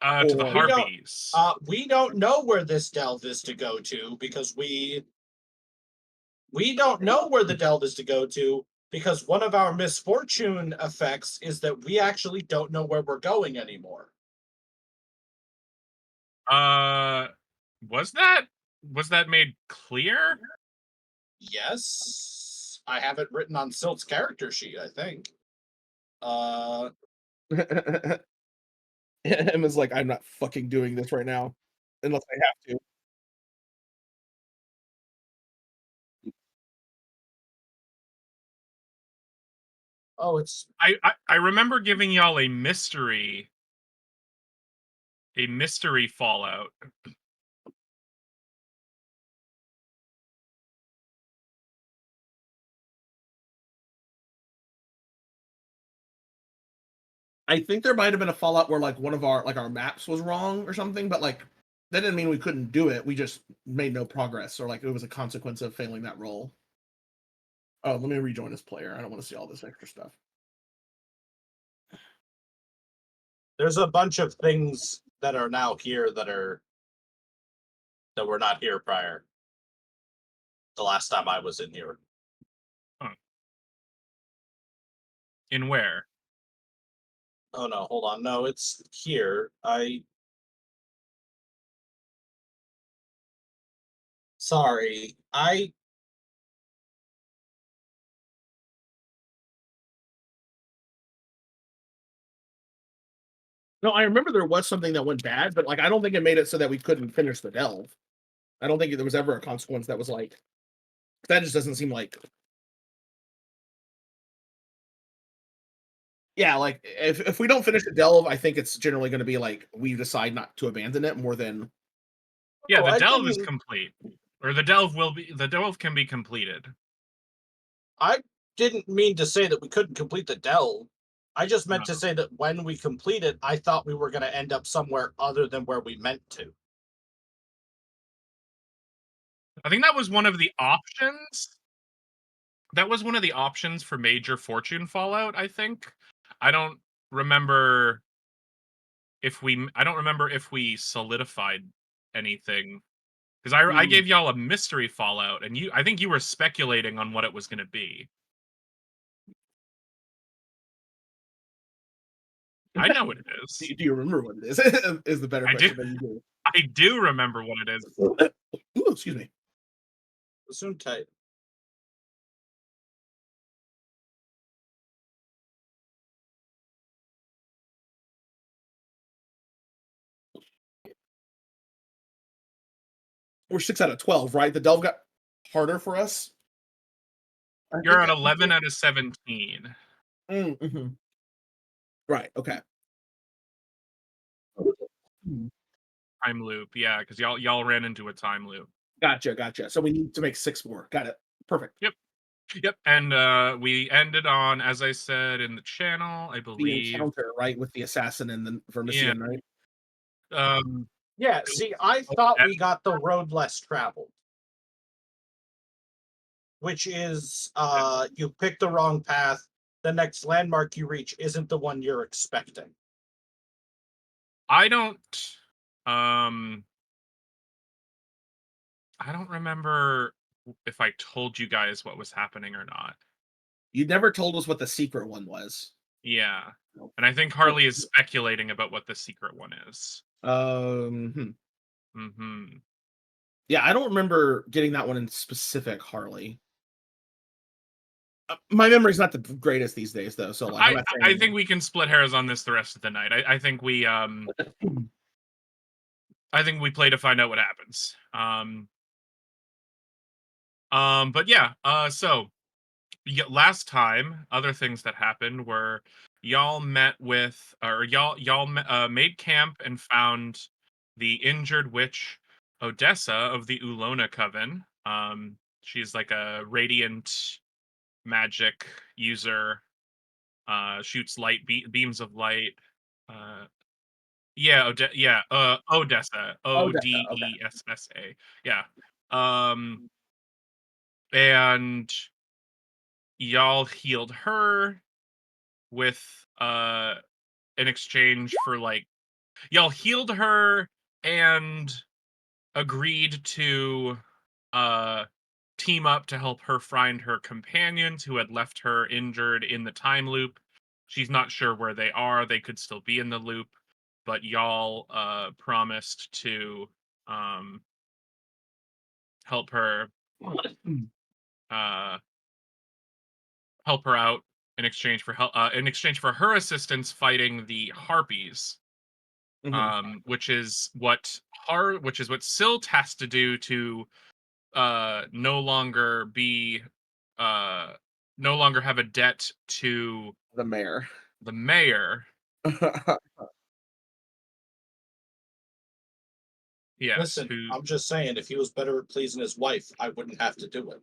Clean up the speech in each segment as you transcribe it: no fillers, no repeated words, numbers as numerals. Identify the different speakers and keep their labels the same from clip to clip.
Speaker 1: To the
Speaker 2: Or
Speaker 1: Harpies.
Speaker 3: We don't know where this delve is to go to because we don't know where the delve is to go to because one of our misfortune effects is that we actually don't know where we're going anymore.
Speaker 1: Uh, was that made clear?
Speaker 3: Yes, I have it written on Silt's character sheet, I think. Uh,
Speaker 2: Emma's like, I'm not fucking doing this right now unless I have to.
Speaker 3: oh, it's
Speaker 1: I remember giving y'all a mystery Fallout.
Speaker 2: I think there might have been a Fallout where like one of our maps was wrong or something, but like that didn't mean we couldn't do it. We just made no progress, or like it was a consequence of failing that roll. Oh, let me rejoin as player. I don't want to see all this extra stuff.
Speaker 3: there's a bunch of things that are now here that were not here prior. The last time I was in here.
Speaker 1: Huh. In where?
Speaker 3: Oh no, hold on. No, it's here. Sorry.
Speaker 2: No, I remember there was something that went bad, but like I don't think it made it so that we couldn't finish the delve. I don't think there was ever a consequence that was like that. Just doesn't seem like. Yeah, like if we don't finish the delve, I think it's generally going to be like we decide not to abandon it more than.
Speaker 1: Yeah,
Speaker 3: Oh,
Speaker 1: the
Speaker 3: I
Speaker 1: delve is
Speaker 3: didn't
Speaker 1: complete. Or the delve can be completed.
Speaker 3: I didn't mean to say that we couldn't complete the delve. I just
Speaker 1: No.
Speaker 3: meant to say that when we complete it, I thought we were going to end up somewhere other than where we meant to.
Speaker 1: I think that was one of the options. That was one of the options for Major Fortune Fallout, I think. I don't remember I don't remember if we solidified anything. Because I
Speaker 2: Mm.
Speaker 1: gave y'all a mystery Fallout, and I think you were speculating on what it was going to be. I know what it is.
Speaker 2: Do you remember what it is? Is the better
Speaker 1: I do.
Speaker 2: question than you do.
Speaker 1: I do remember what it is.
Speaker 2: Ooh, excuse me.
Speaker 3: Soon tight.
Speaker 2: We're 6 out of 12, right? The delve got harder for us. I
Speaker 1: You're
Speaker 2: think
Speaker 1: at
Speaker 2: that was
Speaker 1: 11 out of 17.
Speaker 2: mhm. Right. Okay. Mm.
Speaker 1: Time loop, yeah, because y'all ran into a time loop.
Speaker 2: Gotcha. Gotcha. So we need to make 6 more. Got it. Perfect.
Speaker 1: Yep. Yep. And we ended on, as I said in the channel, I
Speaker 2: The
Speaker 1: believe.
Speaker 2: encounter, right, with the assassin and the
Speaker 1: Yeah.
Speaker 2: Vermisian, right?
Speaker 1: Um
Speaker 3: Yeah, see, I thought we got the road less traveled, which is you pick the wrong path. The next landmark you reach isn't the one you're expecting.
Speaker 1: I don't um I don't remember if I told you guys what was happening or not.
Speaker 2: You never told us what the secret one was.
Speaker 1: Yeah.
Speaker 2: Nope.
Speaker 1: And I think
Speaker 2: Oh,
Speaker 1: Harley is speculating about what the secret one is.
Speaker 2: hmm.
Speaker 1: Mhm.
Speaker 2: Yeah, I don't remember getting that one in specific, Harley. My memory's not the greatest these days, though. So, like, I'm
Speaker 1: I
Speaker 2: not
Speaker 1: I
Speaker 2: saying.
Speaker 1: think we can split hairs on this the rest of the night. I think we play to find out what happens. But yeah, so last time, other things that happened were y'all met with, or made camp and found the injured witch Odessa of the Ulona Coven. She's like a radiant magic user. Shoots beams of light. Uh, Odessa,
Speaker 2: Oh, okay.
Speaker 1: Odessa. Yeah. Um, and y'all healed her with in exchange for like y'all healed her and agreed to team up to help her find her companions who had left her injured in the time loop. She's not sure where they are. They could still be in the loop, but y'all promised to um, help her uh, help her out in exchange for her assistance fighting the harpies, which is what Silt has to do to no longer be uh no longer have a debt to
Speaker 2: The mayor.
Speaker 1: the mayor. Yes,
Speaker 3: Listen,
Speaker 1: who
Speaker 3: I'm just saying, if he was better at pleasing his wife, I wouldn't have to do it.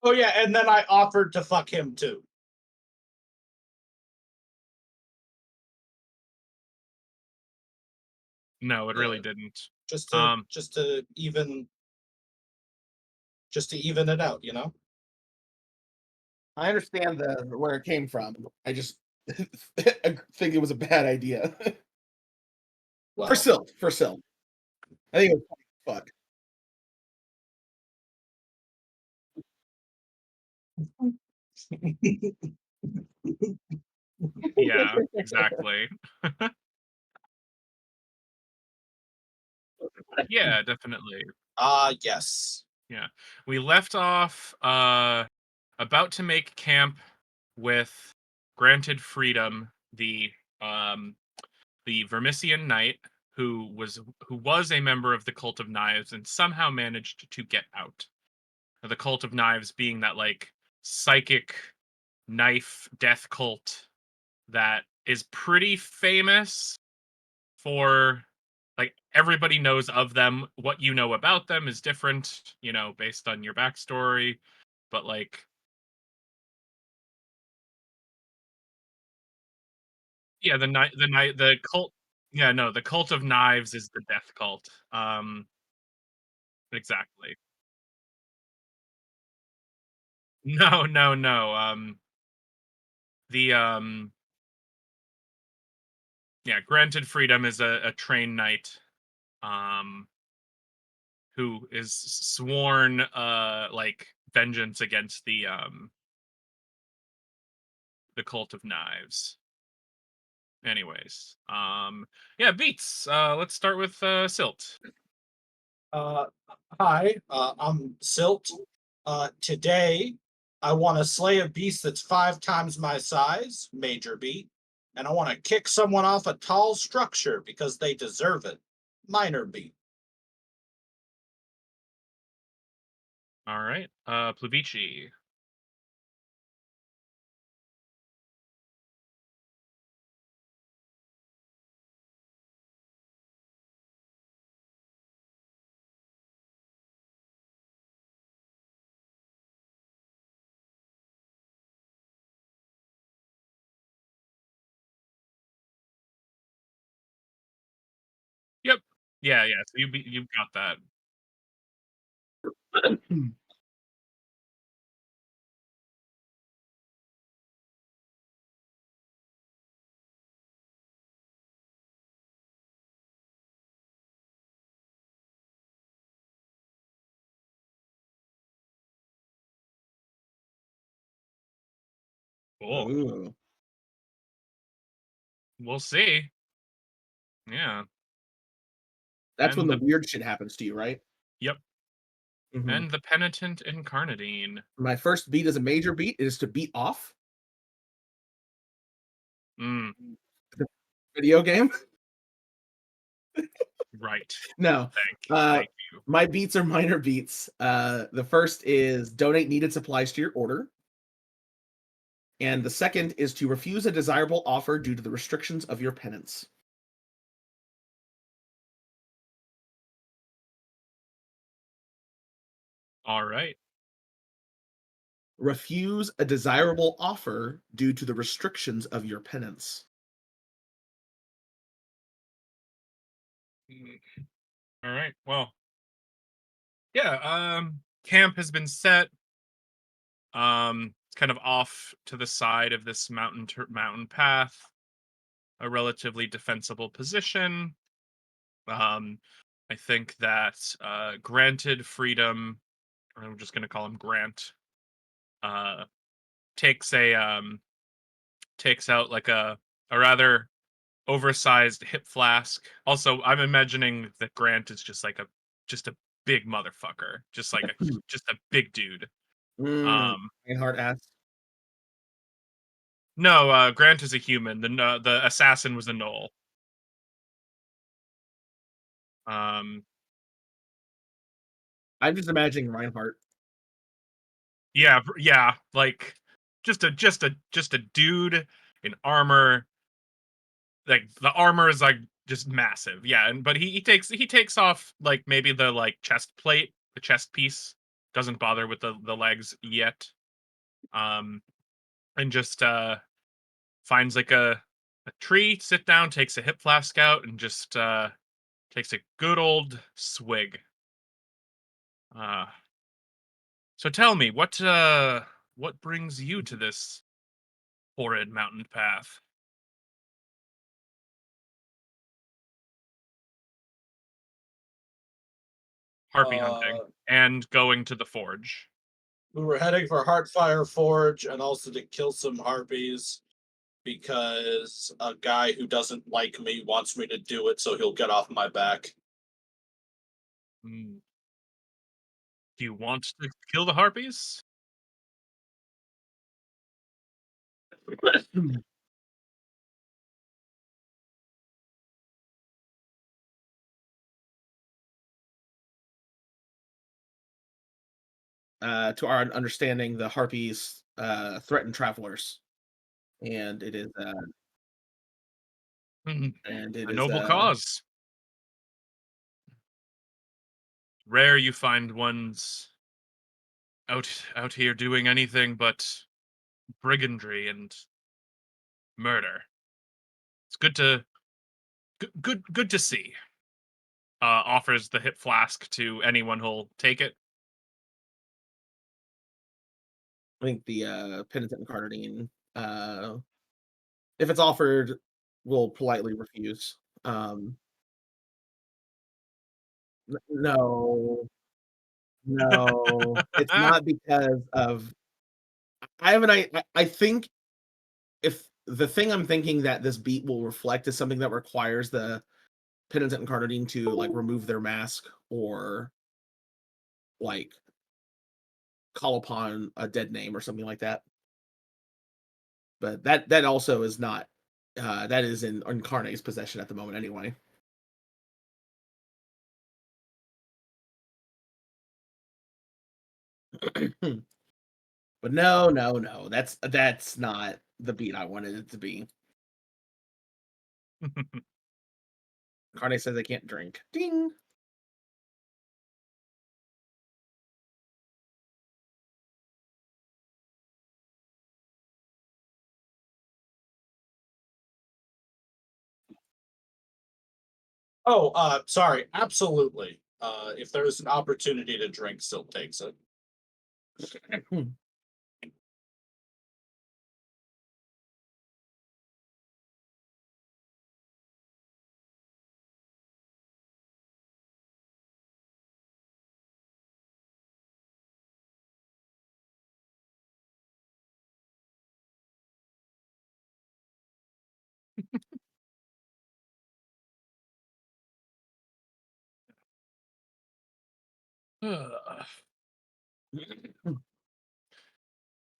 Speaker 3: Oh yeah, and then I offered to fuck him too.
Speaker 1: no, it really
Speaker 3: Yeah.
Speaker 1: didn't.
Speaker 3: Just to
Speaker 1: Um
Speaker 3: just to even just to even it out, you know?
Speaker 2: I understand where it came from. I just think it was a bad idea. For
Speaker 3: Well,
Speaker 2: Silt, for Silt. I think it was funny as fuck.
Speaker 1: yeah, exactly. Yeah, definitely.
Speaker 3: Yes.
Speaker 1: Yeah. We left off about to make camp with Granted Freedom, um the Vermisian knight who was a member of the Cult of Knives and somehow managed to get out. The Cult of Knives being that like psychic knife death cult that is pretty famous for like everybody knows of them. What you know about them is different, based on your backstory. But like, yeah, the cult. Yeah, no, the Cult of Knives is the death cult. Exactly. No, no, no. The Yeah, Granted Freedom is a trained knight, um, who is sworn like vengeance against the Cult of Knives. Anyways, yeah, beats. Let's start with Silt.
Speaker 3: Uh, Hi, I'm Silt. Today, I want to slay a beast that's 5 times my size, major beat, and I want to kick someone off a tall structure because they deserve it, minor beat.
Speaker 1: All right, Pluvici. Yep. Yeah, yeah. So you got that. Cool.
Speaker 2: Ooh.
Speaker 1: We'll see. Yeah.
Speaker 2: That's when
Speaker 1: And
Speaker 2: the
Speaker 1: the
Speaker 2: weird shit happens to you, right?
Speaker 1: Yep.
Speaker 2: Mhm.
Speaker 1: And the penitent incarnadine.
Speaker 2: My first beat as a major beat is to beat off
Speaker 1: Mm,
Speaker 2: the video game.
Speaker 1: right.
Speaker 2: No.
Speaker 1: Thank you.
Speaker 2: My beats are minor beats. The first is donate needed supplies to your order. And the second is to refuse a desirable offer due to the restrictions of your penance.
Speaker 1: All right.
Speaker 2: Refuse a desirable offer due to the restrictions of your penance.
Speaker 1: Mm, all right. Well, yeah. Camp has been set. It's kind of off to the side of this mountain path, a relatively defensible position. Um, I think that granted freedom, or I'm just going to call him Grant, uh, takes a takes out like a rather oversized hip flask. Also, I'm imagining that Grant is just a big motherfucker, just a big dude.
Speaker 2: Mm,
Speaker 1: Um,
Speaker 2: Reinhardt asks.
Speaker 1: no, Grant is a human. The assassin was a knoll. Um,
Speaker 2: I'm just imagining Reinhardt.
Speaker 1: yeah, yeah, like just a dude in armor. Like the armor is like just massive. Yeah, and but he takes off like maybe the like chest plate, the chest piece. Doesn't bother with the legs yet. Um, and just finds like a tree, sit down, takes a hip flask out, and just takes a good old swig. Uh, so tell me, what brings you to this horrid mountain path? Harpy hunting
Speaker 3: Uh,
Speaker 1: and going to the forge.
Speaker 3: we were heading for Heartfire Forge and also to kill some harpies because a guy who doesn't like me wants me to do it so he'll get off my back.
Speaker 1: Hmm. Do you want to kill the harpies?
Speaker 2: To our understanding, the harpies threaten travelers, and it is
Speaker 1: Hmm.
Speaker 2: and it
Speaker 1: A
Speaker 2: is
Speaker 1: noble cause. Rare you find ones out here doing anything but brigandry and murder. It's good to see. Offers the hip flask to anyone who'll take it.
Speaker 2: I think the penitent and Carnadine, if it's offered, will politely refuse. No, no, it's not because of. I have an I think if the thing I'm thinking that this beat will reflect is something that requires the penitent and Carnadine to like remove their mask or like call upon a dead name or something like that. But that also is not that is in Incarnate's possession at the moment anyway. But no, no, no. That's not the beat I wanted it to be. Incarnate says they can't drink. Ding.
Speaker 3: Oh, sorry, absolutely. If there's an opportunity to drink, still takes it.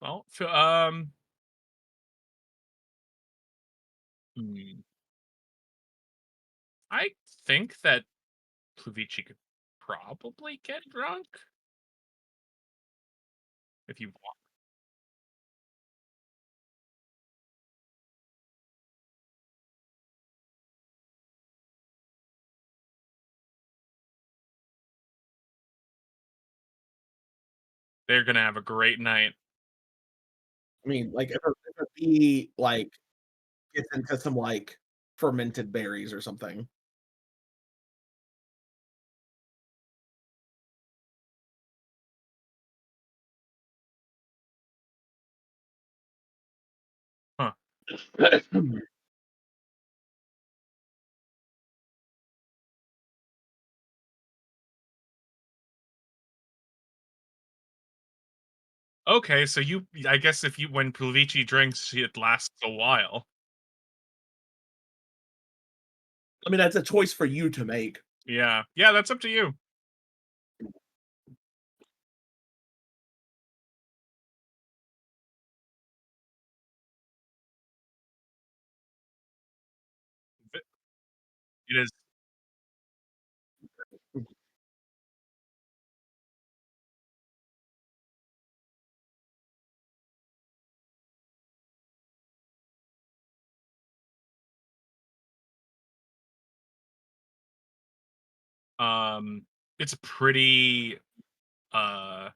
Speaker 1: Well, hmm, I think that Pluvici could probably get drunk if you want. They're gonna have a great night.
Speaker 2: I mean, like if a bee like gets into some like fermented berries or something.
Speaker 1: Okay, so I guess if you when Pulvici drinks, it lasts a while.
Speaker 2: I mean, that's a choice for you to make.
Speaker 1: Yeah. Yeah, that's up to you. V It is um, it's a pretty, uh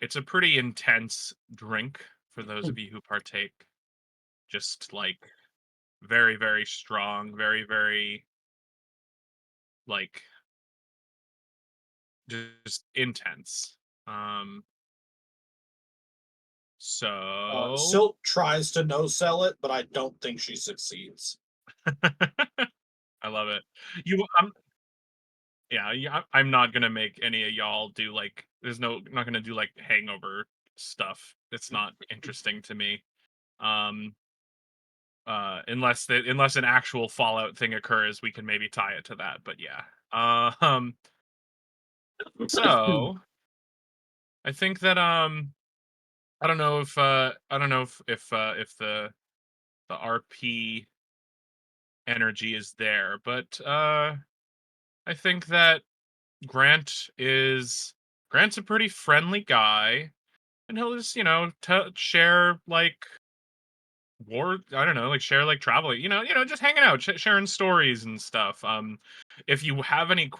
Speaker 1: it's a pretty intense drink for those of you who partake. Just, like, very, very strong, very, very, like, just intense. Um, so
Speaker 3: Silt tries to no sell it, but I don't think she succeeds.
Speaker 1: I love it. You Yeah, I'm not gonna make any of y'all do, like there's no I'm not gonna do, like, hangover stuff. It's not interesting to me. Um, unless an actual Fallout thing occurs, we can maybe tie it to that, but yeah. So, I think that, I don't know if the RP energy is there, but, I think that Grant's a pretty friendly guy, and he'll just, share, like, I don't know, like, share, like, travel, just hanging out, sharing stories and stuff. If you have any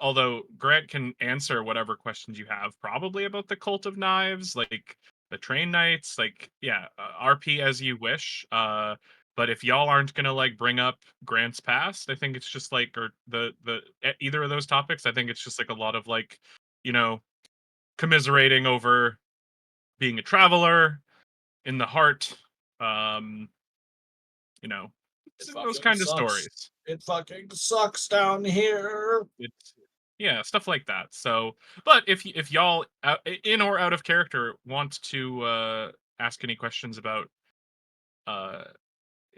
Speaker 1: although Grant can answer whatever questions you have, probably about the Cult of Knives, like, the train nights, like, yeah, RP as you wish. But if y'all aren't gonna, like, bring up Grant's past, I think it's just, like, or either of those topics, I think it's just, like, a lot of, like, you know, commiserating over being a traveler in the heart. Um, you know,
Speaker 3: It
Speaker 1: those
Speaker 3: fucking
Speaker 1: kind of
Speaker 3: sucks.
Speaker 1: stories.
Speaker 3: It fucking sucks down here.
Speaker 1: It's Yeah, stuff like that. So, but if y'all in or out of character want to ask any questions about uh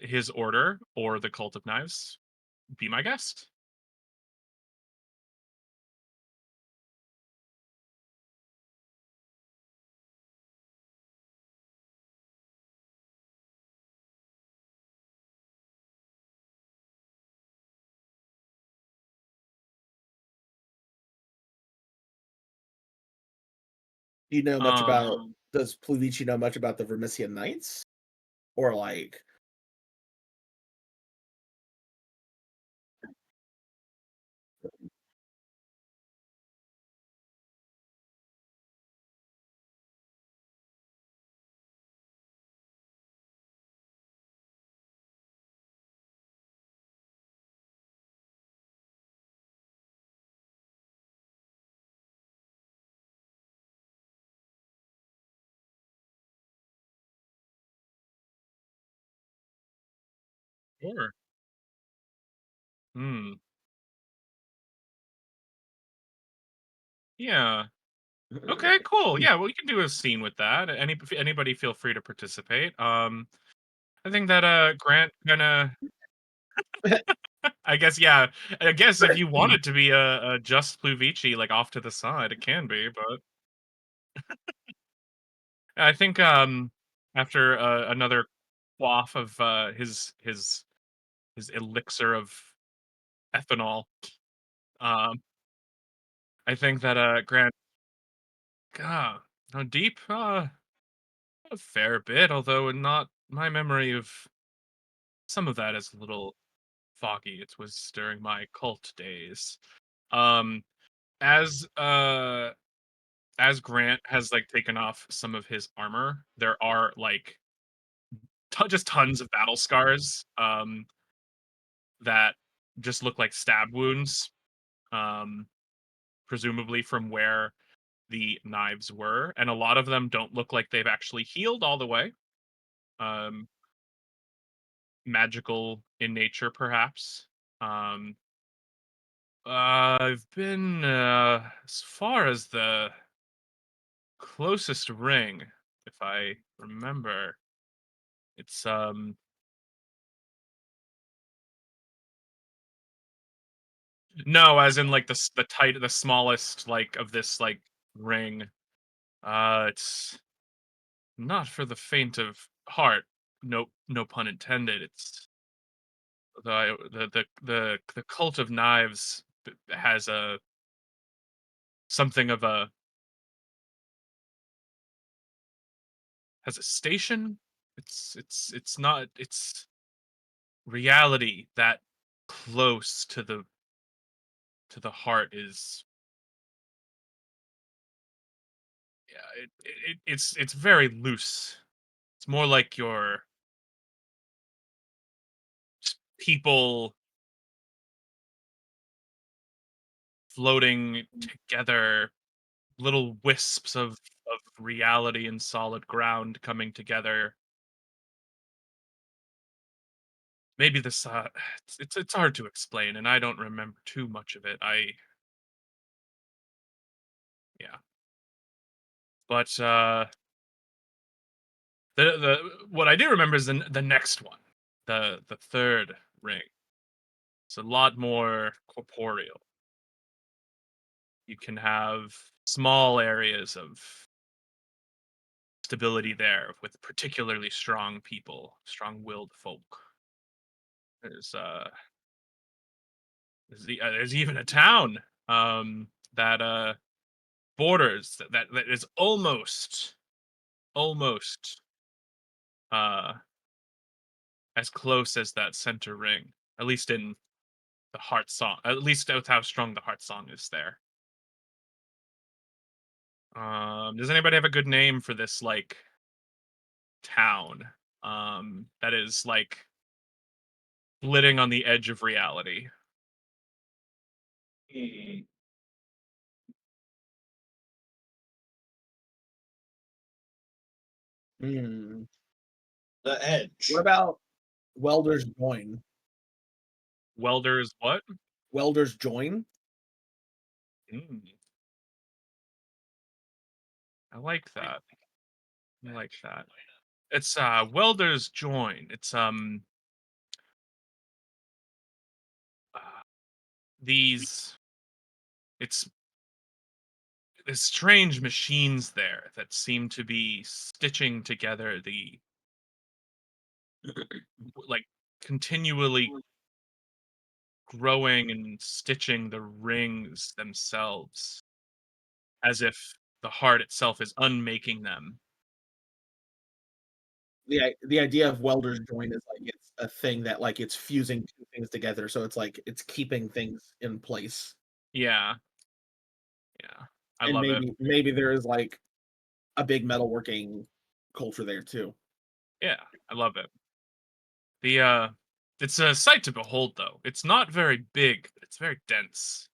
Speaker 1: his order or the Cult of Knives, be my guest.
Speaker 2: Do you know much about?
Speaker 1: Um,
Speaker 2: Does Pluvici know much about the Vermissian Knights, or like?
Speaker 1: sure. Hmm. Yeah. Okay. Cool. Yeah. Well, we can do a scene with that. Anybody feel free to participate. I think that Grant gonna I guess, yeah. I guess if you want it to be a just Pluvici, like, off to the side, it can be, but I think, after, another quaff of, his elixir of ethanol, um, I think that, Grant how deep? A fair bit, although not my memory of some of that is a little foggy. It was during my cult days. Um, as, as Grant has, like, taken off some of his armor, there are, like, just tons of battle scars, that just look like stab wounds, um, presumably from where the knives were, and a lot of them don't look like they've actually healed all the way. Um, magical in nature, perhaps. Um, I've been as far as the closest ring, if I remember. It's no, as in like the smallest like of this like ring. It's not for the faint of heart. No pun intended. It's the cult of knives has a something of a has a station. It's not it's reality that close to the heart is yeah it's very loose. It's more like your people floating together, little wisps of reality and solid ground coming together. Maybe this it's hard to explain, and I don't remember too much of it. I yeah, but the what I do remember is the next one, the third ring. It's a lot more corporeal. You can have small areas of stability there with particularly strong people, strong-willed folk. There's there's even a town that borders that is almost uh as close as that center ring, at least in the heart song, at least with how strong the heart song is there. Does anybody have a good name for this like town that is like flitting on the edge of reality?
Speaker 3: Mm,
Speaker 2: Hmm.
Speaker 3: the edge.
Speaker 2: What about Welder's Join?
Speaker 1: Welders what?
Speaker 2: Welder's Join?
Speaker 1: Mm, I like that. I like that. It's Welder's Join. It's uh, these it's there's strange machines there that seem to be stitching together the like continually growing and stitching the rings themselves as if the heart itself is unmaking them.
Speaker 2: The idea of Welder's Join is like it's a thing that like it's fusing two things together, so it's like it's keeping things in place.
Speaker 1: Yeah, yeah. I
Speaker 2: And
Speaker 1: love it.
Speaker 2: maybe there is like a big metalworking culture there too.
Speaker 1: Yeah, I love it. The it's a sight to behold though. It's not very big, but it's very dense.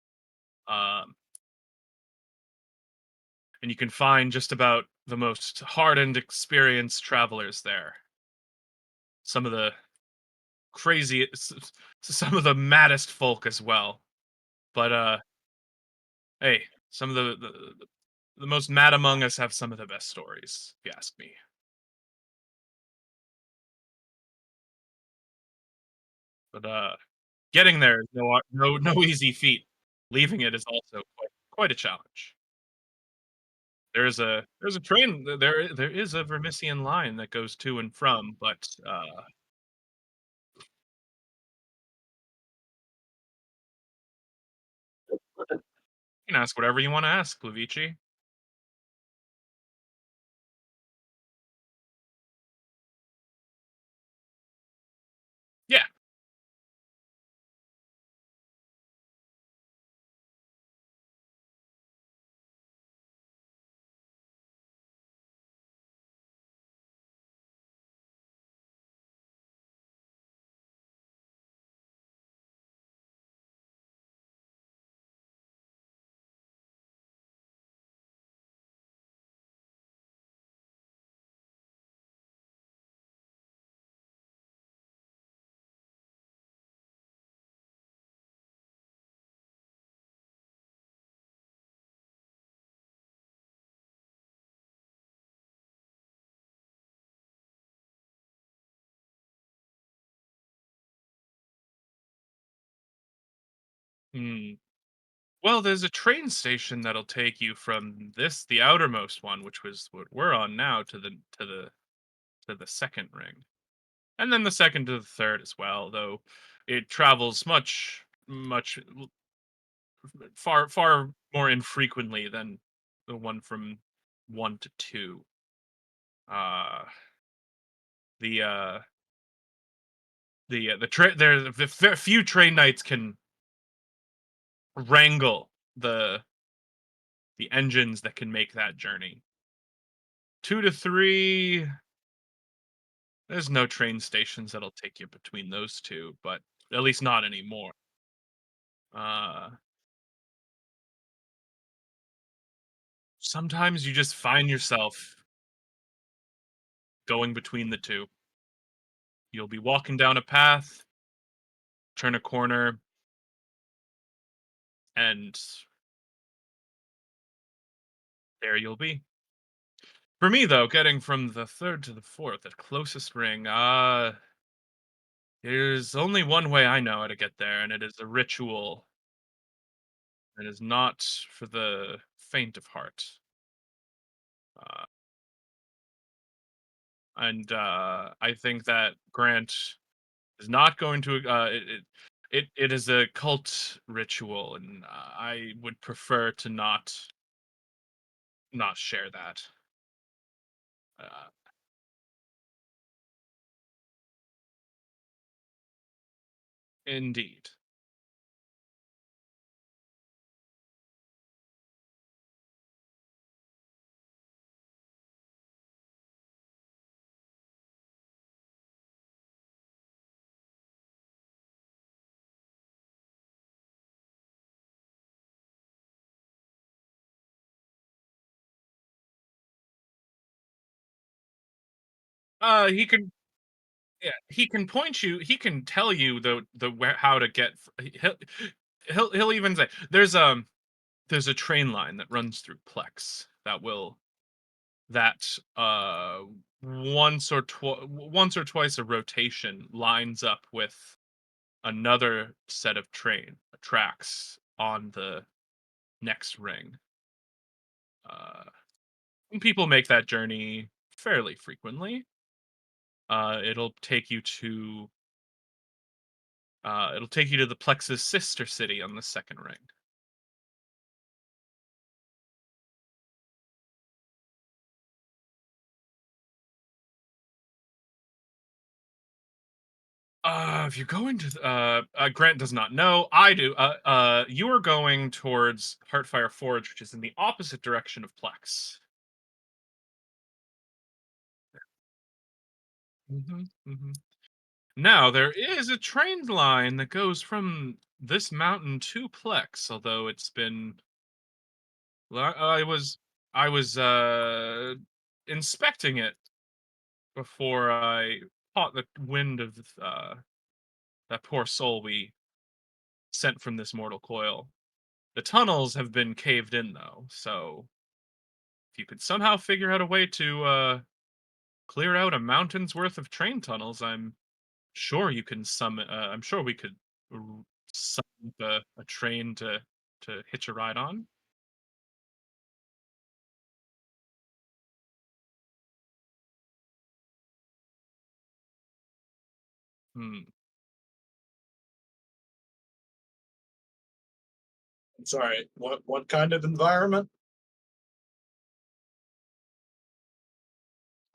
Speaker 1: Um and you can find just about the most hardened experienced travelers there. Some of the crazy some of the maddest folk as well. But hey, some of the most mad among us have some of the best stories, if you ask me. But getting there is no easy feat. Leaving it is also quite a challenge. There's a train there is a Vermissian line that goes to and from, but you can ask whatever you want to ask, Luigi. Yeah, Hmm. Well, there's a train station that'll take you from the outermost one, which was what we're on now, to the second ring, and then the second to the third as well. Though it travels much far more infrequently than the one from 1 to 2. Uh, the there the few train knights can wrangle the engines that can make that journey. 2 to 3, there's no train stations that'll take you between those two, but at least not anymore. Uh, Sometimes you just find yourself going between the two. You'll be walking down a path, turn a corner, and there you'll be. For me, though, getting from the third to the fourth, the closest ring, there's only one way I know how to get there, and it is a ritual. It is not for the faint of heart. Uh, and I think that Grant is not going to. It is a cult ritual, and I would prefer to not share that. Uh, Indeed. He can. Yeah, he can point you. He can tell you the where how to get. He'll even say there's a train line that runs through Plex that once or twice a rotation lines up with another set of train tracks on the next ring. Uh, and people make that journey fairly frequently. It'll take you to the Plex's sister city on the second ring. If you're going to Grant does not know. I do. You are going towards Heartfire Forge, which is in the opposite direction of Plex. Hmm. Now there is a train line that goes from this mountain to Plex, although it's been. Well, I was inspecting it before I caught the wind of that poor soul we sent from this mortal coil. The tunnels have been caved in though, so if you could somehow figure out a way to clear out a mountain's worth of train tunnels, I'm sure you can summon. I'm sure we could r- summon a train to hitch a ride on. Hmm.
Speaker 3: I'm sorry. What kind of environment?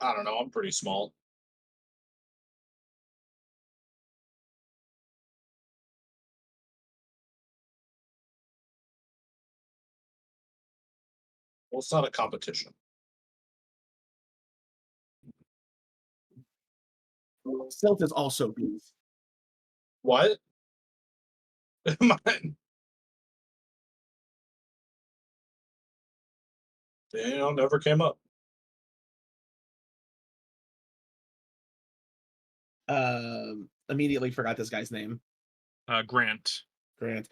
Speaker 3: I don't know. I'm pretty small. Well, it's not a competition.
Speaker 2: Stealth is also bees.
Speaker 3: What? Never came up.
Speaker 2: Immediately forgot this guy's name.
Speaker 1: Grant.
Speaker 2: Grant.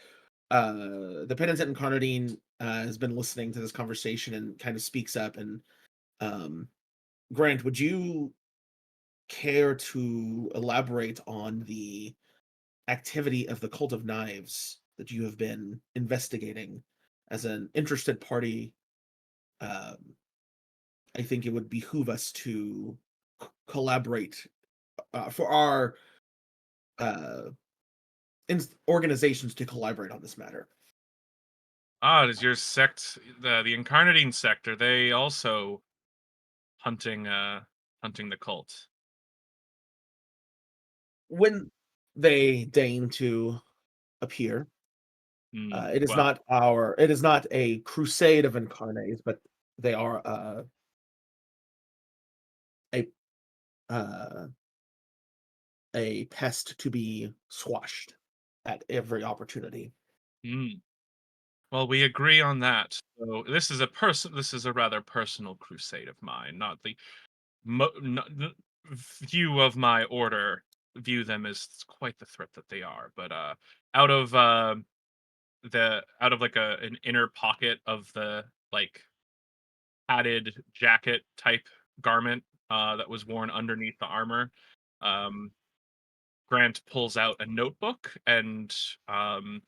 Speaker 2: The penitent Incarnadine has been listening to this conversation and kind of speaks up. And Grant, would you care to elaborate on the activity of the Cult of Knives that you have been investigating as an interested party. Um, I think it would behoove us to collaborate for our uh, organizations to collaborate on this matter.
Speaker 1: Does your sect, the Incarnadine sect, are they also hunting the cult?
Speaker 2: When they deign to appear, it is
Speaker 1: Well,
Speaker 2: not it is not a crusade of incarnates, but they are a uh, a pest to be squashed at every opportunity.
Speaker 1: mm, well, we agree on that. So this is a rather personal crusade of mine, not the few of my order view them as quite the threat that they are. But out of out of like an inner pocket of the like padded jacket type garment that was worn underneath the armor, um, Grant pulls out a notebook and um,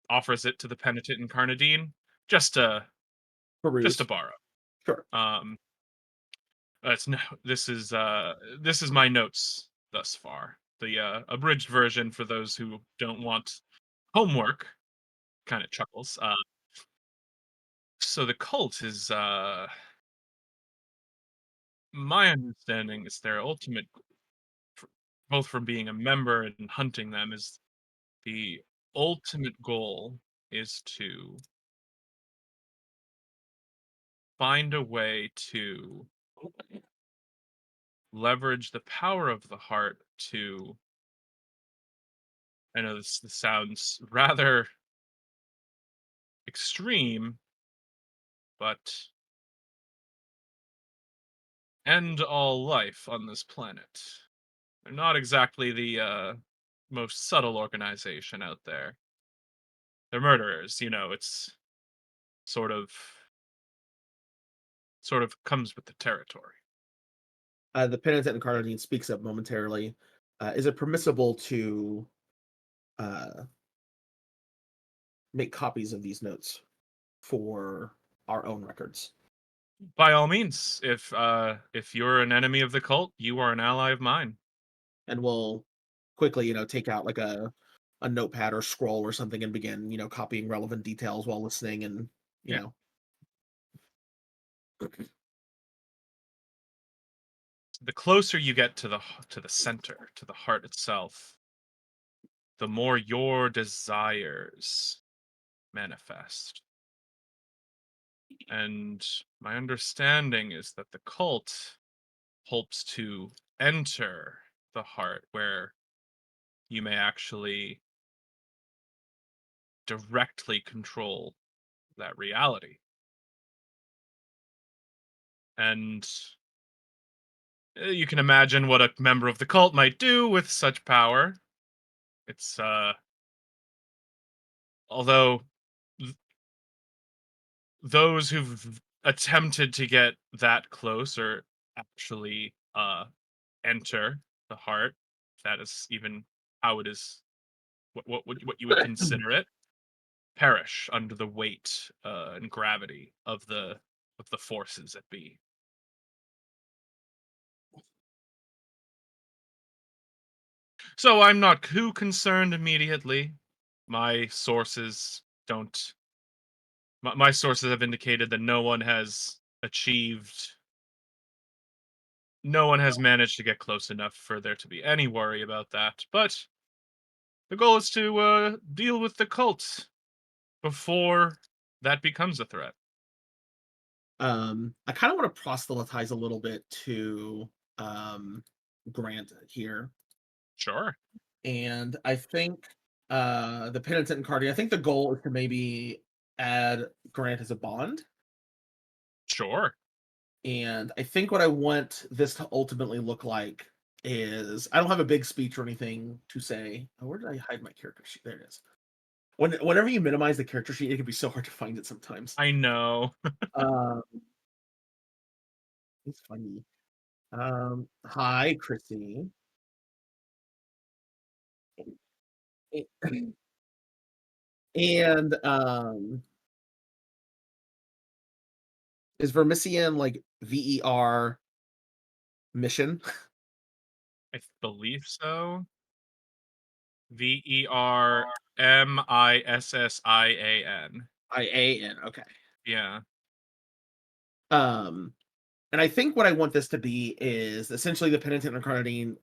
Speaker 1: offers it to the penitent Incarnadine just to just to
Speaker 2: Peruse.
Speaker 1: borrow.
Speaker 2: Sure.
Speaker 1: Um, it's no, this is my notes thus far. The abridged version for those who don't want homework. Kind of chuckles. So the cult is, my understanding is their ultimate, both from being a member and hunting them, is the ultimate goal is to find a way to leverage the power of the heart to. I know this sounds rather extreme, but end all life on this planet. They're not exactly the most subtle organization out there. They're murderers, it's sort of comes with the territory.
Speaker 2: The penitent incarnadine speaks up momentarily. Is it permissible to uh, make copies of these notes for our own records?
Speaker 1: By all means, if you're an enemy of the cult, you are an ally of mine.
Speaker 2: And we'll quickly, take out like a notepad or scroll or something and begin, copying relevant details while listening and, you
Speaker 1: Yeah.
Speaker 2: know.
Speaker 1: The closer you get to the center, to the heart itself, the more your desires manifest. And my understanding is that the cult hopes to enter the heart where you may actually directly control that reality. And you can imagine what a member of the cult might do with such power. It's although th- those who've attempted to get that close or actually enter the heart, if that is even how it is, what you would consider it, perish under the weight and gravity of the forces that be. So I'm not too concerned immediately. My sources don't. My sources have indicated that no one has managed to get close enough for there to be any worry about that. But the goal is to deal with the cult before that becomes a threat.
Speaker 2: I kind of want to proselytize a little bit to um, Grant here.
Speaker 1: Sure,
Speaker 2: And I think the penitent and Cardi, I think the goal is to maybe add Grant as a bond.
Speaker 1: sure.
Speaker 2: And I think what I want this to ultimately look like is I don't have a big speech or anything to say. Oh, where did I hide my character sheet? There it is. Whenever you minimize the character sheet, it can be so hard to find it sometimes.
Speaker 1: I know.
Speaker 2: Um, it's funny. Hi, Chrissy. And is Vermissian like VER mission?
Speaker 1: I believe so. VERMISSIAN.
Speaker 2: IAN. Okay.
Speaker 1: Yeah.
Speaker 2: Um, and I think what I want this to be is essentially the penitent incarnadine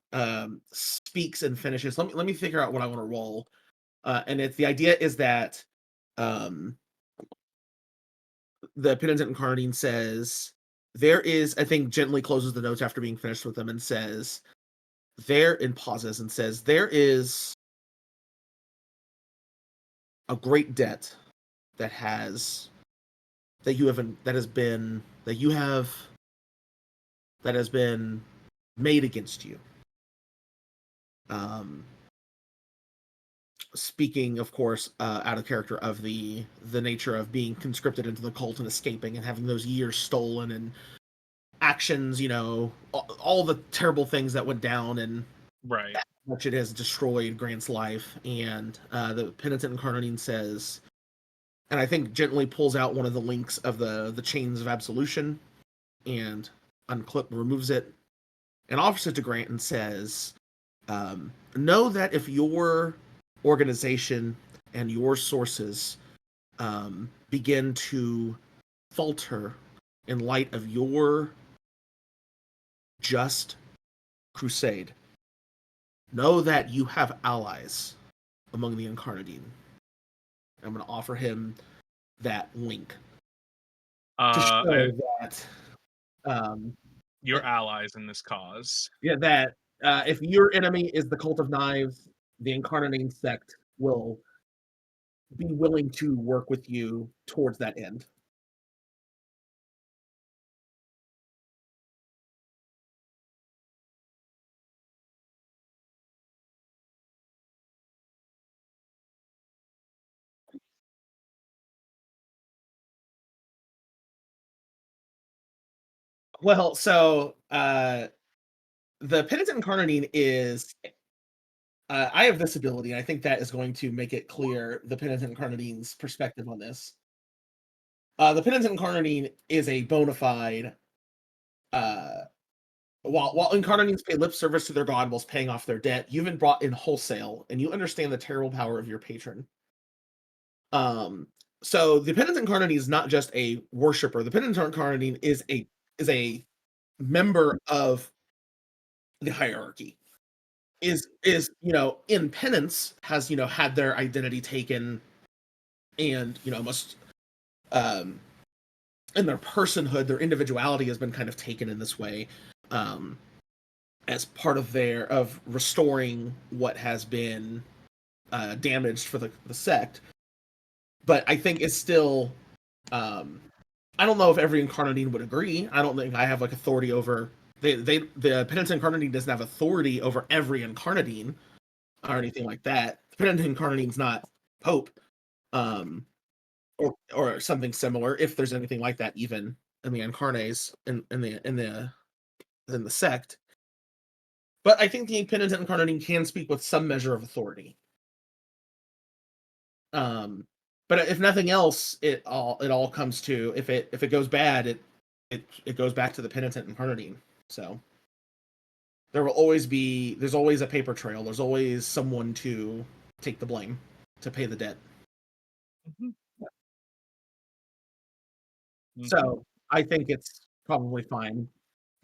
Speaker 2: speaks and finishes. Let me figure out what I want to roll. And it's the idea is that um the penitent incarnadine says there is, I think, gently closes the notes after being finished with them and says there, and pauses and says there is a great debt that has that you haven't that has been that you have that has been made against you. Um, Speaking, of course, out of character of the nature of being conscripted into the cult and escaping and having those years stolen and actions, all the terrible things that went down and
Speaker 1: Right.
Speaker 2: how much it has destroyed Grant's life. And the penitent incarnadine says, and I think gently pulls out one of the links of the chains of absolution and removes it and offers it to Grant and says, know that if your organization and your sources begin to falter in light of your just crusade, know that you have allies among the Incarnadine. I'm going to offer him that link to show that
Speaker 1: Your allies in this cause.
Speaker 2: yeah, that if your enemy is the Cult of Knives, the Incarnadine sect will be willing to work with you towards that end. Well, so the penitent incarnadine is I have this ability, and I think that is going to make it clear the penitent incarnadine's perspective on this. The penitent incarnadine is a bona fide uh while incarnadines pay lip service to their god whilst paying off their debt, you've been brought in wholesale and you understand the terrible power of your patron. Um so the penitent incarnadine is not just a worshiper. The penitent incarnadine is a member of the hierarchy. Is in penance, has had their identity taken, and must um and their personhood, their individuality has been kind of taken in this way, um as part of restoring what has been damaged for the sect. But I think it's still I don't know if every incarnadine would agree. I don't think I have like authority over the penitent incarnadine doesn't have authority over every incarnadine or anything like that. The penitent incarnadine's not Pope, um, or something similar. If there's anything like that, even in the incarnates in the sect. But I think the penitent incarnadine can speak with some measure of authority. Um, but if nothing else, it all comes to if it goes bad, it goes back to the penitent incarnadine. So there's always a paper trail. There's always someone to take the blame to pay the debt.
Speaker 1: Mhm. Mhm.
Speaker 2: So I think it's probably fine.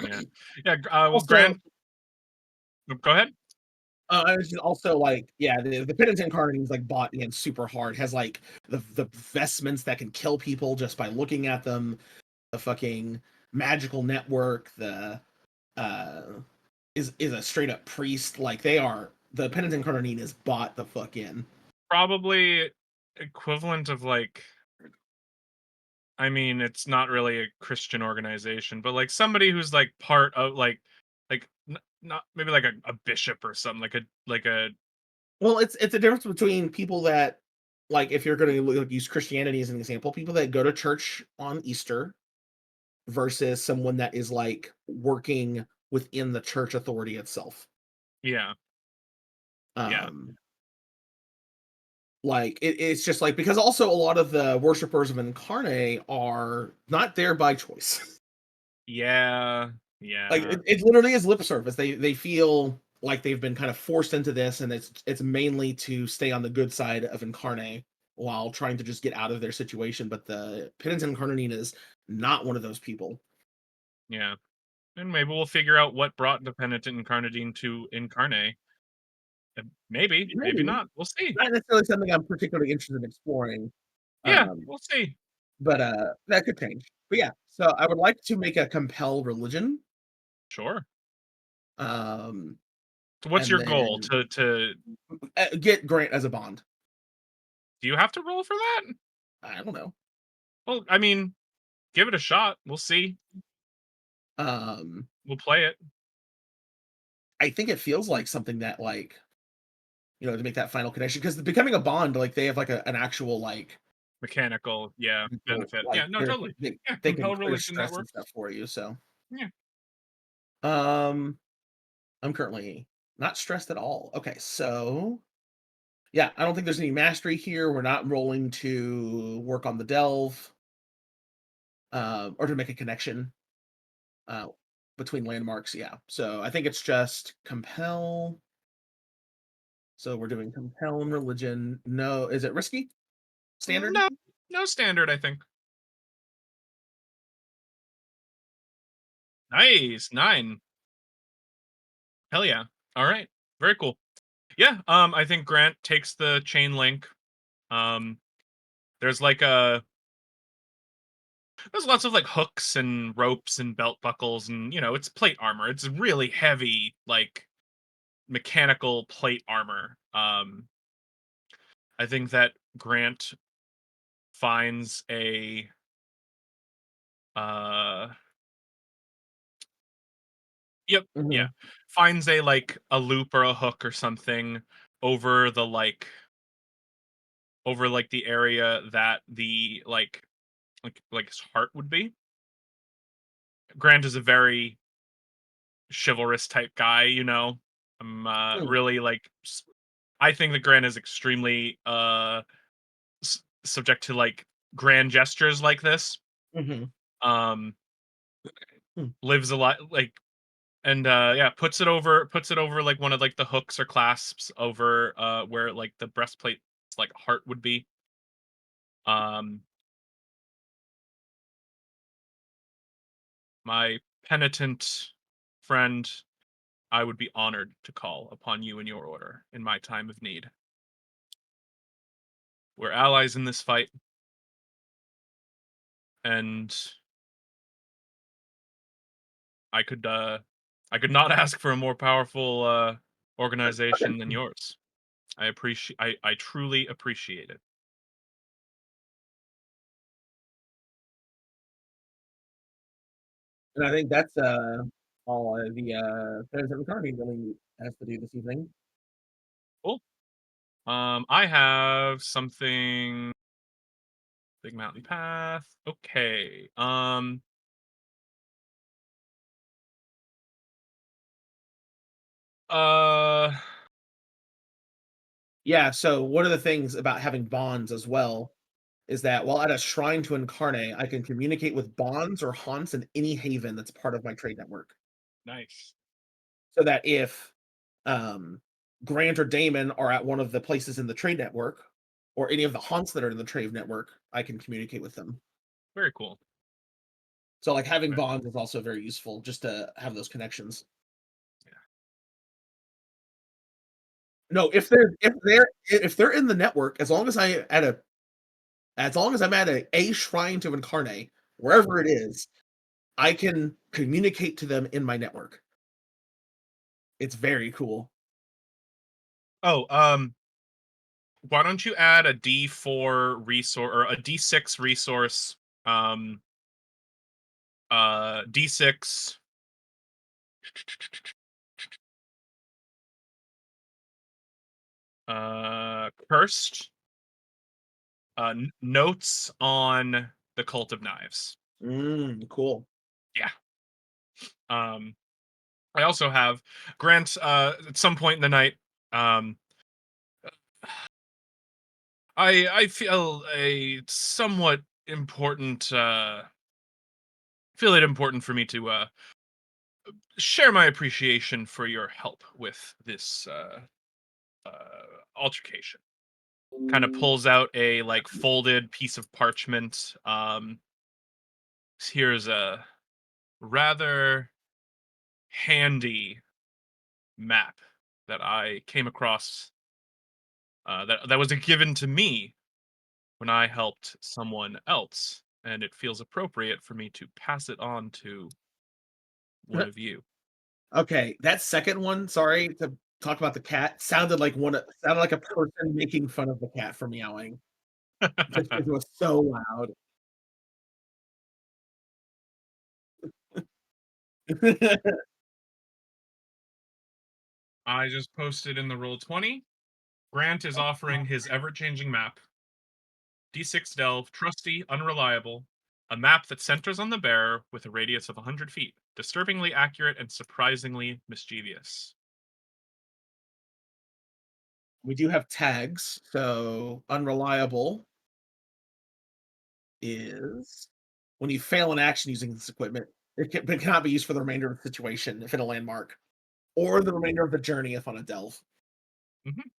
Speaker 1: Yeah. Yeah. Well,
Speaker 2: Also,
Speaker 1: Grant, go ahead.
Speaker 2: I was just also like, yeah, the penitent incarnadine is like bought in super hard. Has like the vestments that can kill people just by looking at them. The fucking magical network. The uh is a straight up priest. Like the penitent incarnadine is bought the fuck in.
Speaker 1: Probably equivalent of like, I mean, it's not really a Christian organization, but like somebody who's like part of not maybe like a bishop or something, like a
Speaker 2: Well, it's a difference between people that, like, if you're going to use Christianity as an example, people that go to church on Easter versus someone that is like working within the church authority itself.
Speaker 1: yeah. Yeah.
Speaker 2: Um, Like it's just like because also a lot of the worshippers of Incarnate are not there by choice.
Speaker 1: Yeah,
Speaker 2: Like
Speaker 1: yeah,
Speaker 2: it literally is lip service. They feel like they've been kind of forced into this, and it's mainly to stay on the good side of Incarnate while trying to just get out of their situation. But the penitent Incarnatine is not one of those people.
Speaker 1: yeah. And maybe we'll figure out what brought the penitent Incarnadine to Incarnate. Maybe, maybe
Speaker 2: Maybe
Speaker 1: not. We'll see.
Speaker 2: not necessarily something I'm particularly interested in exploring.
Speaker 1: Yeah,
Speaker 2: Um,
Speaker 1: we'll see.
Speaker 2: but that could change. But yeah, so I would like to make a compel religion.
Speaker 1: Sure.
Speaker 2: Um,
Speaker 1: So what's
Speaker 2: and
Speaker 1: your goal?
Speaker 2: then
Speaker 1: To
Speaker 2: get Grant as a bond.
Speaker 1: do you have to roll for that?
Speaker 2: I don't know.
Speaker 1: Well, I mean, give it a shot. We'll see.
Speaker 2: Um,
Speaker 1: We'll play it.
Speaker 2: I think it feels like something that like to make that final connection because becoming a bond, like they have like an actual like
Speaker 1: Mechanical, yeah, benefit.
Speaker 2: like
Speaker 1: Yeah, no, totally. Yeah,
Speaker 2: they can
Speaker 1: compel
Speaker 2: clear
Speaker 1: religion, that
Speaker 2: stress and
Speaker 1: works.
Speaker 2: stuff for you. So
Speaker 1: Yeah.
Speaker 2: um, I'm currently not stressed at all. Okay, so yeah, I don't think there's any mastery here. We're not rolling to work on the delve, or to make a connection uh, between landmarks. Yeah, so I think it's just compel. So we're doing compel and religion. No, is it risky? Standard?
Speaker 1: No, no standard, I think. Nice, 9. Hell yeah. All right. Very cool. Yeah, I think Grant takes the chain link. Um, there's like a there's lots of like hooks and ropes and belt buckles and it's plate armor. It's really heavy, like mechanical plate armor. I think that Grant finds a uh yep, yeah.
Speaker 2: Mhm,
Speaker 1: Finds a like a loop or a hook or something over the over the area that the like his heart would be. Grant is a very chivalrous type guy, I'm
Speaker 2: mm,
Speaker 1: really I think that Grant is extremely subject to like grand gestures like this.
Speaker 2: mhm,
Speaker 1: Um
Speaker 2: mm.
Speaker 1: lives a lot like and yeah, puts it over like one of like the hooks or clasps over where like the breastplate like heart would be. Um my penitent friend, I would be honored to call upon you in your order in my time of need. We're allies in this fight, and I could uh I could not ask for a more powerful organization than yours. I truly appreciate it.
Speaker 2: And I think that's all the President McCartney really has to do this evening.
Speaker 1: Cool. I have something. Big mountain path. Okay. Uh
Speaker 2: Yeah, so one of the things about having bonds as well is that while at a shrine to Incarnate, I can communicate with bonds or haunts in any haven that's part of my trade network.
Speaker 1: nice.
Speaker 2: So that if um, Grant or Damon are at one of the places in the trade network, or any of the haunts that are in the trade network, I can communicate with them.
Speaker 1: Very cool.
Speaker 2: So like having
Speaker 1: Very
Speaker 2: bonds is also very useful just to have those connections.
Speaker 1: yeah.
Speaker 2: No, if they're in the network, as long as I'm at a shrine to Incarnate, wherever it is, I can communicate to them in my network. It's very cool.
Speaker 1: Oh, why don't you add a D4 resource or a D6 resource um D6 cursed notes on the Cult of Knives.
Speaker 2: Cool.
Speaker 1: Yeah. Um I also have Grant at some point in the night um I feel a somewhat important feel it important for me to share my appreciation for your help with this altercation. Kind of pulls out a like folded piece of parchment. Here's a rather handy map that I came across that was given to me when I helped someone else, and it feels appropriate for me to pass it on to one of you.
Speaker 2: Okay, that second one, sorry to talk about the cat, sounded like a person making fun of the cat for meowing. Just 'cause it was so loud.
Speaker 1: I just posted in the roll 20. Grant is offering his ever-changing map. D6 Delve, trusty, unreliable. A map that centers on the bearer with a radius of 100 feet. Disturbingly accurate and surprisingly mischievous.
Speaker 2: We do have tags, so unreliable is when you fail an action using this equipment, it cannot be used for the remainder of the situation if in a landmark, or the remainder of the journey if on a delve.
Speaker 1: Mhm.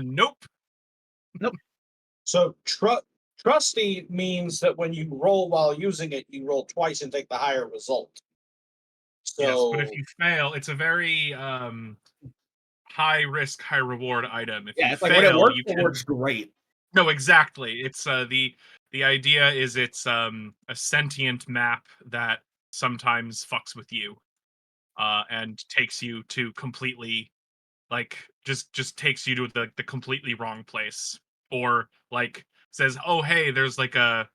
Speaker 1: Nope.
Speaker 2: Nope.
Speaker 3: So trusty means that when you roll while using it, you roll twice and take the higher result.
Speaker 1: Yes, but if
Speaker 3: So
Speaker 1: you fail, it's a very high risk, high reward item. If you
Speaker 2: Yeah, it's like when
Speaker 1: fail, you
Speaker 2: it
Speaker 1: can
Speaker 2: works great.
Speaker 1: no, exactly. It's the idea is it's a sentient map that sometimes fucks with you and takes you to completely like just takes you to the completely wrong place or like says, "Oh, hey, there's a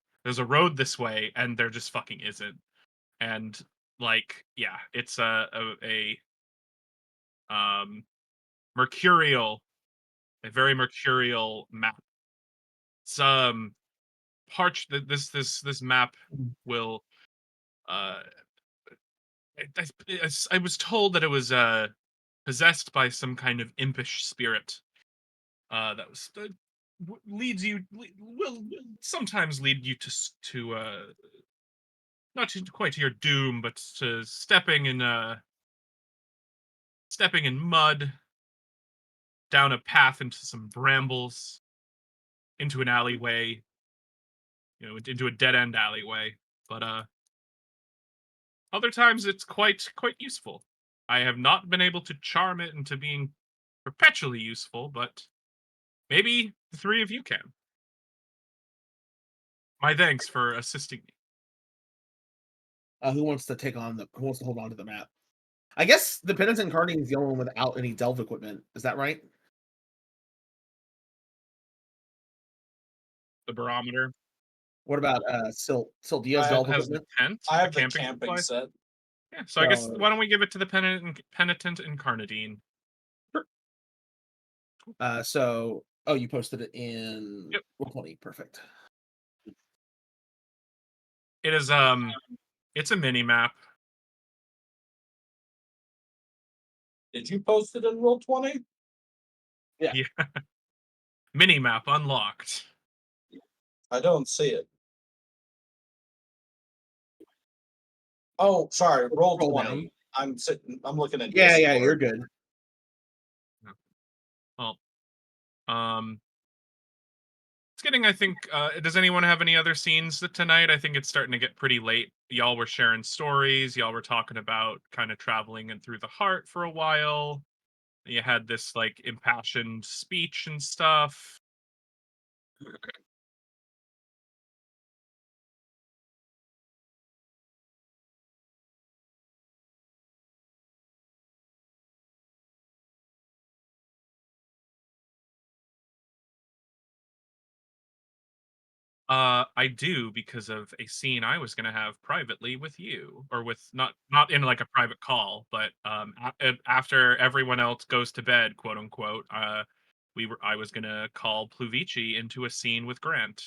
Speaker 1: road this way," and there just fucking isn't. And like, yeah, it's a mercurial, a very mercurial map. It's this map
Speaker 2: Mhm.
Speaker 1: will uh I was told that it was possessed by some kind of impish spirit that was leads you will sometimes lead you to not to, quite to your doom, but to stepping in mud down a path into some brambles into an alleyway, into a dead end alleyway. But other times it's quite useful. I have not been able to charm it into being perpetually useful, but maybe the three of you can. My thanks for assisting me.
Speaker 2: Who wants to take on the who wants to hold on to the map? I guess the Penitent Guardian is the only one without any delve equipment. Is that right?
Speaker 1: The barometer
Speaker 2: What about Silt? Silt, do you have
Speaker 3: I,
Speaker 2: delve
Speaker 1: has the
Speaker 2: equipment?
Speaker 1: tent,
Speaker 3: I
Speaker 1: the
Speaker 3: have the
Speaker 1: camping
Speaker 3: camping
Speaker 1: supply.
Speaker 3: set.
Speaker 1: Yeah, so I guess
Speaker 2: So
Speaker 1: why don't we give it to the penitent incarnadine?
Speaker 2: oh, you posted it in
Speaker 1: Yep.
Speaker 2: Roll20. Perfect.
Speaker 1: It is it's a mini map.
Speaker 3: Did you post it in Roll20?
Speaker 2: Yeah.
Speaker 1: Yeah. Mini map unlocked.
Speaker 3: I don't see it. Oh, sorry, roll
Speaker 2: Scroll
Speaker 3: 20.
Speaker 2: down.
Speaker 3: I'm looking at
Speaker 2: Yeah, yeah, you're
Speaker 3: Discord.
Speaker 2: good.
Speaker 1: Well, it's getting, I think, does anyone have any other scenes tonight? I think it's starting to get pretty late. Y'all were sharing stories. Y'all were talking about kind of traveling and through the heart for a while. You had this like impassioned speech and stuff. I do because of a scene I was gonna have privately with you, or with not in like a private call, but after everyone else goes to bed, quote unquote. I was gonna call Pluvici into a scene with Grant.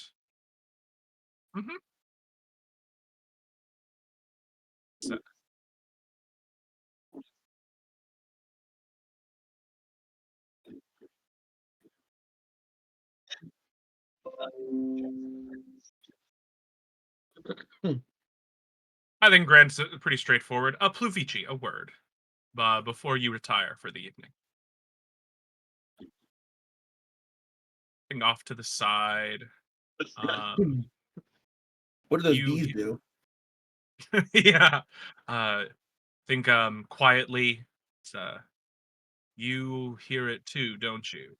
Speaker 1: Hmm. So,
Speaker 2: Hmm.
Speaker 1: I think Grant's pretty straightforward. A pluvici, a word, before you retire for the evening. Thing off to the side.
Speaker 2: Hmm.
Speaker 1: Um,
Speaker 2: What do those
Speaker 1: you,
Speaker 2: bees do?
Speaker 1: yeah. Think quietly. It's, you hear it too, don't you?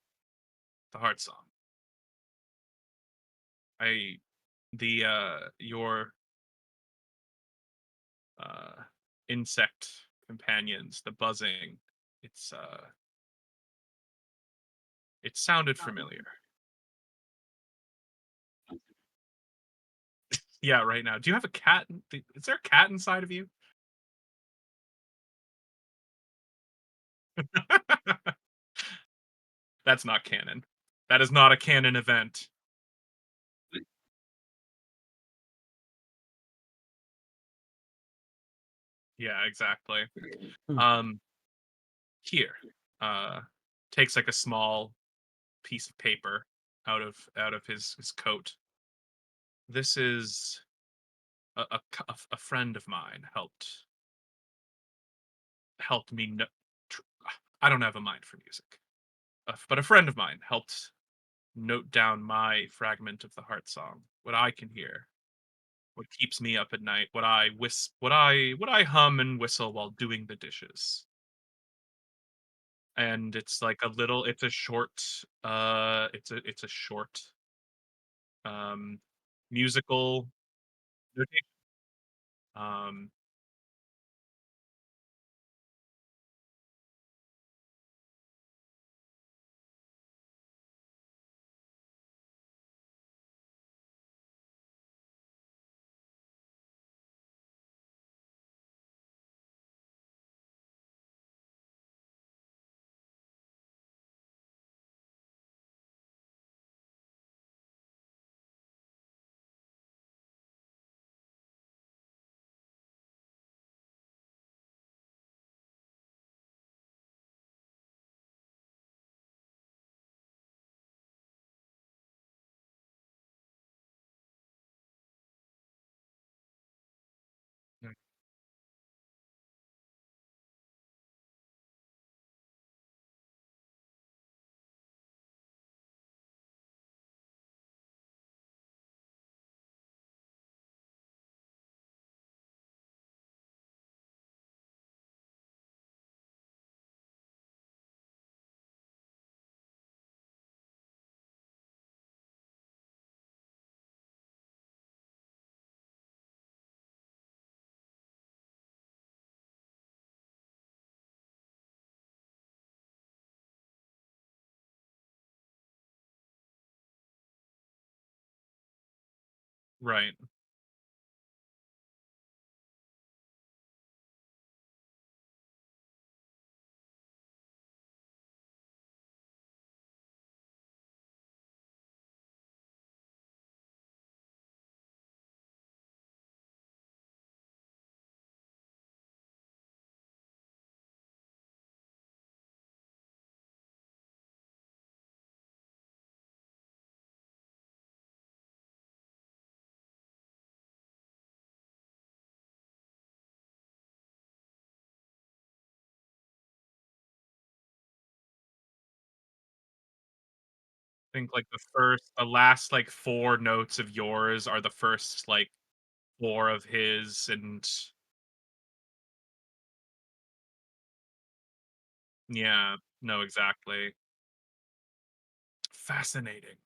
Speaker 1: The heart song. I the your uh insect companions, the buzzing. It's it sounded familiar. Yeah, right now. Do you have a cat? Is there a cat inside of you? That's not canon. That is not a canon event. Yeah, exactly.
Speaker 2: Hmm.
Speaker 1: Um, here, uh, takes like a small piece of paper out of his coat. This is a friend of mine helped me. Tr- I don't have a mind for music, but a friend of mine helped note down my fragment of the heart song. What I can hear, what keeps me up at night, what I hum and whistle while doing the dishes. And it's like a little it's a short it's a short um musical notation. Um right. Think like the last like four notes of yours are the first like four of his, and yeah, no, exactly. Fascinating.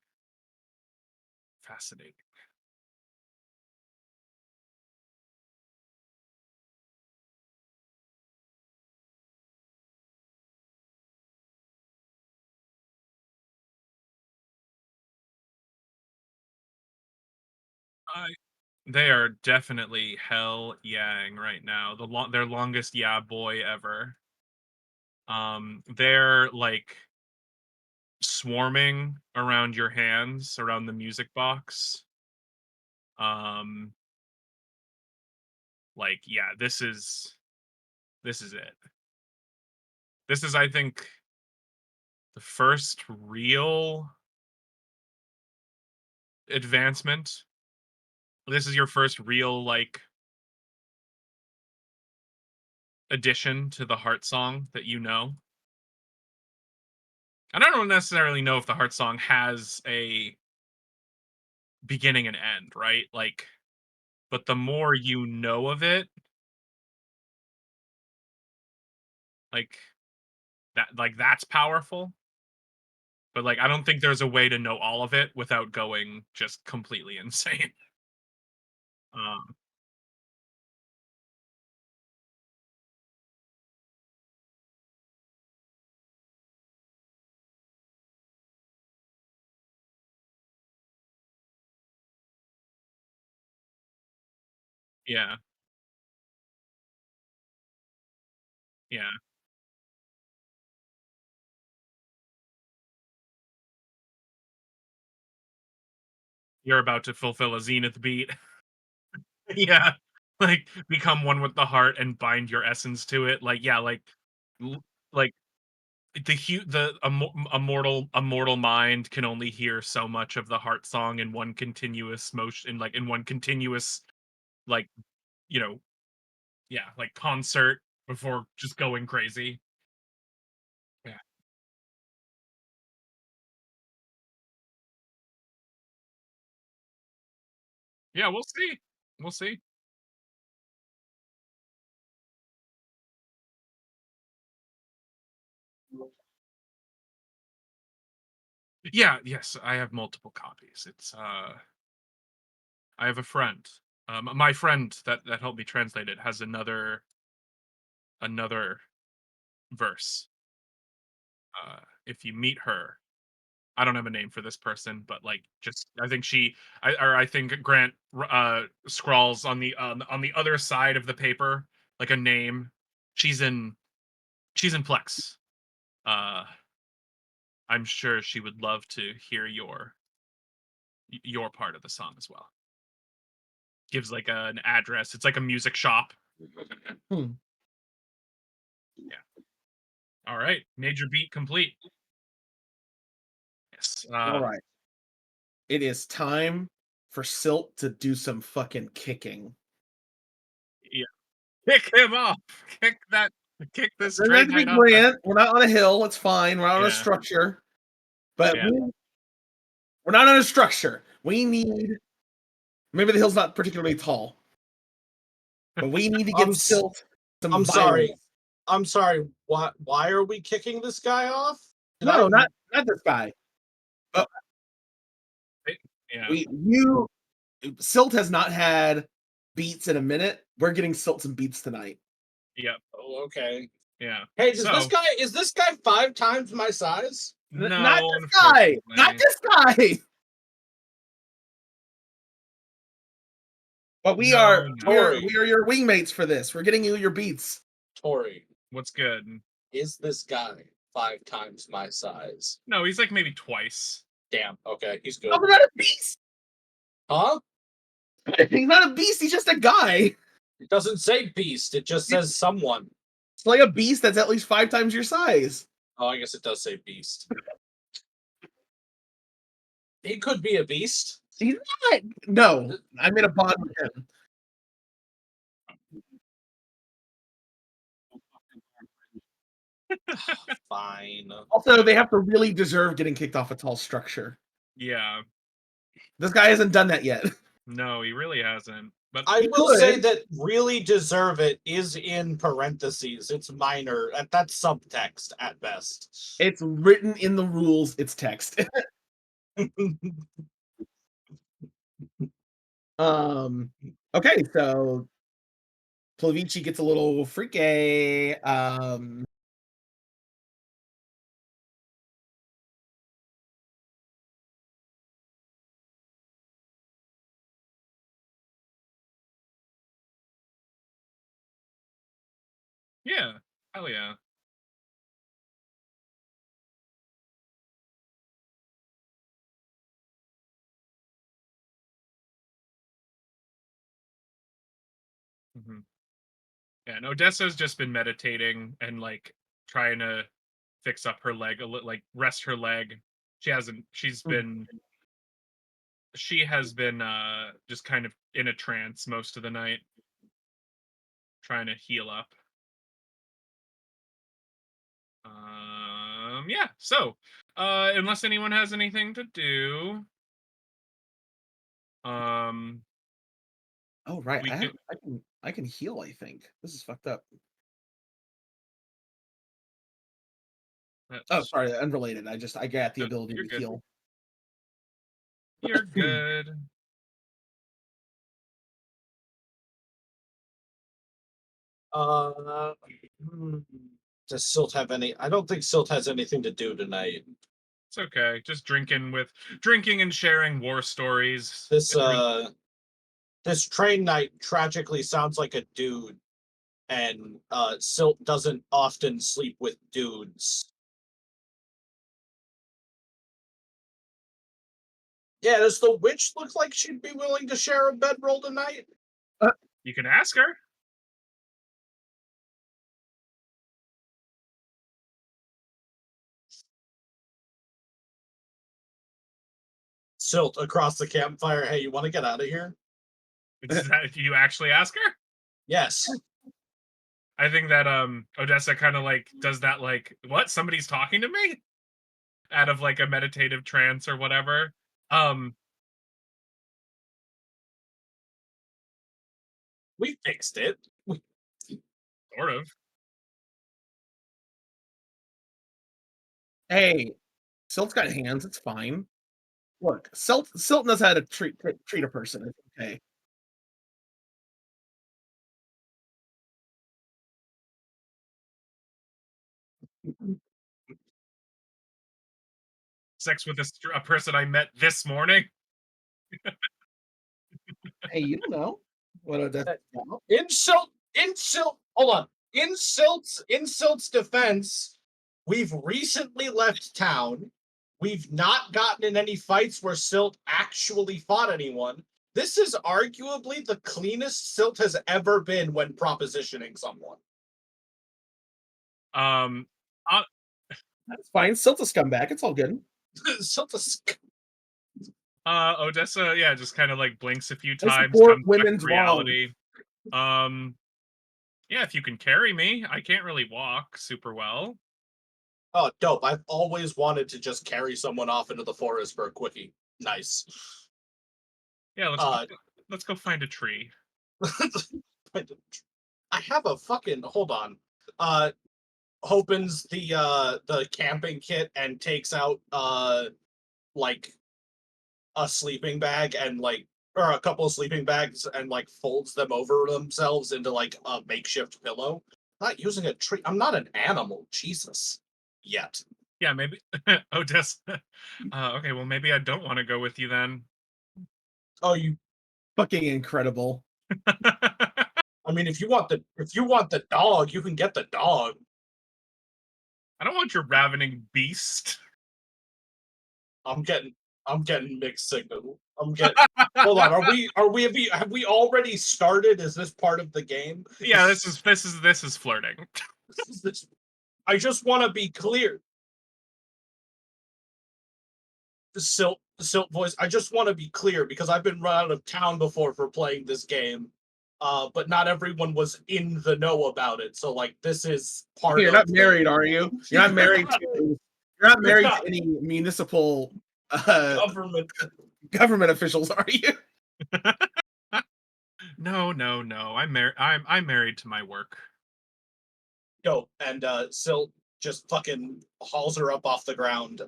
Speaker 1: Fascinating. I They are definitely hell yang right now. Their longest yeah boy ever. They're like swarming around your hands, around the music box. Um, like yeah, this is it. This is, I think, the first real advancement. This is your first real like addition to the Heart Song that you know. And I don't necessarily know if the Heart Song has a beginning and end, right? Like, but the more you know of it, like that's powerful. But like, I don't think there's a way to know all of it without going just completely insane. Um, yeah, yeah. You're about to fulfill a Zenith beat. Yeah, like, become one with the heart and bind your essence to it. Like, yeah, l like, a mortal mind can only hear so much of the Heart Song in one continuous motion, like, in one continuous, like, you know yeah, like, concert before just going crazy. Yeah. Yeah, we'll see. We'll see. Yeah, yes, I have multiple copies. I have a friend. My friend that helped me translate it has another verse. If you meet her, I don't have a name for this person, but like, just I think I think Grant scrawls on the other side of the paper like a name. She's in she's in Plex. Uh, I'm sure she would love to hear your part of the song as well. Gives like an address. It's like a music shop.
Speaker 2: Hmm.
Speaker 1: Yeah. All right. Major beat complete. Yes.
Speaker 2: All right. It is time for Silt to do some fucking kicking.
Speaker 1: Yeah. Kick him off. Kick that. Kick this
Speaker 2: Doesn't
Speaker 1: Stray
Speaker 2: have to be
Speaker 1: Knight off.
Speaker 2: Grant. We're not on a hill. It's fine. We're not on a
Speaker 1: Yeah.
Speaker 2: structure. But
Speaker 1: Yeah.
Speaker 2: we're not on a structure. We need. Maybe the hill's not particularly tall, but we need to
Speaker 3: I'm
Speaker 2: get
Speaker 3: s-
Speaker 2: Silt some
Speaker 3: I'm
Speaker 2: violence.
Speaker 3: sorry. I'm sorry. Why are we kicking this guy off? Did
Speaker 2: No,
Speaker 3: I
Speaker 2: not this guy. But
Speaker 1: Yeah.
Speaker 2: you Silt has not had beats in a minute. We're getting Silt some beats tonight.
Speaker 1: Yep.
Speaker 3: Oh, okay.
Speaker 1: Yeah.
Speaker 3: Hey,
Speaker 1: So
Speaker 3: is this guy 5 times my size?
Speaker 2: Not
Speaker 1: no,
Speaker 2: this guy. Not
Speaker 1: unfortunately.
Speaker 2: this guy. But
Speaker 1: No, no.
Speaker 2: we are your wingmates for this. We're getting you your beats.
Speaker 3: Tori,
Speaker 1: What's good?
Speaker 3: is this guy 5 times my size?
Speaker 1: No, he's like maybe twice.
Speaker 3: Damn. Okay, he's good.
Speaker 2: I'm not a beast.
Speaker 3: Huh?
Speaker 2: He's not a beast. He's just a guy.
Speaker 3: It doesn't say beast. It just says someone.
Speaker 2: Slay a beast that's at least 5 times your size.
Speaker 3: Oh, I guess it does say beast. He could be a beast.
Speaker 2: He's not. No, I made a bond with him.
Speaker 3: Fine.
Speaker 2: Also, they have to really deserve getting kicked off a tall structure.
Speaker 1: Yeah.
Speaker 2: This guy hasn't done that yet.
Speaker 1: No, he really hasn't. But
Speaker 3: I
Speaker 2: He
Speaker 3: will say
Speaker 2: could.
Speaker 3: that really deserve it is in parentheses. It's minor. That's subtext at best.
Speaker 2: It's written in the rules. It's text. um. Okay, so Plavici gets a little freaky.
Speaker 1: yeah. Hell yeah. Hmm. Yeah, and Odessa's just been meditating and like trying to fix up her leg a little, like rest her leg. She's been she has been just kind of in a trance most of the night, trying to heal up. Yeah. So, unless anyone has anything to do, um,
Speaker 2: Oh right,
Speaker 1: we can.
Speaker 2: I can heal. I think this is fucked up. Oh,
Speaker 1: That's,
Speaker 2: sorry, unrelated. I got the
Speaker 1: no,
Speaker 2: ability
Speaker 1: you're
Speaker 2: to
Speaker 1: good.
Speaker 2: heal.
Speaker 1: You're good.
Speaker 3: Uh, hmm, does Silt have any? I don't think Silt has anything to do tonight.
Speaker 1: It's okay. Just drinking and sharing war stories.
Speaker 3: This
Speaker 1: It's
Speaker 3: this train night tragically sounds like a dude, and Silt doesn't often sleep with dudes. Yeah, does the witch look like she'd be willing to share a bedroll tonight?
Speaker 1: You can ask her.
Speaker 3: Silt across the campfire. Hey, you want to get out of here?
Speaker 1: Is that if you actually ask her?
Speaker 3: Yes.
Speaker 1: I think that Odessa kind of like does that like what somebody's talking to me out of like a meditative trance or whatever. Um
Speaker 3: We fixed it.
Speaker 1: sort of.
Speaker 2: Hey, Silt's got hands. It's fine. Look, Silt knows how to treat a person. It's okay.
Speaker 1: Sex with a person I met this morning.
Speaker 2: Hey, you don't know what Odessa's about.
Speaker 3: Hold on. In Silt's defense, we've recently left town. We've not gotten in any fights where Silt actually fought anyone. This is arguably the cleanest Silt has ever been when propositioning someone.
Speaker 1: Um uh,
Speaker 2: That's fine. Silt's a scumbag. It's all good.
Speaker 3: Silt's
Speaker 1: Odessa, yeah, just kind of like blinks a few
Speaker 2: I
Speaker 1: times,
Speaker 2: support
Speaker 1: comes back
Speaker 2: women's
Speaker 1: to
Speaker 2: wrong.
Speaker 1: reality. Yeah, if you can carry me, I can't really walk super well.
Speaker 3: oh dope. I've always wanted to just carry someone off into the forest for a quickie. Nice.
Speaker 1: Yeah,
Speaker 3: Uh
Speaker 1: let's go find a tree.
Speaker 3: I have a fucking hold on. Uh opens the camping kit and takes out like a sleeping bag and like or a couple of sleeping bags and like folds them over themselves into like a makeshift pillow. I'm not using a tree. I'm not an animal. Jesus. Yet.
Speaker 1: Yeah, maybe Odessa. Okay, well maybe I don't want to go with you then.
Speaker 3: Oh, you.
Speaker 2: Fucking incredible.
Speaker 3: I mean, if you want the dog, you can get the dog.
Speaker 1: I don't want your ravening beast.
Speaker 3: I'm getting I'm getting mixed signal. I'm getting. Hold on. Have we already started? Is this part of the game?
Speaker 1: Yeah, this is flirting.
Speaker 3: This, I just want to be clear. The Silt voice. I just want to be clear because I've been run out of town before for playing this game, but not everyone was in the know about it. So like, this is part
Speaker 2: You're
Speaker 3: of
Speaker 2: not
Speaker 3: the
Speaker 2: married, are you? You're not married to. You're not married
Speaker 3: not
Speaker 2: to any municipal
Speaker 3: government.
Speaker 2: government officials, are you?
Speaker 1: No, no, no. I'm married to my work.
Speaker 3: Go and Silt just fucking hauls her up off the ground.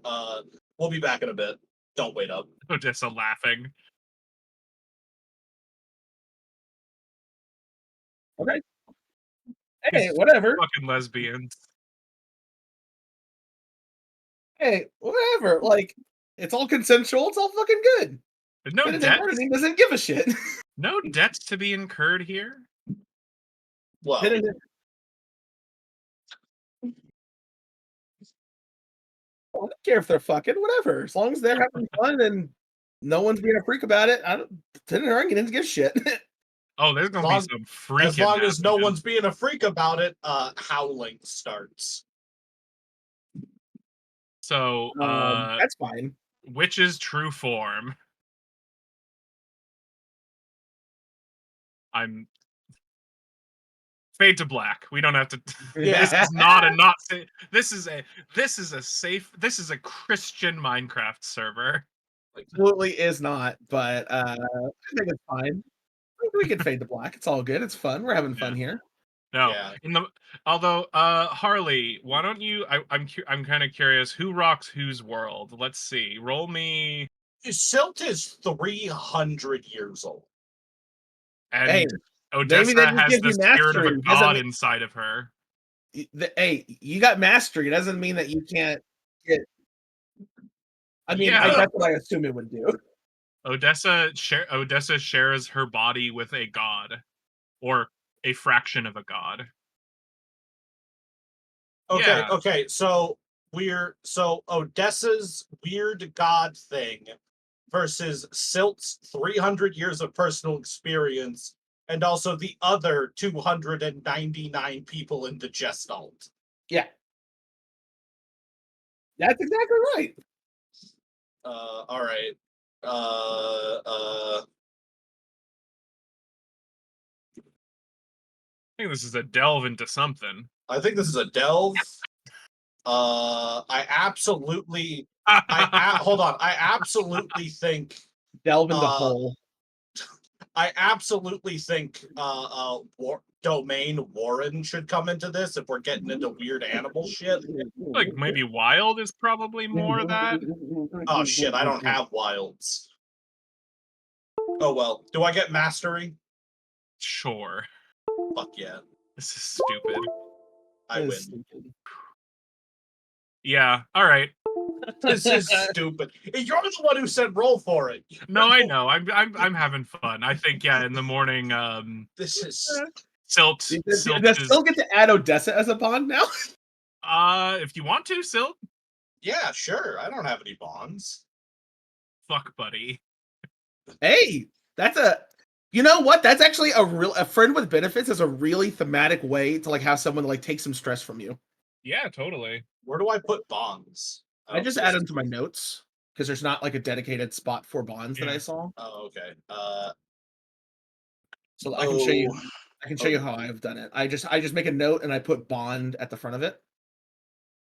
Speaker 3: We'll be back in a bit. Don't wait up.
Speaker 1: Odessa laughing.
Speaker 2: Okay. Hey,
Speaker 1: These
Speaker 2: whatever.
Speaker 1: fucking lesbians.
Speaker 2: Hey, whatever. Like, it's all consensual. It's all fucking good.
Speaker 1: There's no
Speaker 2: Penitent
Speaker 1: debts.
Speaker 2: Pardoning doesn't give a shit.
Speaker 1: No debts to be incurred here.
Speaker 3: Well,
Speaker 2: Penitent, I don't care if they're fucking, whatever. As long as they're having fun and no one's being a freak about it, I don't. Penitent Pardoning doesn't give a shit.
Speaker 1: Oh, there's gonna be
Speaker 3: long,
Speaker 1: some
Speaker 3: as
Speaker 1: freaking
Speaker 3: long as no
Speaker 1: happening.
Speaker 3: one's being a freak about it, howling starts.
Speaker 1: So,
Speaker 2: That's fine.
Speaker 1: witch's true form. I'm fade to black. We don't have to.
Speaker 3: Yeah.
Speaker 1: This is not a not safe. This is a safe. This is a Christian Minecraft server.
Speaker 2: Absolutely is not, but I think it's fine. We can fade to black. It's all good. It's fun. We're having fun here.
Speaker 1: No,
Speaker 3: Yeah.
Speaker 1: although Harley, why don't you? I'm kind of curious. Who rocks whose world? Let's see. Roll me
Speaker 3: Silt is 300 years old.
Speaker 1: and
Speaker 2: Hey, maybe
Speaker 1: Odessa
Speaker 2: that just
Speaker 1: has
Speaker 2: gives
Speaker 1: the
Speaker 2: you
Speaker 1: spirit of a
Speaker 2: mastery. Doesn't
Speaker 1: god
Speaker 2: mean-
Speaker 1: inside of her.
Speaker 2: Hey, you got mastery. It doesn't mean that you can't get. I mean,
Speaker 1: Yeah.
Speaker 2: that's what I assume it would do.
Speaker 1: Odessa shares her body with a god, or a fraction of a god.
Speaker 3: Okay,
Speaker 1: Yeah.
Speaker 3: okay, so Odessa's weird god thing versus Silt's 300 years of personal experience, and also the other 299 people in the Gestalt.
Speaker 2: Yeah, that's exactly right.
Speaker 3: All right.
Speaker 1: I think this is a delve into something.
Speaker 3: I think this is a delve. I absolutely. Hold on. I absolutely think.
Speaker 2: Delve into hole.
Speaker 3: I absolutely think. Domain Warren should come into this if we're getting into weird animal shit.
Speaker 1: Like maybe wild is probably more that.
Speaker 3: Oh shit! I don't have wilds. Oh well. Do I get mastery?
Speaker 1: Sure.
Speaker 3: Fuck yeah!
Speaker 1: This is stupid.
Speaker 3: I win.
Speaker 2: Stupid.
Speaker 1: Yeah. All right.
Speaker 3: This is stupid. You're the one who said roll for it.
Speaker 1: No, I know. I'm having fun. I think in the morning.
Speaker 3: This is.
Speaker 1: Silt
Speaker 2: Does
Speaker 1: is.
Speaker 2: still get to add Odessa as a bond now?
Speaker 1: If you want to, Silt.
Speaker 3: Yeah, sure. I don't have any bonds.
Speaker 1: Fuck, buddy.
Speaker 2: Hey, that's a. You know what? That's actually a friend with benefits is a really thematic way to like have someone like take some stress from you.
Speaker 1: Yeah, totally.
Speaker 3: Where do I put bonds?
Speaker 2: I just add them to my notes because there's not like a dedicated spot for bonds that I
Speaker 1: Yeah.
Speaker 2: saw.
Speaker 3: Oh, okay.
Speaker 2: So I can show you. I can show you how I've done it. I just make a note and I put bond at the front of it.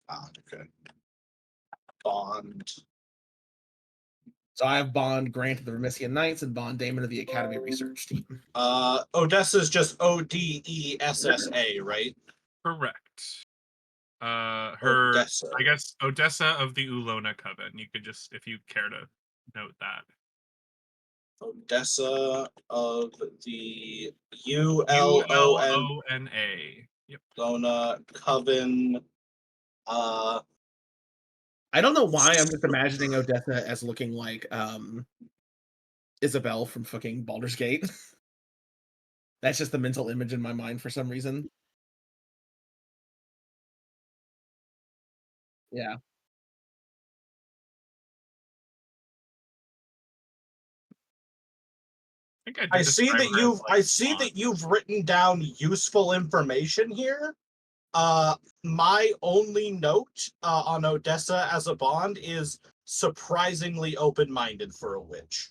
Speaker 3: Okay. Bond.
Speaker 2: So I have Bond Grant of the Remisian Knights and Bond Damon of the Academy Research Team.
Speaker 3: Odessa's just Odessa, right?
Speaker 1: Correct. Her.
Speaker 3: Odessa.
Speaker 1: I guess Odessa of the Ulona Coven. You could just, if you care to note that.
Speaker 3: Odessa of the ULON
Speaker 1: ULONA. Yep.
Speaker 3: Lona Coven.
Speaker 2: I don't know why I'm just imagining Odessa as looking like Isabel from fucking Baldur's Gate. That's just the mental image in my mind for some reason. Yeah.
Speaker 1: I
Speaker 3: see that you've written down useful information here. My only note on Odessa as a bond is surprisingly open-minded for a witch.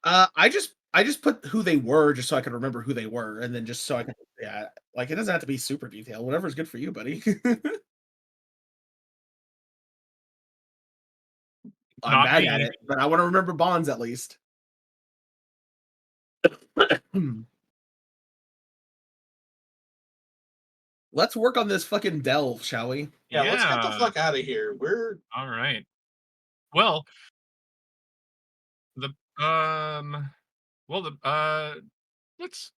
Speaker 2: I just put who they were just so I could remember who they were, and then just so I can like it doesn't have to be super detailed. Whatever's good for you, buddy. I'm
Speaker 1: Not
Speaker 2: bad
Speaker 1: me.
Speaker 2: at it, but I want to remember bonds at least. Let's work on this fucking delve, shall we?
Speaker 3: Yeah, let's get the fuck out of here. We're
Speaker 1: all right. Well, let's.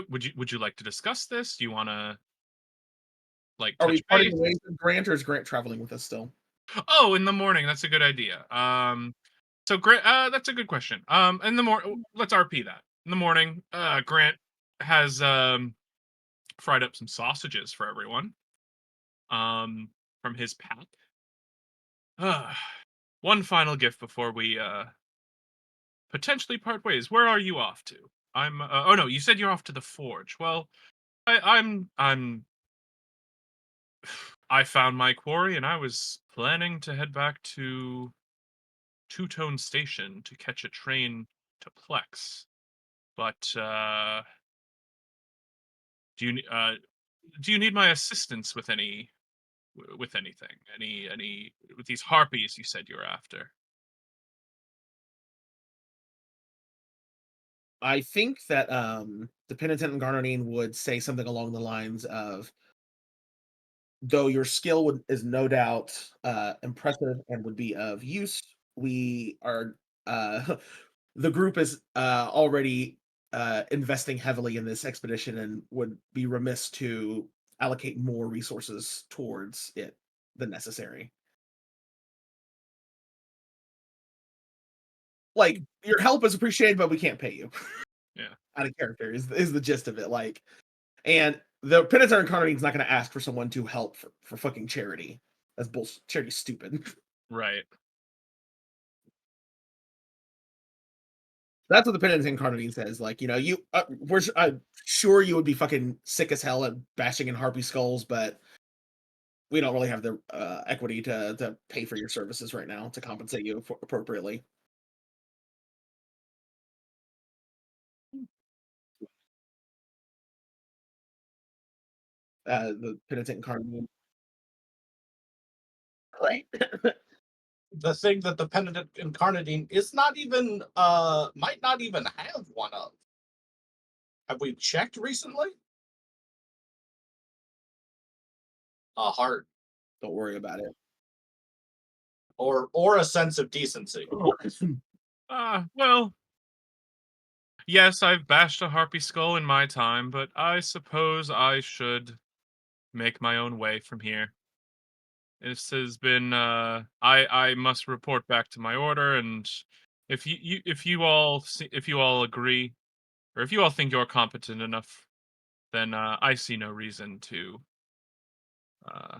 Speaker 1: Would you like to discuss this? Do you want to like
Speaker 2: Are we
Speaker 1: touch
Speaker 2: parting
Speaker 1: base?
Speaker 2: ways with Grant, or is Grant traveling with us still?
Speaker 1: Oh, in the morning. That's a good idea. So Grant, that's a good question. In the morning, let's RP that. In the morning, Grant has fried up some sausages for everyone. From his pack. One final gift before we potentially part ways. Where are you off to? I'm. Oh no, you said you're off to the forge. Well, I'm. I found my quarry, and I was planning to head back to Two-Tone Station to catch a train to Plex. But Do you need my assistance with with anything? Any with these harpies you said you were after?
Speaker 2: I think that the penitent incarnadine would say something along the lines of, though your skill is no doubt impressive and would be of use, we are the group is already investing heavily in this expedition and would be remiss to allocate more resources towards it than necessary. Like, your help is appreciated, but we can't pay you.
Speaker 1: Yeah.
Speaker 2: Out of character is the gist of it. Like, and the penitent incarnadine is not going to ask for someone to help for fucking charity. That's bullshit. Charity's stupid.
Speaker 1: Right.
Speaker 2: That's what the penitent incarnadine says. Like, I'm sure you would be fucking sick as hell at bashing in harpy skulls, but we don't really have the equity to pay for your services right now to compensate you appropriately. The penitent incarnadine. Right.
Speaker 3: The thing that the penitent incarnadine is not even might not even have one of. Have we checked recently? A heart
Speaker 2: Don't worry about it.
Speaker 3: or a sense of decency.
Speaker 1: Well, yes, I've bashed a harpy skull in my time, but I suppose I should make my own way from here. This has been I must report back to my order, and if you all if you all agree, or if you all think you're competent enough, then I see no reason to uh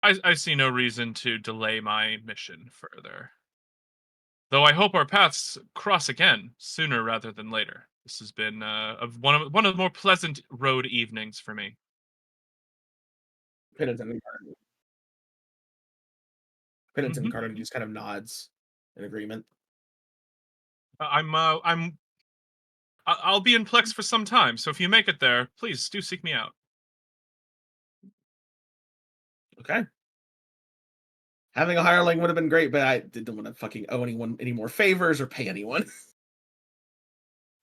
Speaker 1: I see no reason to delay my mission further. Though I hope our paths cross again sooner rather than later. This has been one of the more pleasant road evenings for me.
Speaker 2: Penitent incarnadine. Penitent
Speaker 1: Hmm.
Speaker 2: incarnadine just kind of nods in agreement.
Speaker 1: I'll be in Plex for some time, so if you make it there, please do seek me out.
Speaker 2: Okay. Having a hireling would have been great, but I didn't want to fucking owe anyone any more favors or pay anyone.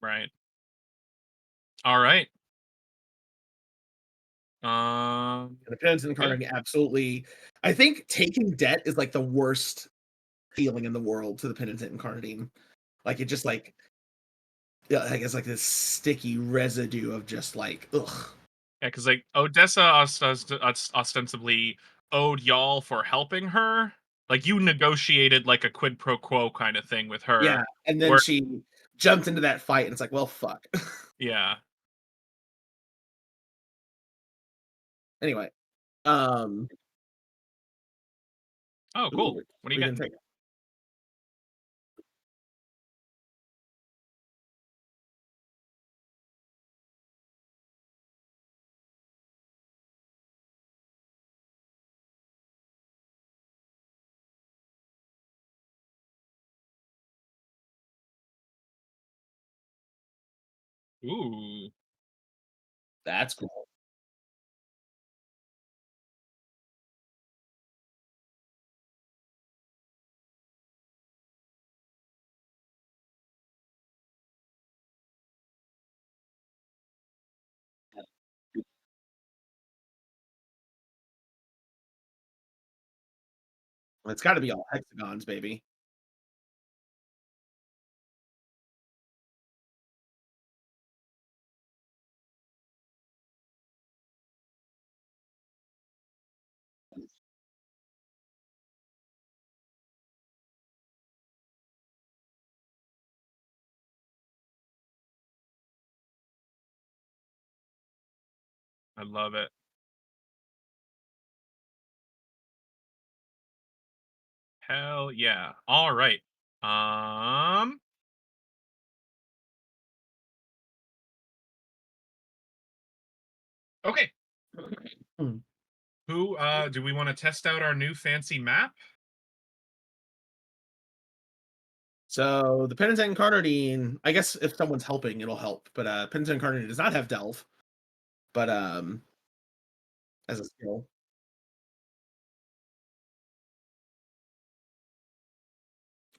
Speaker 1: Right. All right. Um.
Speaker 2: And the penitent
Speaker 1: Okay.
Speaker 2: incarnadine absolutely. I think taking debt is like the worst feeling in the world to the penitent incarnadine. Like, it just like, yeah, I guess like this sticky residue of just like, ugh.
Speaker 1: Yeah, because like Odessa ostensibly owed y'all for helping her. Like you negotiated like a quid pro quo kind of thing with
Speaker 2: Yeah.
Speaker 1: her.
Speaker 2: And then
Speaker 1: Where
Speaker 2: she jumped into that fight, and it's like, well, fuck.
Speaker 1: yeah.
Speaker 2: Anyway, um,
Speaker 1: Oh,
Speaker 2: ooh,
Speaker 1: cool. What are you
Speaker 2: we can
Speaker 1: getting?
Speaker 2: take.
Speaker 1: Ooh.
Speaker 2: That's cool. It's got to be all hexagons, baby.
Speaker 1: I love it. Hell yeah. All right. Um. Okay.
Speaker 2: Hmm.
Speaker 1: Who do we want to test out our new fancy map?
Speaker 2: So the penitent incarnadine, I guess if someone's helping, it'll help. But penitent incarnadine does not have delve. but as a skill.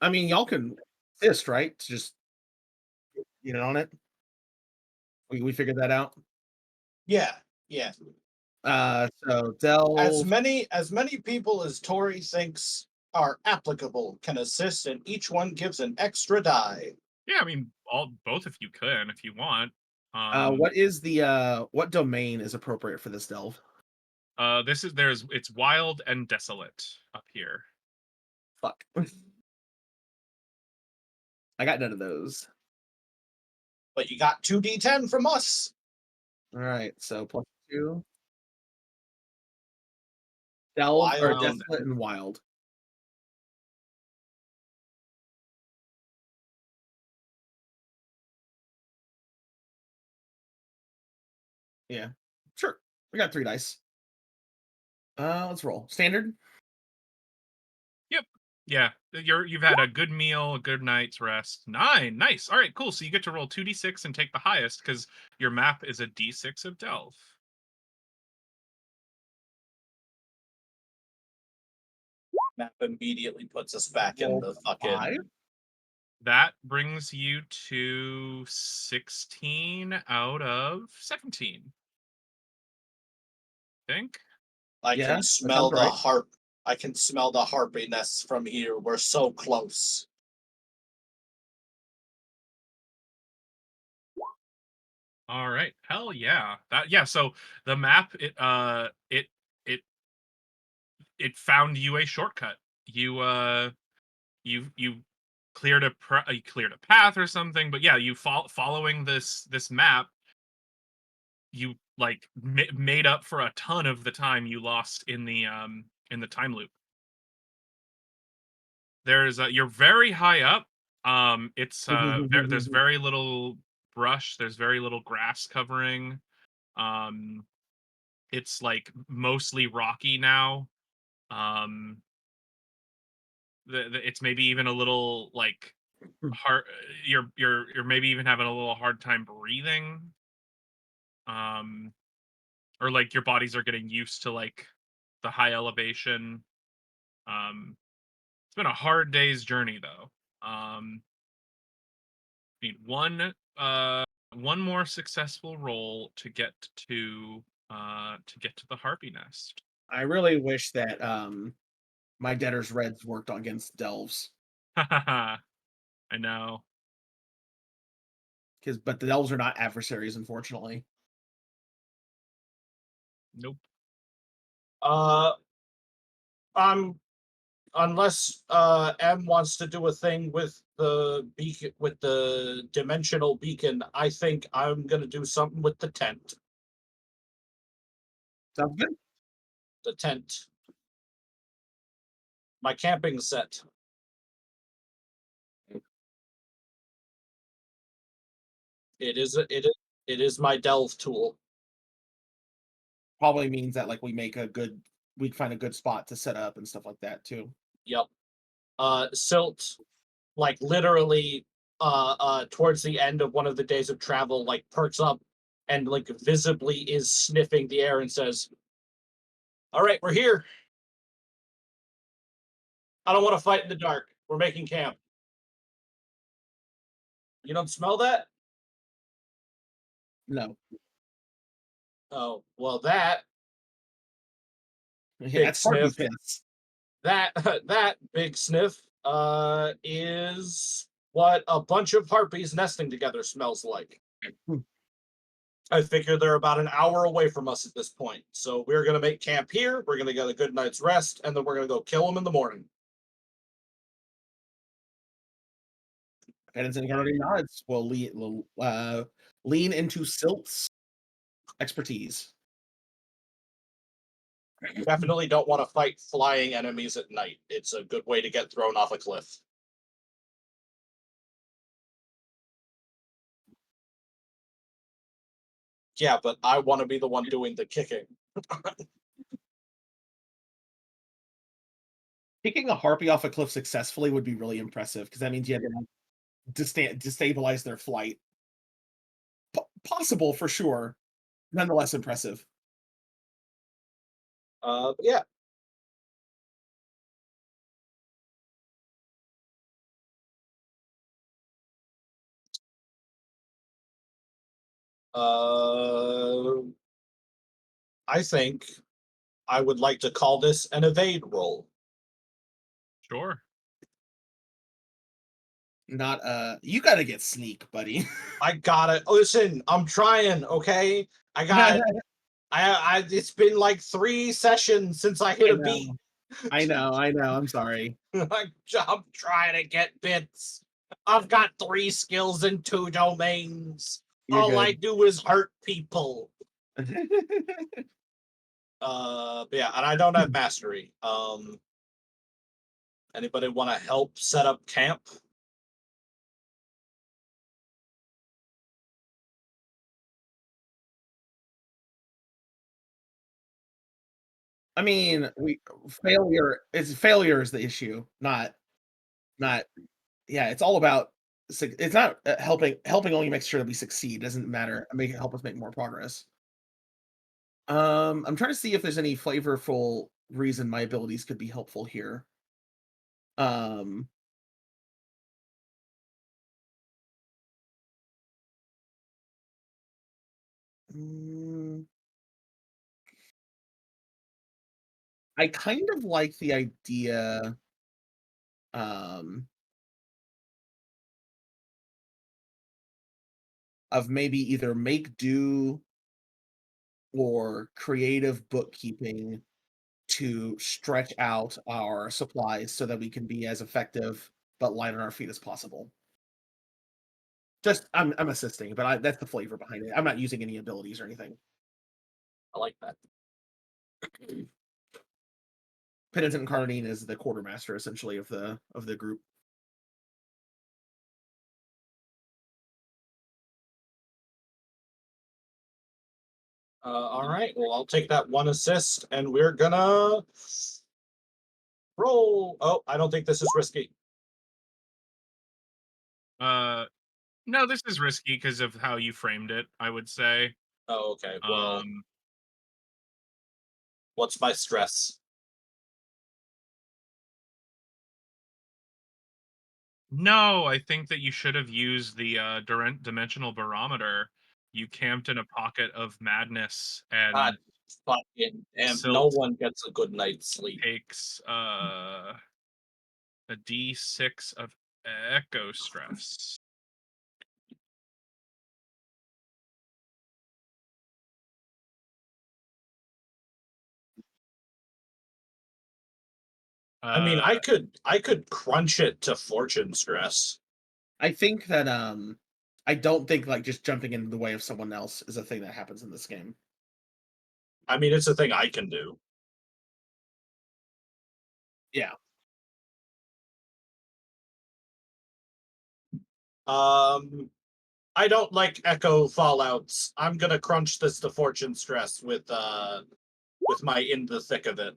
Speaker 2: I mean, y'all can assist, right? To just get it on it. We figured that out.
Speaker 3: Yeah, yeah.
Speaker 2: So delve.
Speaker 3: As many people as Tori thinks are applicable can assist, and each one gives an extra die.
Speaker 1: Yeah, I mean, both of you can if you want.
Speaker 2: What is the what domain is appropriate for this delve?
Speaker 1: It's wild and desolate up here.
Speaker 2: Fuck. I got none of those.
Speaker 3: But you got 2d10 from us.
Speaker 2: All right, so +2. Delve or
Speaker 3: Wild.
Speaker 2: desolate and wild. Yeah, sure. We got 3 dice. Let's roll. Standard.
Speaker 1: Yep. Yeah, you've had a good meal, a good night's rest. 9, nice. All right, cool. So you get to roll 2d6 and take the highest because your map is a d6 of delve.
Speaker 3: Map immediately puts us back in
Speaker 2: Roll
Speaker 3: the
Speaker 2: 5.
Speaker 3: fucking.
Speaker 1: That brings you to 16 out of 17. Think.
Speaker 3: I
Speaker 2: Yeah,
Speaker 3: can
Speaker 2: that
Speaker 3: smell
Speaker 2: sounds
Speaker 3: the
Speaker 2: right.
Speaker 3: harp. I can smell the harpiness from here. We're so close.
Speaker 1: All right. Hell yeah. So the map it found you a shortcut. You you cleared a path or something, but yeah, you following this map, you like made up for a ton of the time you lost in the time loop. You're very high up. There's very little brush, there's very little grass covering. Um it's like mostly rocky now. Um it's maybe even a little like hard. You're maybe even having a little hard time breathing. Um or like your bodies are getting used to like the high elevation. It's been a hard day's journey though. Need one more successful roll to get to the harpy nest.
Speaker 2: I really wish that my debtor's reds worked against delves.
Speaker 1: I know.
Speaker 2: But the delves are not adversaries, unfortunately.
Speaker 1: Nope.
Speaker 3: I'm unless M wants to do a thing with the beacon, with the dimensional beacon. I think I'm gonna do something with the tent.
Speaker 2: Sounds good.
Speaker 3: The tent. My camping set. It is my delve tool.
Speaker 2: Probably means that like we'd find a good spot to set up and stuff like that too.
Speaker 3: Yep. Silt, like literally, towards the end of one of the days of travel, like perks up and like visibly is sniffing the air and says, "All right, we're here. I don't want to fight in the dark. We're making camp. You don't smell that?
Speaker 2: No.
Speaker 3: Oh, well, that
Speaker 2: Yeah,
Speaker 3: big
Speaker 2: that's harpy
Speaker 3: sniff.
Speaker 2: piss.
Speaker 3: That that big sniff is what a bunch of harpies nesting together smells like.
Speaker 2: Hmm.
Speaker 3: I figure they're about an hour away from us at this point. So we're going to make camp here. We're going to get a good night's rest, and then we're going to go kill them in the morning.
Speaker 2: Guidance and guardian nods will lean into Silt's expertise.
Speaker 3: Definitely don't want to fight flying enemies at night. It's a good way to get thrown off a cliff. Yeah, but I want to be the one doing the kicking.
Speaker 2: Kicking a harpy off a cliff successfully would be really impressive because that means you have to destabilize their flight. Possible for sure. nonetheless impressive.
Speaker 3: Yeah. Uh, I think I would like to call this an evade roll.
Speaker 1: Sure.
Speaker 2: Not you gotta get sneak, buddy.
Speaker 3: I got it. Listen, I'm trying. Okay, I got. It's been like 3 sessions since I hit
Speaker 2: I
Speaker 3: a beat.
Speaker 2: know. I know. I'm sorry.
Speaker 3: I'm trying to get bits. I've got 3 skills in 2 domains.
Speaker 2: You're
Speaker 3: All I
Speaker 2: good.
Speaker 3: do is hurt people. But yeah, and I don't have mastery. Anybody want to help set up camp?
Speaker 2: I mean, we failure is the issue, not yeah, it's all about it's not helping only makes sure that we succeed, it doesn't matter. Make it help us make more progress. I'm trying to see if there's any flavorful reason my abilities could be helpful here. Um, mm, I kind of like the idea, um, of maybe either make do or creative bookkeeping to stretch out our supplies so that we can be as effective but light on our feet as possible. Just I'm assisting, but that's the flavor behind it. I'm not using any abilities or anything.
Speaker 3: I like that.
Speaker 2: Penitent Carnine is the quartermaster essentially of the group.
Speaker 3: All right. Well, I'll take that 1 assist, and we're gonna roll. Oh, I don't think this is risky.
Speaker 1: Uh, no, this is risky because of how you framed it, I would say.
Speaker 3: Oh, okay. Well,
Speaker 1: Um,
Speaker 3: what's my stress?
Speaker 1: no, I think that you should have used the dimensional barometer. You camped in a pocket of madness, and
Speaker 3: God, fucking damn! No
Speaker 1: Silt
Speaker 3: one gets a good night's sleep.
Speaker 1: takes a D6 of echo stress.
Speaker 3: I mean,
Speaker 1: Uh,
Speaker 3: I could crunch it to fortune stress.
Speaker 2: I think that I don't think like just jumping into the way of someone else is a thing that happens in this game.
Speaker 3: I mean, it's a thing I can do.
Speaker 2: Yeah.
Speaker 3: I don't like echo fallouts. I'm gonna crunch this to fortune stress with my in the thick of it.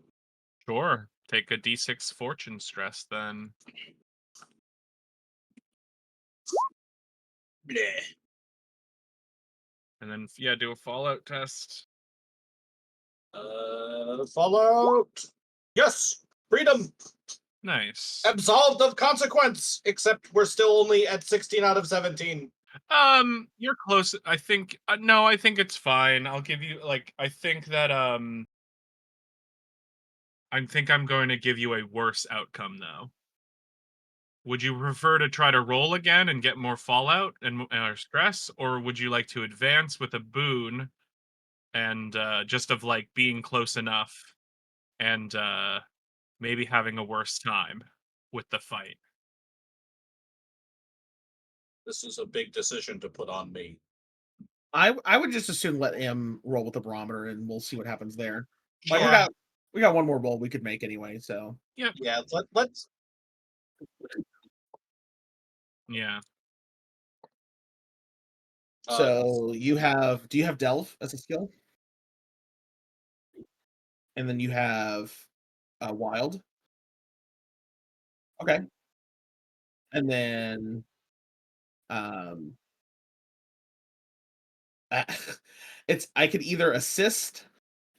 Speaker 1: sure. Take a D6 fortune stress then.
Speaker 3: Bleh.
Speaker 1: And then yeah, do a fallout test.
Speaker 3: Fallout. Yes, freedom.
Speaker 1: Nice.
Speaker 3: Absolved of consequence. Except we're still only at 16 out of 17.
Speaker 1: You're close. I think no, I think it's fine. I'll give you like I think I'm going to give you a worse outcome though. Would you prefer to try to roll again and get more fallout and stress, or would you like to advance with a boon and just of like being close enough and maybe having a worse time with the fight?
Speaker 3: This is a big decision to put on me.
Speaker 2: I would just assume let him roll with the barometer and we'll see what happens there. Like
Speaker 3: Yeah,
Speaker 2: we got one more roll we could make anyway, so
Speaker 1: Yep.
Speaker 3: yeah. Let's.
Speaker 1: Yeah.
Speaker 2: so you have do you have delve as a skill? And then you have wild. Okay. And then um I could either assist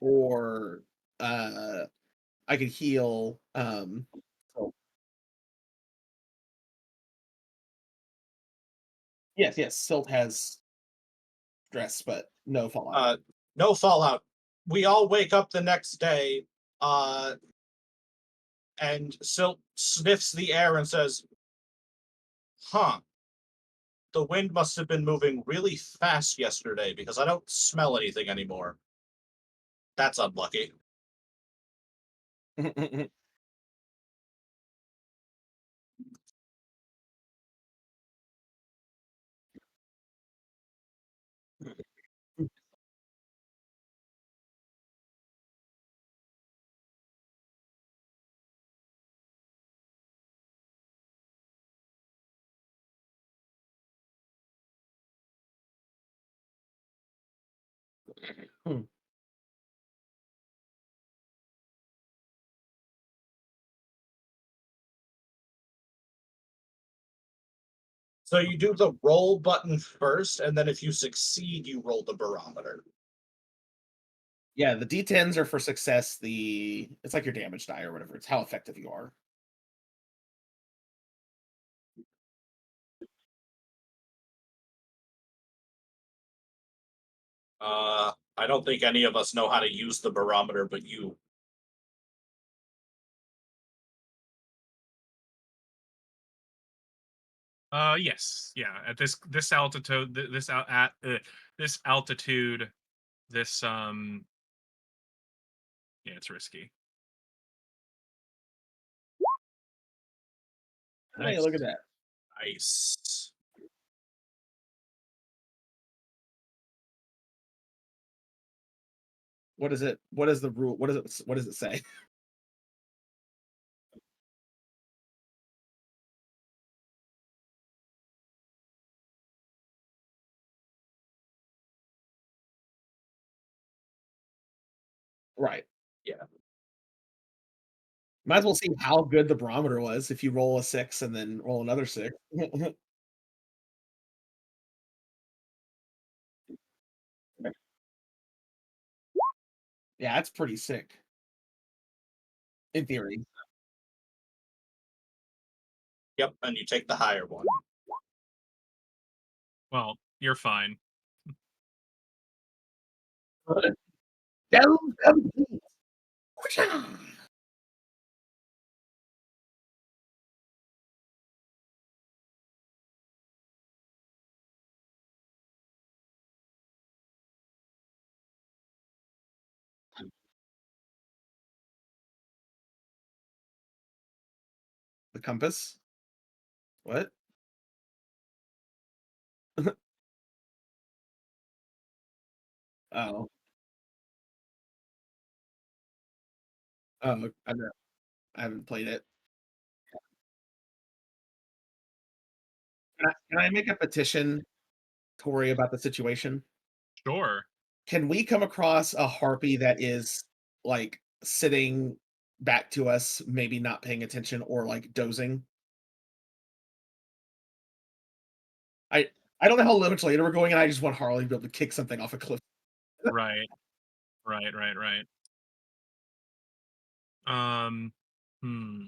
Speaker 2: or I could heal. So yes, Silt has stress, but no fallout.
Speaker 3: No fallout. We all wake up the next day, and Silt sniffs the air and says, "Huh, the wind must have been moving really fast yesterday because I don't smell anything anymore. That's unlucky."
Speaker 2: Hmm.
Speaker 3: So you do the roll button first, and then if you succeed, you roll the barometer.
Speaker 2: Yeah, the D10s are for success. It's like your damage die or whatever. It's how effective you are.
Speaker 3: I don't think any of us know how to use the barometer, but you.
Speaker 1: Yes, yeah. At this altitude, this altitude, this yeah, it's risky.
Speaker 2: Hey, look at that.
Speaker 3: Nice.
Speaker 2: What is it? What is the rule? What does it say? Right.
Speaker 3: Yeah.
Speaker 2: Might as well see how good the barometer was if you roll a 6 and then roll another 6. Yeah, that's pretty sick. In theory.
Speaker 3: Yep, and you take the higher one.
Speaker 1: Well, you're fine.
Speaker 2: Down come Pete. Whoosh-ah! The compass? What? Oh. Oh, I haven't played it. Can I make a petition, Tori, about the situation?
Speaker 1: Sure.
Speaker 2: Can we come across a harpy that is, like, sitting back to us, maybe not paying attention or, like, dozing? I I don't know how much later we're going, and I just want Harley to be able to kick something off a cliff.
Speaker 1: Right. Right. Um. Hmm.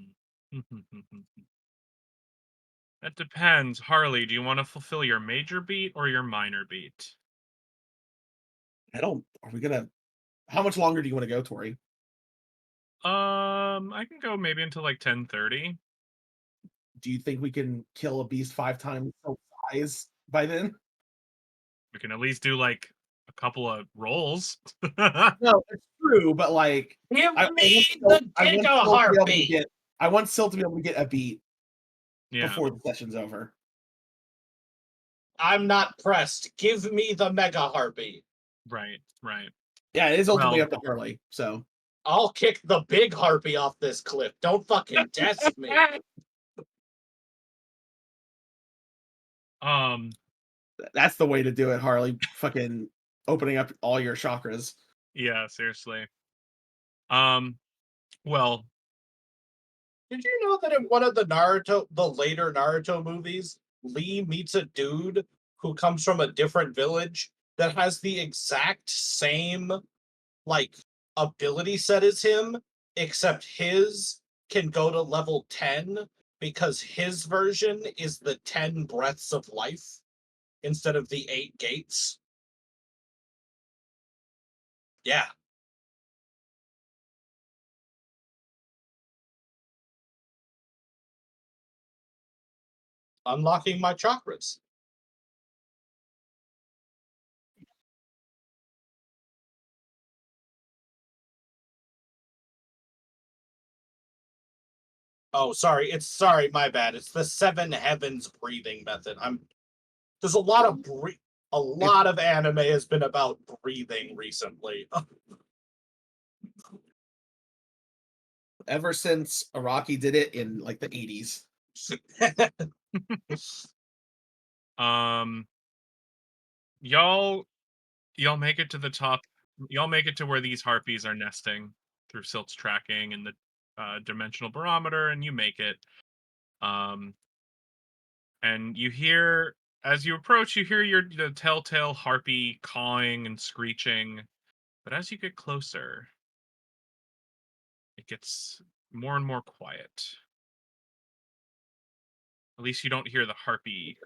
Speaker 1: That depends. Harley, do you want to fulfill your major beat or your minor beat?
Speaker 2: I don't Are we gonna how much longer do you wanna go, Tori?
Speaker 1: I can go maybe until like 10:30.
Speaker 2: Do you think we can kill a beast 5 times its size by then?
Speaker 1: We can at least do like a couple of rolls.
Speaker 2: No, it's true, but, like,
Speaker 3: Give
Speaker 2: I
Speaker 3: me
Speaker 2: want
Speaker 3: the
Speaker 2: I want Syl to be able to
Speaker 3: gigaharpy.
Speaker 2: get I want Syl to be able to get a beat
Speaker 1: Yeah.
Speaker 2: before the session's over.
Speaker 3: I'm not pressed. Give me the mega harpy.
Speaker 1: Right.
Speaker 2: Yeah, it is ultimately
Speaker 1: Well,
Speaker 2: up to Harley, so
Speaker 3: I'll kick the big harpy off this cliff. Don't fucking test me.
Speaker 1: um,
Speaker 2: that's the way to do it, Harley. Fucking opening up all your chakras.
Speaker 1: yeah, seriously. Um, well,
Speaker 3: Did you know that in one of the later Naruto movies, Lee meets a dude who comes from a different village, that has the exact same like ability set as him, except his can go to level 10 because his version is the 10 breaths of life instead of the 8 gates. Yeah. Unlocking my chakras. Oh, sorry. Sorry, my bad. It's the seven heavens breathing method. There's a lot of a lot of anime has been about breathing recently.
Speaker 2: Ever since Araki did it in like the 80s.
Speaker 1: Um, y'all make it to the top. Y'all make it to where these harpies are nesting through Silt's tracking and the dimensional barometer, and you make it. And you hear, as you approach, you hear the telltale harpy cawing and screeching. But as you get closer, it gets more and more quiet. At least you don't hear the harpy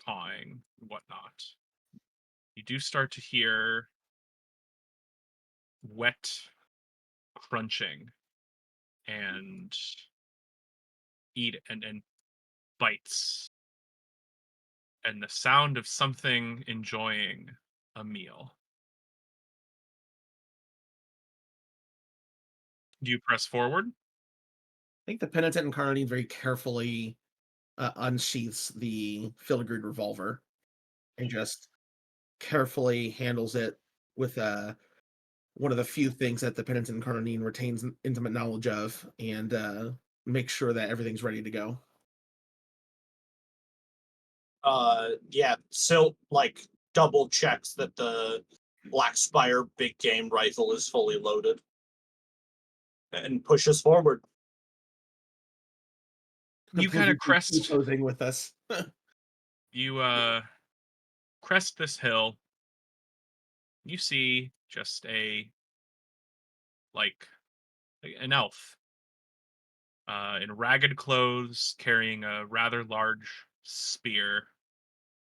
Speaker 1: cawing and whatnot. You do start to hear wet crunching and and bites and the sound of something enjoying a meal. Do you press forward?
Speaker 2: I think the penitent incarnate very carefully unsheaths the filigreed revolver and just carefully handles it with one of the few things that the penitent incarnate retains intimate knowledge of, and makes sure that everything's ready to go.
Speaker 3: Yeah, Silt like double checks that the Black Spire big game rifle is fully loaded and pushes forward.
Speaker 1: You kind of crest
Speaker 2: posing with us.
Speaker 1: you crest this hill. You see just like an elf in ragged clothes carrying a rather large spear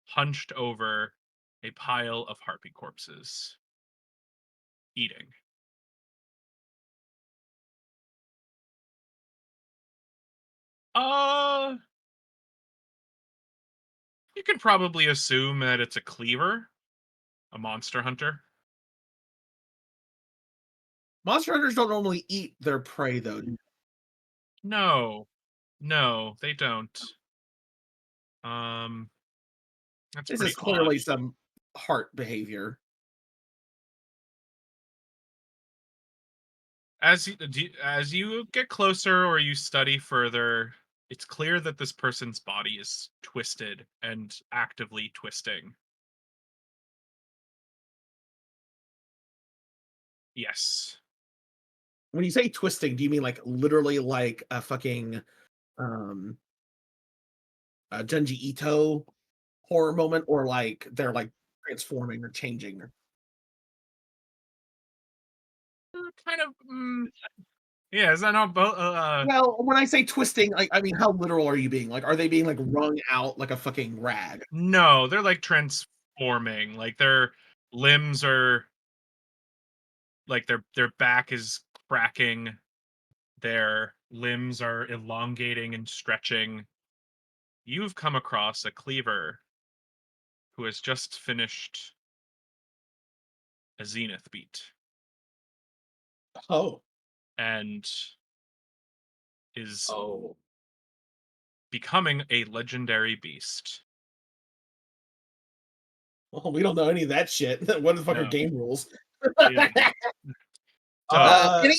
Speaker 1: hunched over a pile of harpy corpses eating. uh you can probably assume that it's a cleaver, a monster hunter.
Speaker 2: Monster hunters don't normally eat their prey, though.
Speaker 1: No, they don't. um that's
Speaker 2: This
Speaker 1: pretty
Speaker 2: is
Speaker 1: odd.
Speaker 2: clearly some heart behavior.
Speaker 1: As you get closer or you study further, it's clear that this person's body is twisted and actively twisting. Yes.
Speaker 2: When you say twisting, do you mean like literally like a fucking um a Junji Ito horror moment, or like they're like transforming or changing?
Speaker 1: Kind of. Yeah, is that not both?
Speaker 2: Well, when I say twisting, I mean, how literal are you being? Like, are they being like wrung out like a fucking rag?
Speaker 1: No, they're like transforming. Like their limbs are like their back is cracking. Their limbs are elongating and stretching. You've come across a cleaver who has just finished a zenith beat
Speaker 2: Oh,
Speaker 1: and is
Speaker 3: Oh,
Speaker 1: becoming a legendary beast.
Speaker 2: well, we don't know any of that shit. What the fuck are
Speaker 1: No.
Speaker 2: game rules?
Speaker 1: Yeah. So,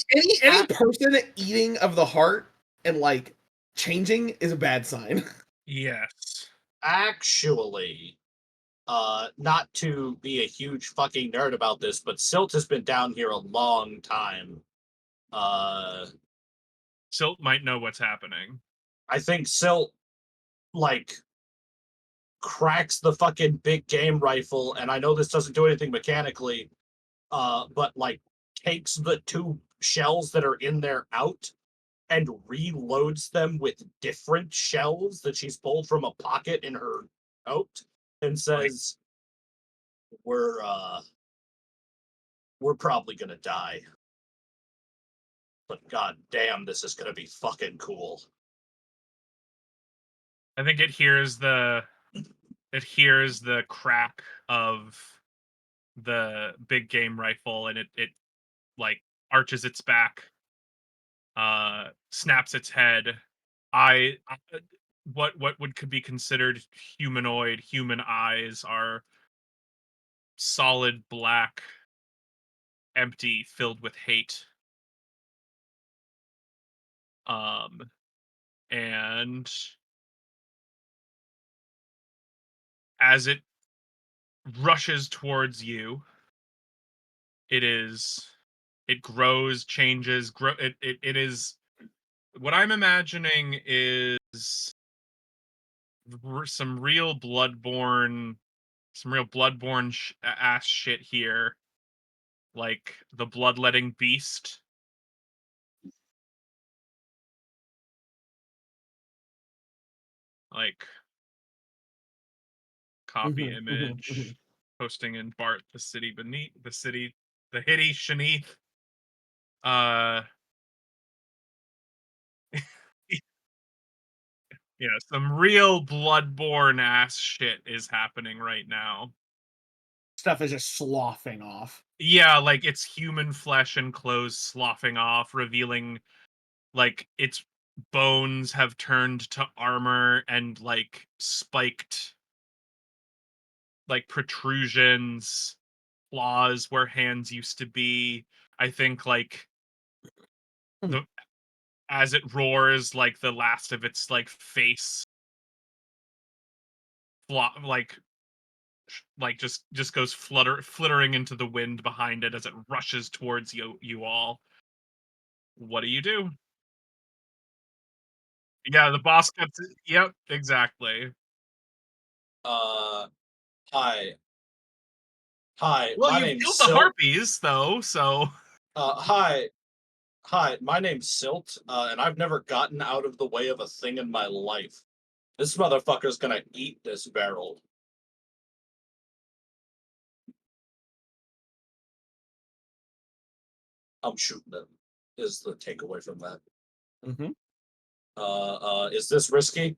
Speaker 2: Any person eating of the heart and like changing is a bad sign.
Speaker 1: yes.
Speaker 3: actually, not to be a huge fucking nerd about this, but Silt has been down here a long time.
Speaker 1: Silt might know what's happening.
Speaker 3: I think Silt like cracks the fucking big game rifle, and I know this doesn't do anything mechanically, but like takes the 2 shells that are in there out and reloads them with different shells that she's pulled from a pocket in her coat, and says, "We're probably gonna die, but god damn, this is gonna be fucking cool."
Speaker 1: I think it hears the crack of the big game rifle, and it like arches its back, snaps its head. What could be considered humanoid human eyes are solid black, empty, filled with hate. And as it rushes towards you, it grows, changes, it is what I'm imagining is some real ass shit here, like the bloodletting beast. Like copy image, posting in Bart, the city beneath, the hitty Shaneath. Yeah, some real bloodborne ass shit is happening right now.
Speaker 2: Stuff is just sloughing off.
Speaker 1: Yeah, like it's human flesh and clothes sloughing off, revealing like its bones have turned to armor and like spiked like protrusions, claws where hands used to be. I think like the as it roars, like the last of its like face like just goes fluttering into the wind behind it as it rushes towards you all. What do you do? Yeah, the boss gets it. Yep, exactly.
Speaker 3: Uh, hi. Hi,
Speaker 1: Well,
Speaker 3: my
Speaker 1: you've
Speaker 3: name's
Speaker 1: killed the
Speaker 3: Silt.
Speaker 1: harpies though, so
Speaker 3: Hi. Hi, my name's Silt, and I've never gotten out of the way of a thing in my life. This motherfucker's gonna eat this barrel. I'm shooting him, is the takeaway from that.
Speaker 2: Mm-hmm.
Speaker 3: Is this risky?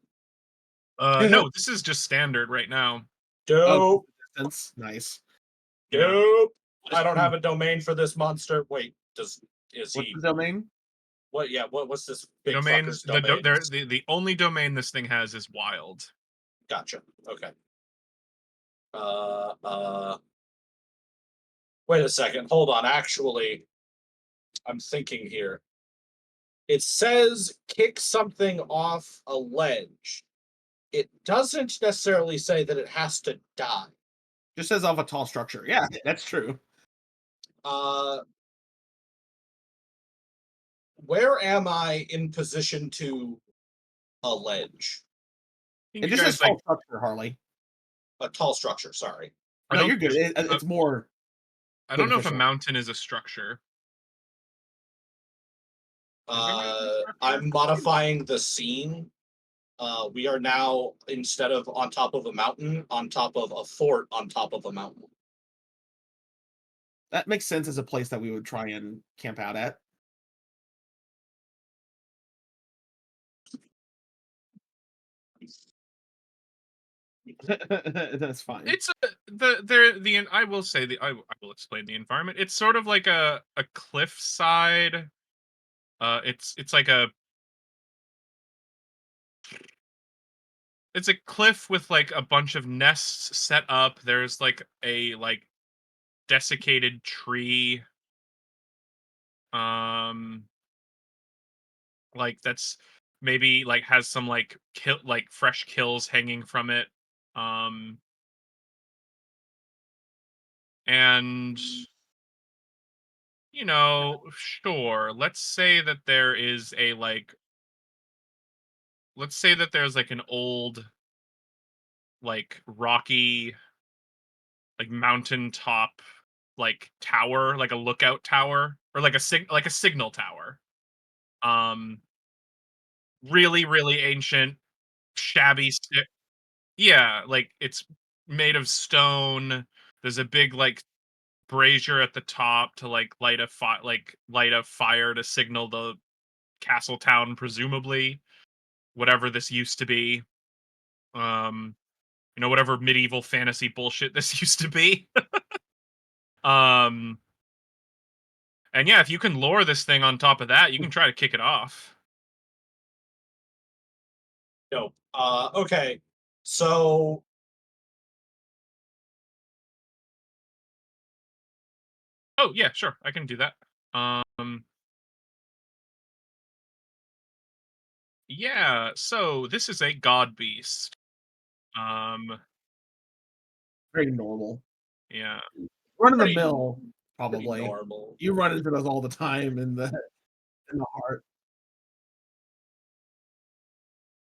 Speaker 1: no, this is just standard right now.
Speaker 3: Dope.
Speaker 2: Distance. Nice.
Speaker 1: Yeah.
Speaker 3: Dope. I don't have a domain for this monster. Wait, is
Speaker 2: What's
Speaker 3: he
Speaker 2: the domain?
Speaker 3: what yeah, what's this big
Speaker 1: Domains
Speaker 3: fucker's domain?
Speaker 1: the only domain this thing has is wild.
Speaker 3: Gotcha. Okay. Uh uh Wait a second. Hold on. Actually, I'm thinking here. It says kick something off a ledge. It doesn't necessarily say that it has to die.
Speaker 2: Just says off a tall structure. Yeah, that's true.
Speaker 3: Uh, where am I in position to a ledge?
Speaker 1: You
Speaker 2: It just says
Speaker 1: guys like
Speaker 2: tall structure, Harley.
Speaker 3: A tall structure, sorry.
Speaker 1: I
Speaker 2: No,
Speaker 1: don't
Speaker 2: you're good. It's more
Speaker 1: I don't know if a
Speaker 2: beneficial.
Speaker 1: mountain is a structure. Is a mountain a structure?
Speaker 3: I'm modifying the scene. We are now, instead of on top of a mountain, on top of a fort on top of a mountain.
Speaker 2: That makes sense as a place that we would try and camp out at. That's fine.
Speaker 1: It's a the I will say I will explain the environment. It's sort of like a cliffside. It's like it's a cliff with like a bunch of nests set up. There's like a like desiccated tree, um like that's maybe like has some like fresh kills hanging from it, um and sure, let's say that there's like an old like rocky, like mountaintop, like tower, like a lookout tower, or like a signal tower. Um, really, really ancient, shabby. Yeah, like it's made of stone. There's a big like brazier at the top to like light a fire to signal the castle town, presumably whatever this used to be. Um, whatever medieval fantasy bullshit this used to be. um, and yeah, if you can lure this thing on top of that, you can try to kick it off.
Speaker 3: Dope. Okay. So
Speaker 1: Oh yeah, sure, I can do that. Yeah, so this is a god beast. Um,
Speaker 2: Very normal.
Speaker 1: yeah.
Speaker 2: Run of the
Speaker 3: pretty
Speaker 2: mill,
Speaker 3: pretty
Speaker 2: probably.
Speaker 3: normal.
Speaker 2: You run into those all the time in the heart.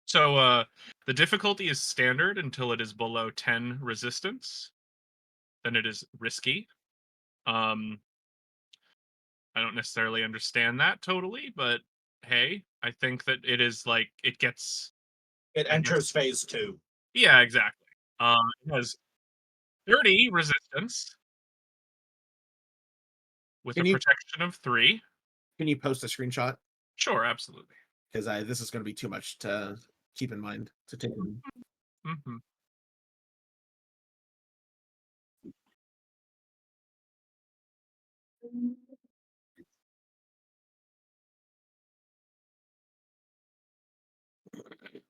Speaker 1: So the difficulty is standard until it is below 10 resistance. Then it is risky. Um, I don't necessarily understand that totally, but hey, I think that it is like it gets,
Speaker 3: It
Speaker 1: I guess.
Speaker 3: enters phase 2.
Speaker 1: Yeah, exactly. It has 30 resistance with a
Speaker 2: Can you
Speaker 1: protection of 3.
Speaker 2: post a screenshot?
Speaker 1: Sure, absolutely.
Speaker 2: Because this is going to be too much to keep in mind to take in.
Speaker 1: Hmm.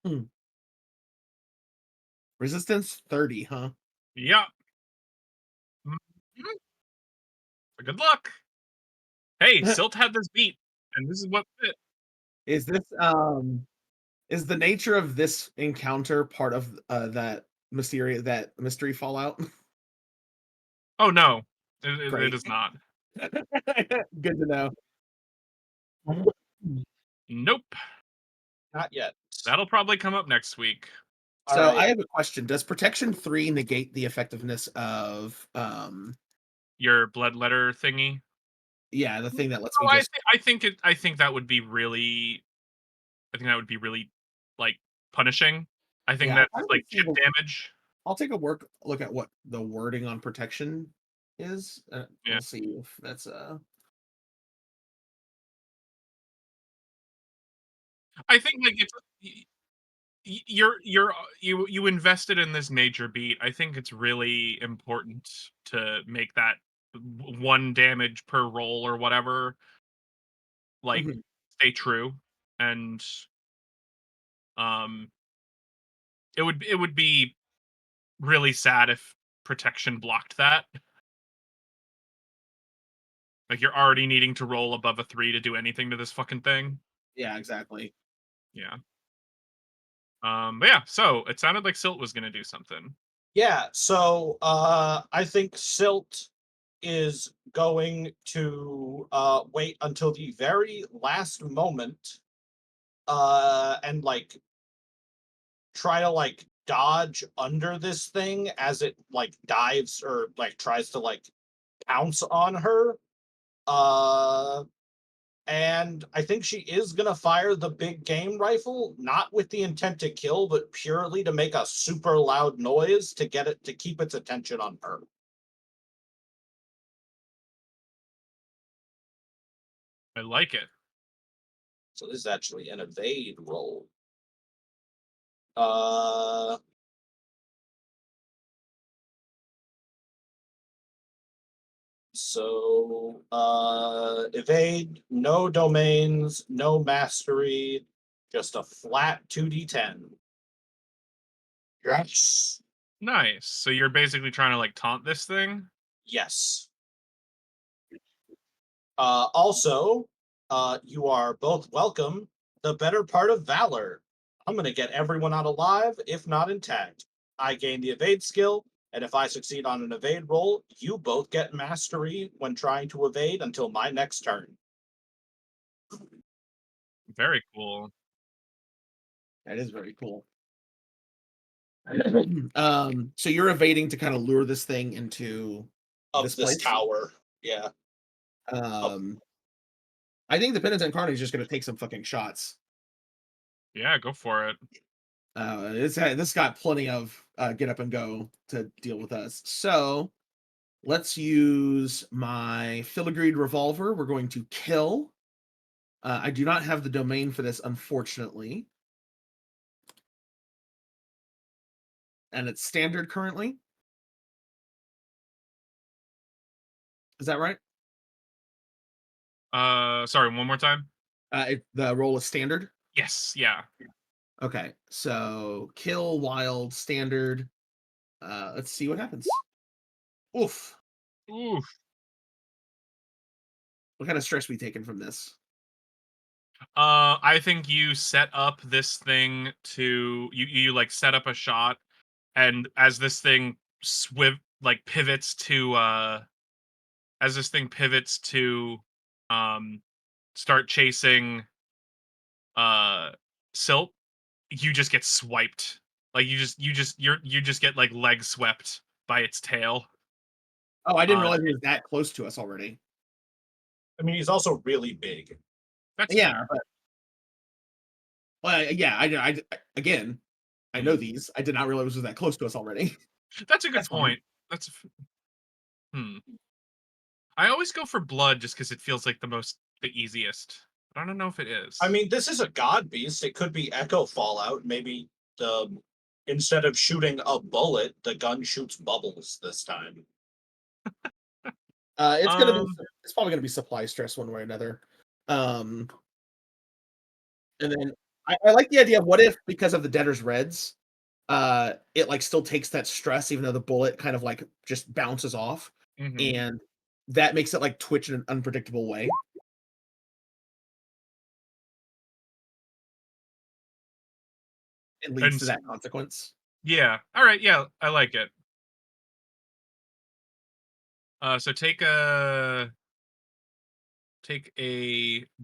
Speaker 2: Hmm. Resistance 30, huh?
Speaker 1: Yeah. Mhm. Good luck. Hey, Silt had this beat, and this is what fit.
Speaker 2: Is this is the nature of this encounter part of that mystery fallout?
Speaker 1: Oh no, it
Speaker 2: Great.
Speaker 1: is not.
Speaker 2: Good to know.
Speaker 1: Nope.
Speaker 3: Not yet.
Speaker 1: That'll probably come up next week.
Speaker 3: All
Speaker 2: So I
Speaker 3: right.
Speaker 2: have a question. Does protection 3 negate the effectiveness of
Speaker 1: Your blood letter thingy.
Speaker 2: yeah, the thing that lets
Speaker 1: Oh,
Speaker 2: me just
Speaker 1: I think that would be really. I think that would be really like punishing. I think
Speaker 2: yeah,
Speaker 1: that's like chip damage.
Speaker 2: I'll take a look at what the wording on protection is.
Speaker 1: Yeah,
Speaker 2: We'll see if that's
Speaker 1: I think like you invested in this major beat. I think it's really important to make that 1 damage per roll or whatever like
Speaker 2: Mhm.
Speaker 1: stay true, and um it would be really sad if protection blocked that. Like you're already needing to roll above a 3 to do anything to this fucking thing.
Speaker 2: Yeah, exactly.
Speaker 1: Yeah. But yeah, so it sounded like Silt was gonna do something.
Speaker 3: Yeah, so I think Silt is going to wait until the very last moment and like try to like dodge under this thing as it like dives or like tries to like pounce on her. Uh and I think she is going to fire the big game rifle, not with the intent to kill, but purely to make a super loud noise to get it to keep its attention on her.
Speaker 1: I like it.
Speaker 3: So this is actually an evade roll. Uh, evade, no domains, no mastery, just a flat 2d10. Yes.
Speaker 1: Nice. So you're basically trying to like taunt this thing?
Speaker 3: Yes. Also, you are both welcome. The better part of valor. I'm going to get everyone out alive, if not intact. I gain the evade skill, and if I succeed on an evade roll, you both get mastery when trying to evade until my next turn.
Speaker 1: Very cool.
Speaker 2: That is very cool. So you're evading to kind of lure this thing into
Speaker 3: Of
Speaker 2: this
Speaker 3: this
Speaker 2: place.
Speaker 3: tower. Yeah.
Speaker 2: I think the Penitent Carnage is just going to take some fucking shots.
Speaker 1: Yeah, go for it.
Speaker 2: This got plenty of get up and go to deal with us. So let's use my filigreed revolver. We're going to kill. I do not have the domain for this, unfortunately. And it's standard currently. Is that right?
Speaker 1: Sorry, one more time.
Speaker 2: The roll is standard.
Speaker 1: Yes, yeah.
Speaker 2: Okay, so kill, wild, standard. Let's see what happens. Oof.
Speaker 1: Oof.
Speaker 2: What kind of stress we taken from this?
Speaker 1: I think you set up this thing to you like set up a shot, and as this thing pivots to as this thing pivots to um start chasing uh Silt, you just get swiped. Like you just get like leg swept by its tail.
Speaker 2: Oh, I didn't
Speaker 1: Uh,
Speaker 2: realize he was that close to us already.
Speaker 3: I mean, he's also really big.
Speaker 1: That's
Speaker 2: Yeah,
Speaker 1: fair.
Speaker 2: but well, yeah, again, I know
Speaker 1: Hmm.
Speaker 2: these. I did not realize it was that close to us already.
Speaker 1: That's a good
Speaker 2: That's fine.
Speaker 1: point. Hmm. I always go for blood just because it feels like the easiest. But I don't know if it is.
Speaker 3: I mean, this is a god beast. It could be Echo Fallout. Maybe the instead of shooting a bullet, the gun shoots bubbles this time.
Speaker 2: It's gonna be.
Speaker 1: um,
Speaker 2: It's probably gonna be supply stress one way or another. Um, and then I like the idea of what if because of the debtor's reds, it like still takes that stress even though the bullet kind of like just bounces off,
Speaker 1: mhm.
Speaker 2: and that makes it like twitch in an unpredictable way. It leads
Speaker 1: And
Speaker 2: to that consequence.
Speaker 1: yeah, all right, yeah, I like it. So take a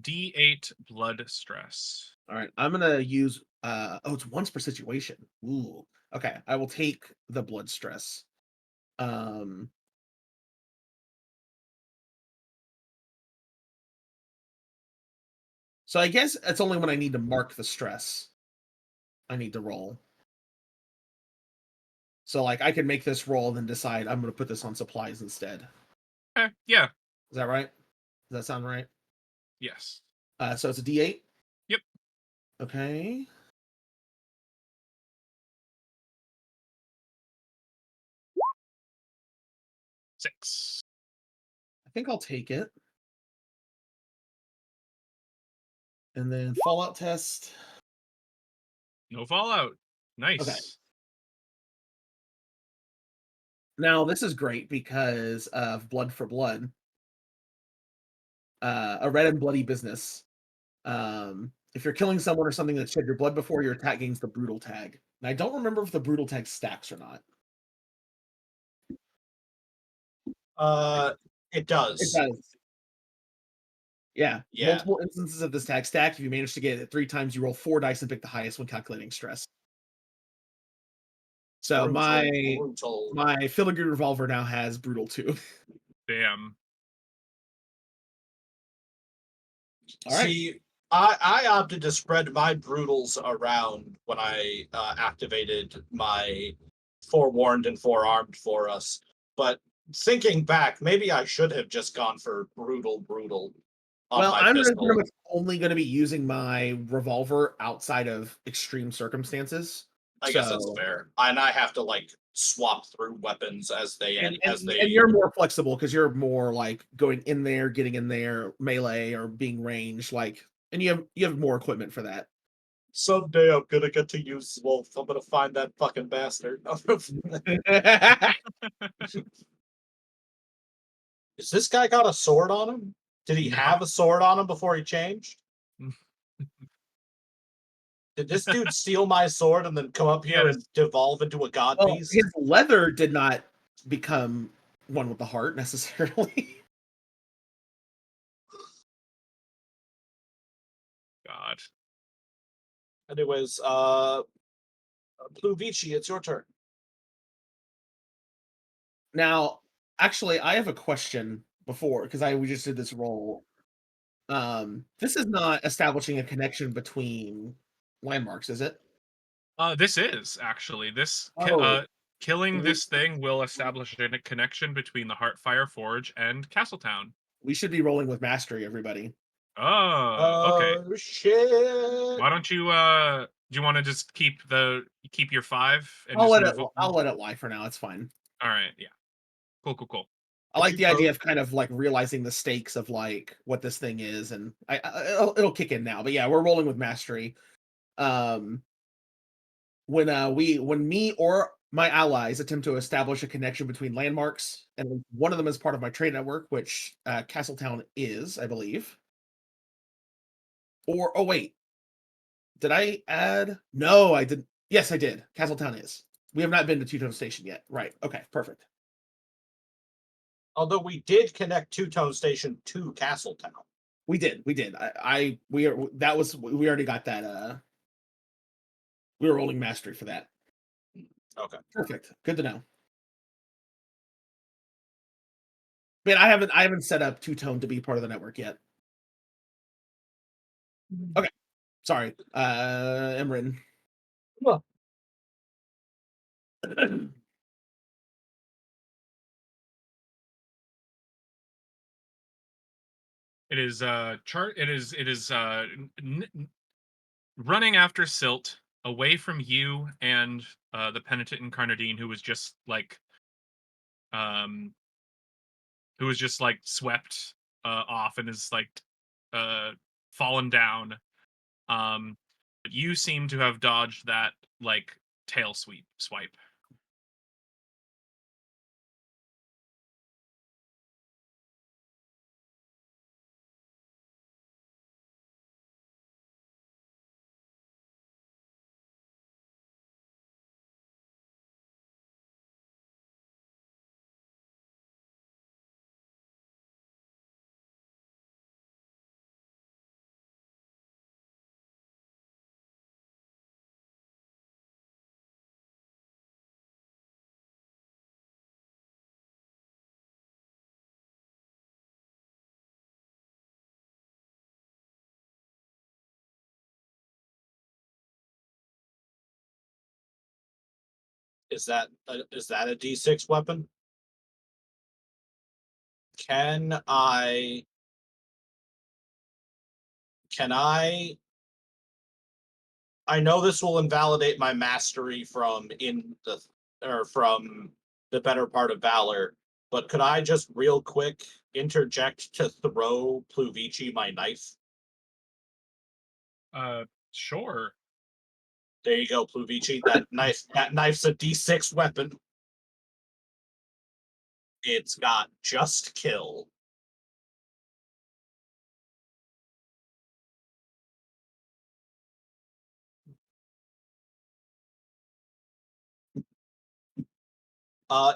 Speaker 1: D8 blood stress.
Speaker 2: All right, I'm gonna use. Oh, it's once per situation. Ooh. Okay, I will take the blood stress. Um, so I guess it's only when I need to mark the stress I need to roll. So like I can make this roll, then decide I'm gonna put this on supplies instead.
Speaker 1: Okay, yeah,
Speaker 2: Is that right? Does that sound right?
Speaker 1: yes,
Speaker 2: So it's a D8.
Speaker 1: yep,
Speaker 2: Okay.
Speaker 1: six.
Speaker 2: I think I'll take it. And then Fallout test.
Speaker 1: No fallout.
Speaker 2: Okay.
Speaker 1: Nice.
Speaker 2: Now this is great because of Blood for Blood. A red and bloody business. If you're killing someone or something that shed your blood before, your attack gains the brutal tag. And I don't remember if the brutal tag stacks or not.
Speaker 3: It
Speaker 2: It
Speaker 3: does.
Speaker 2: does. Yeah.
Speaker 3: Yeah.
Speaker 2: Multiple instances of this tag stack. If you manage to get it 3 times, you roll 4 dice and pick the highest when calculating stress. So
Speaker 3: Brutal.
Speaker 2: my filigree revolver now has brutal too.
Speaker 1: Damn.
Speaker 2: All right.
Speaker 3: See, I opted to spread my brutals around when I activated my forewarned and forearmed for us. But thinking back, maybe I should have just gone for brutal on
Speaker 2: Well,
Speaker 3: my
Speaker 2: I'm pretty
Speaker 3: pistol.
Speaker 2: much only going to be using my revolver outside of extreme circumstances.
Speaker 3: I guess that's
Speaker 2: So,
Speaker 3: fair. And I have to like swap through weapons as they
Speaker 2: and you're more flexible because you're more like going in there, getting in there, melee or being ranged, like, and you have more equipment for that.
Speaker 3: someday I'm gonna get to use Wolf. I'm gonna find that fucking bastard. Is this guy got a sword on him? Did he
Speaker 1: No.
Speaker 3: have a sword on him before he changed? Did this dude steal my sword and then come up here
Speaker 1: Yes.
Speaker 3: and devolve into a god
Speaker 2: Well,
Speaker 3: beast?
Speaker 2: his leather did not become one with the heart necessarily.
Speaker 1: God.
Speaker 3: Anyways, Pluvici, it's your turn.
Speaker 2: Now, actually, I have a question before because we just did this roll. This is not establishing a connection between landmarks, is it?
Speaker 1: This is actually
Speaker 2: Oh,
Speaker 1: killing
Speaker 2: we,
Speaker 1: this thing will establish a connection between the Heartfire Forge and Castletown.
Speaker 2: we should be rolling with mastery, everybody.
Speaker 1: Oh, okay.
Speaker 3: Oh shit!
Speaker 1: Why don't you do you want to just keep your 5 and
Speaker 2: I'll
Speaker 1: just
Speaker 2: let it.
Speaker 1: move on?
Speaker 2: I'll let it lie for now. It's fine.
Speaker 1: All right, yeah. Cool.
Speaker 2: I
Speaker 3: But
Speaker 2: like
Speaker 3: you
Speaker 2: the idea
Speaker 3: both-
Speaker 2: of kind of like realizing the stakes of like what this thing is, and it'll kick in now. But yeah, we're rolling with mastery. Um, when me or my allies attempt to establish a connection between landmarks, and one of them is part of my trade network, which Castletown is, I believe. Or oh wait, did I add? No, I didn't. Yes, I did. Castletown is. We have not been to Two Tone Station yet. Right. Okay. Perfect.
Speaker 3: Although we did connect Two Tone Station to Castletown.
Speaker 2: We did. We did. That was we already got that. We were rolling mastery for that.
Speaker 3: Okay.
Speaker 2: Perfect. Good to know. But I haven't set up Two Tone to be part of the network yet. Okay. Sorry. Emrin.
Speaker 3: Well,
Speaker 1: It is running after Silt away from you and the penitent Incarnadine um who was just like swept off and is like fallen down. But you seem to have dodged that like tail swipe.
Speaker 3: is that a D6 weapon? Can I? Can I? I know this will invalidate my mastery from the better part of Valor, but could I just real quick interject to throw Pluvici my knife?
Speaker 1: Sure.
Speaker 3: There you go, Pluvici. That knife's a D6 weapon. It's got just kill.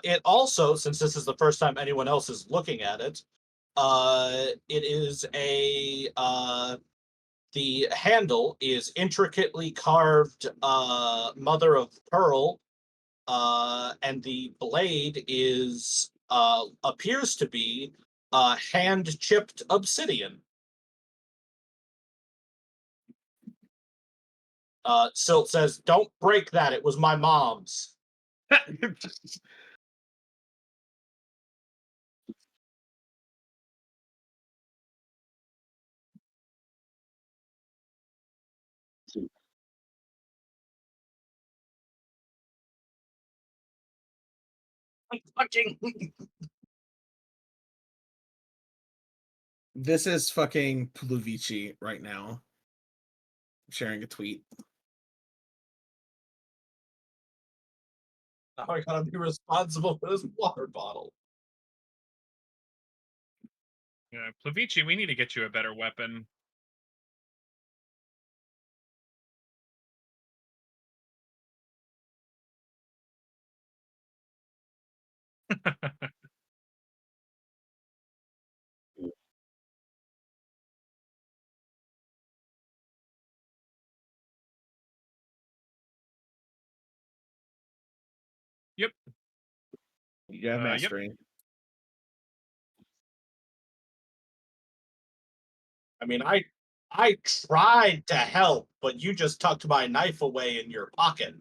Speaker 3: It also, since this is the first time anyone else is looking at it, it is the handle is intricately carved mother of pearl, and the blade is appears to be hand chipped obsidian. Silt says, "Don't break that. It was my mom's." Fucking.
Speaker 2: This is fucking Pluvici right now. I'm sharing a tweet.
Speaker 3: Now I gotta be responsible for this water bottle.
Speaker 1: Yeah, Plavici, we need to get you a better weapon.
Speaker 2: You have
Speaker 1: Yep.
Speaker 2: mastery.
Speaker 3: I mean, I tried to help, but you just tucked my knife away in your pocket.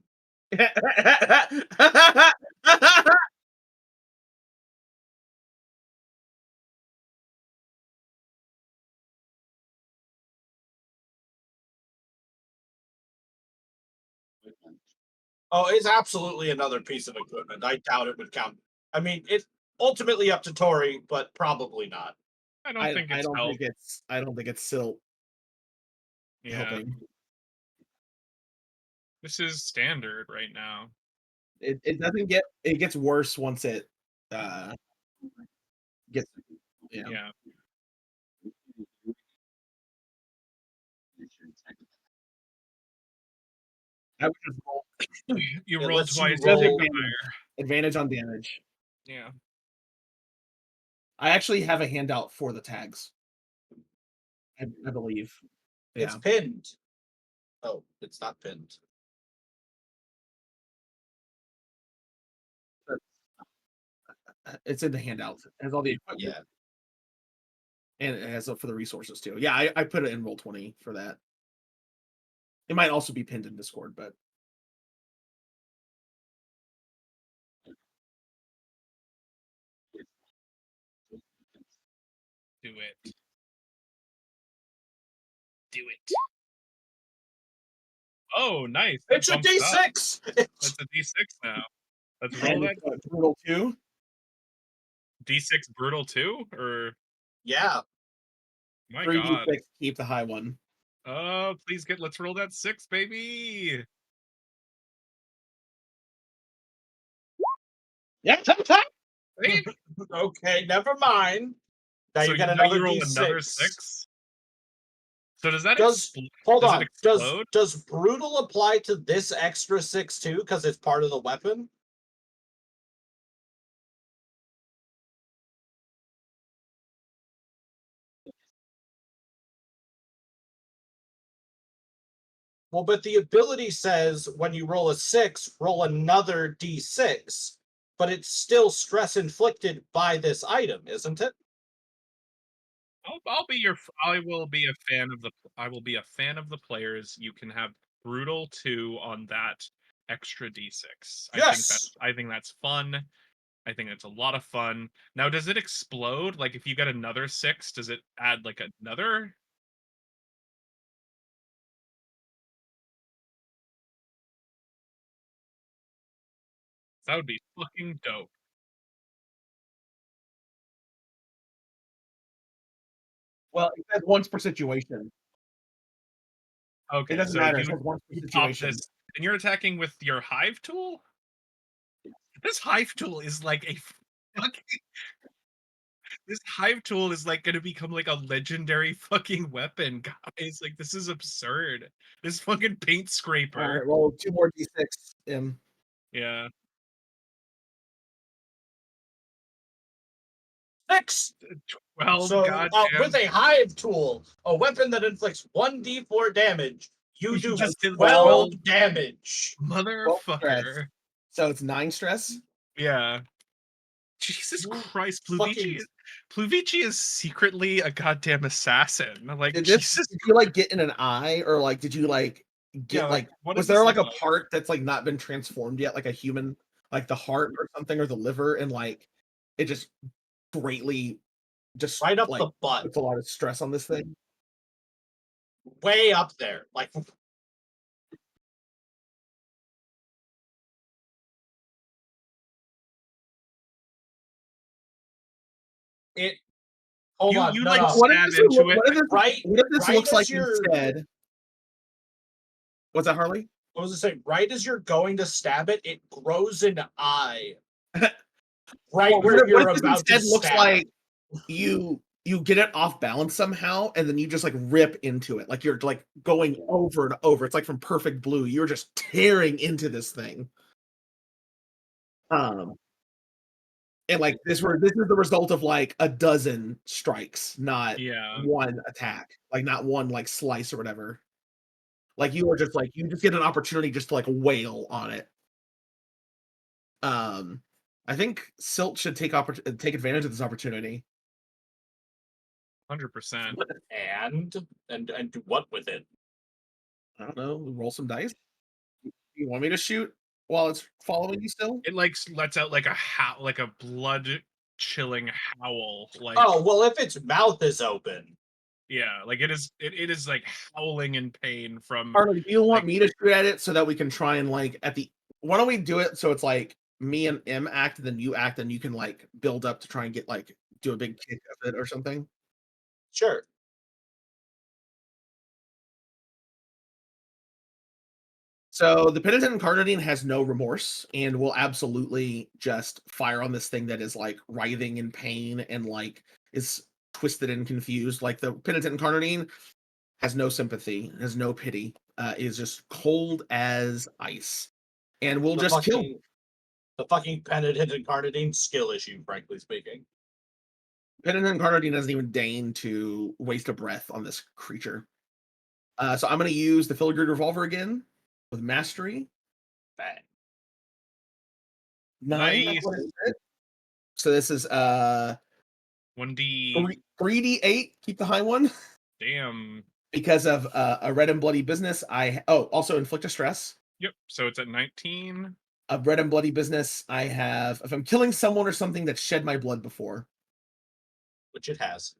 Speaker 3: Oh, it's absolutely another piece of equipment. I doubt it would count. I mean, it's ultimately up to Tori, but probably not.
Speaker 1: I don't think it's help.
Speaker 2: I don't think it's Silt
Speaker 1: Yeah,
Speaker 2: helping.
Speaker 1: this is standard right now.
Speaker 2: It doesn't get it gets worse once it gets
Speaker 1: Yeah.
Speaker 2: I would just roll
Speaker 1: You
Speaker 3: It
Speaker 1: roll
Speaker 3: lets you
Speaker 1: twice.
Speaker 2: It does
Speaker 3: roll-
Speaker 2: advantage on damage.
Speaker 1: Yeah.
Speaker 2: I actually have a handout for the tags. I believe.
Speaker 3: It's
Speaker 2: Yeah.
Speaker 3: pinned. Oh, it's not pinned.
Speaker 2: It's in the handout. It has all the equipment.
Speaker 3: Yeah.
Speaker 2: And it has for the resources too. Yeah, I put it in roll 20 for that. It might also be pinned in Discord, but
Speaker 1: Do it. Do it. Oh, nice. That
Speaker 3: It's a
Speaker 1: bumps it up.
Speaker 3: D6.
Speaker 1: That's a D6 now. Let's roll that.
Speaker 2: Brutal 2.
Speaker 1: D6 brutal 2? Or
Speaker 3: Yeah.
Speaker 1: my
Speaker 2: 3d6
Speaker 1: god.
Speaker 2: keep the high one.
Speaker 1: Oh, please let's roll that 6, baby.
Speaker 2: Yeah.
Speaker 1: Wait,
Speaker 3: Okay, never mind. Now
Speaker 1: so
Speaker 3: you got
Speaker 1: now
Speaker 3: another
Speaker 1: you roll
Speaker 3: D6.
Speaker 1: another 6? So does that
Speaker 3: Does hold
Speaker 1: does it
Speaker 3: on?
Speaker 1: explode?
Speaker 3: Does brutal apply to this extra 6 too? Because it's part of the weapon. Well, but the ability says when you roll a 6, roll another D6, but it's still stress inflicted by this item, isn't it?
Speaker 1: I'll be your I will be a fan of the players. You can have brutal 2 on that extra D6.
Speaker 3: Yes.
Speaker 1: I think that's fun. I think it's a lot of fun. Now, does it explode? Like if you get another 6, does it add like another? That would be fucking dope.
Speaker 2: Well, it says once per situation.
Speaker 1: Okay,
Speaker 2: It doesn't
Speaker 1: so
Speaker 2: matter. It says once per
Speaker 1: you pop
Speaker 2: situation.
Speaker 1: this and you're attacking with your hive tool? This hive tool is like a fucking this hive tool is like gonna become like a legendary fucking weapon, guys. Like this is absurd. This fucking paint
Speaker 2: All
Speaker 1: scraper.
Speaker 2: right, roll 2 more d6.
Speaker 1: Yeah.
Speaker 3: 6.
Speaker 1: 12
Speaker 3: So
Speaker 1: goddamn.
Speaker 3: with a hive tool, a weapon that inflicts 1d4 damage, you do
Speaker 1: just did
Speaker 3: 12 damage.
Speaker 1: Motherfucker.
Speaker 2: So it's 9 stress.
Speaker 1: Yeah. Jesus
Speaker 3: You
Speaker 1: Christ,
Speaker 3: fucking-
Speaker 1: Pluvici is secretly a goddamn assassin. Like
Speaker 2: Did
Speaker 1: Jesus.
Speaker 2: you like get in an eye, or like did you like get
Speaker 1: Yeah, like, what
Speaker 2: was
Speaker 1: does this
Speaker 2: there like a
Speaker 1: look like?
Speaker 2: part that's like not been transformed yet, like a human, like the heart or something, or the liver, and like it just greatly just
Speaker 3: Right up
Speaker 2: like
Speaker 3: the butt.
Speaker 2: puts a lot of stress on this thing?
Speaker 3: Way up there. Like it. Hold on.
Speaker 1: You
Speaker 3: No,
Speaker 1: like
Speaker 3: no.
Speaker 2: What if
Speaker 1: stab
Speaker 2: this,
Speaker 1: into it.
Speaker 3: Right.
Speaker 2: what if this
Speaker 3: right
Speaker 2: looks
Speaker 3: as
Speaker 2: like
Speaker 3: you're-
Speaker 2: instead? What's that, Harley?
Speaker 3: I was to say, right as you're going to stab it, it grows an eye. Right
Speaker 2: What
Speaker 3: where
Speaker 2: if
Speaker 3: you're
Speaker 2: this
Speaker 3: about to
Speaker 2: instead looks
Speaker 3: stab.
Speaker 2: like you get it off balance somehow, and then you just like rip into it, like you're like going over and over. It's like from Perfect Blue. You're just tearing into this thing. And like this is the result of like a dozen strikes, not
Speaker 1: Yeah.
Speaker 2: one attack, like not one like slice or whatever. Like you are just like you just get an opportunity just to like wail on it. I think Silt should take advantage of this opportunity.
Speaker 1: 100%.
Speaker 3: And do what with it?
Speaker 2: I don't know. Roll some dice. You want me to shoot while it's following you still?
Speaker 1: It like lets out like a blood chilling howl. Like,
Speaker 3: Oh well, if its mouth is open.
Speaker 1: yeah, like it is like howling in pain from.
Speaker 2: Harley, do you want
Speaker 1: like-
Speaker 2: me to shoot at it so that we can try and like why don't we do it so it's like me and M act, and then you act, and you can like build up to try and get like do a big kick of it or something.
Speaker 3: Sure.
Speaker 2: So the penitent incarnadine has no remorse and will absolutely just fire on this thing that is like writhing in pain and like is twisted and confused. Like the penitent incarnadine has no sympathy, has no pity, is just cold as ice, and will just kill.
Speaker 3: The fucking penitent incarnadine skill issue, frankly speaking.
Speaker 2: Penitent incarnadine doesn't even deign to waste a breath on this creature. So I'm going to use the filigree revolver again with mastery.
Speaker 3: Bang.
Speaker 2: 9.
Speaker 1: Nice.
Speaker 2: So this is
Speaker 1: 1D.
Speaker 2: 3d8. Keep the high one.
Speaker 1: Damn.
Speaker 2: Because of a red and bloody business, also inflict a stress.
Speaker 1: Yep. So it's at 19.
Speaker 2: A red and bloody business, I have if I'm killing someone or something that shed my blood before.
Speaker 3: Which it has.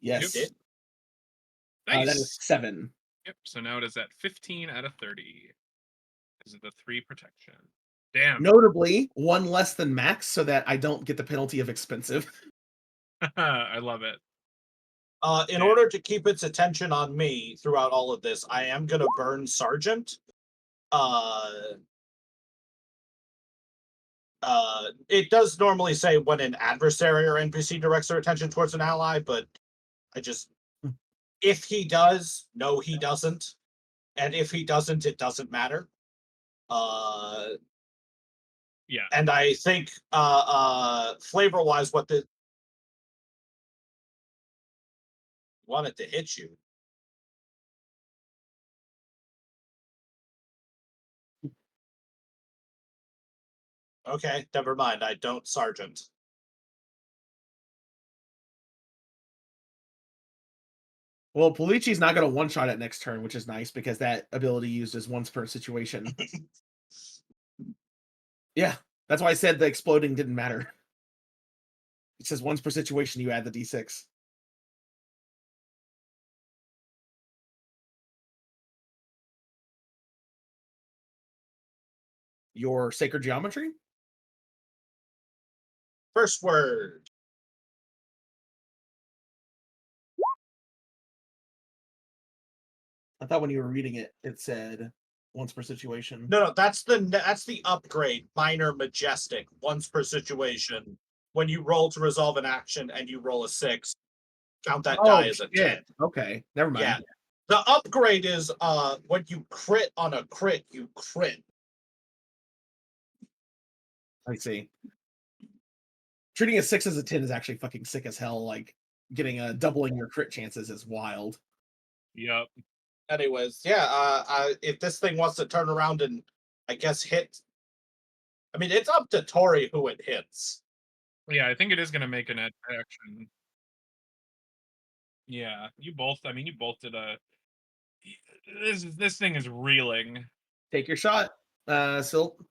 Speaker 2: Yes.
Speaker 3: Yep.
Speaker 1: Nice.
Speaker 2: That is 7.
Speaker 1: Yep. So now it is at 15 out of 30. Because of the 3 protection. Damn.
Speaker 2: Notably, 1 less than max, so that I don't get the penalty of expensive.
Speaker 1: I love it.
Speaker 3: In order to keep its attention on me throughout all of this, I am gonna burn Sergeant. It does normally say when an adversary or NPC directs their attention towards an ally, but I just if he does, no, he doesn't, and if he doesn't, it doesn't matter.
Speaker 1: Yeah.
Speaker 3: And I think flavor-wise, what the wanted to hit you. Okay, never mind. I don't, Sergeant.
Speaker 2: Well, Polici's not going to one-shot it next turn, which is nice because that ability used is once per situation. Yeah, that's why I said the exploding didn't matter. It says once per situation, you add the d6. Your sacred geometry?
Speaker 3: First word.
Speaker 2: I thought when you were reading it, it said once per situation.
Speaker 3: No, that's the upgrade. Minor majestic. Once per situation. When you roll to resolve an action and you roll a 6, count that die as a 10.
Speaker 2: Okay, never mind.
Speaker 3: Yeah. The upgrade is when you crit on a crit, you crit.
Speaker 2: I see. Treating a 6 as a 10 is actually fucking sick as hell. Like getting a doubling your crit chances is wild.
Speaker 1: Yep.
Speaker 3: Anyways, yeah, if this thing wants to turn around and I guess hit, I mean, it's up to Tori who it hits.
Speaker 1: Yeah, I think it is going to make an action. Yeah, you both did a. This thing is reeling.
Speaker 2: Take your shot, Silt.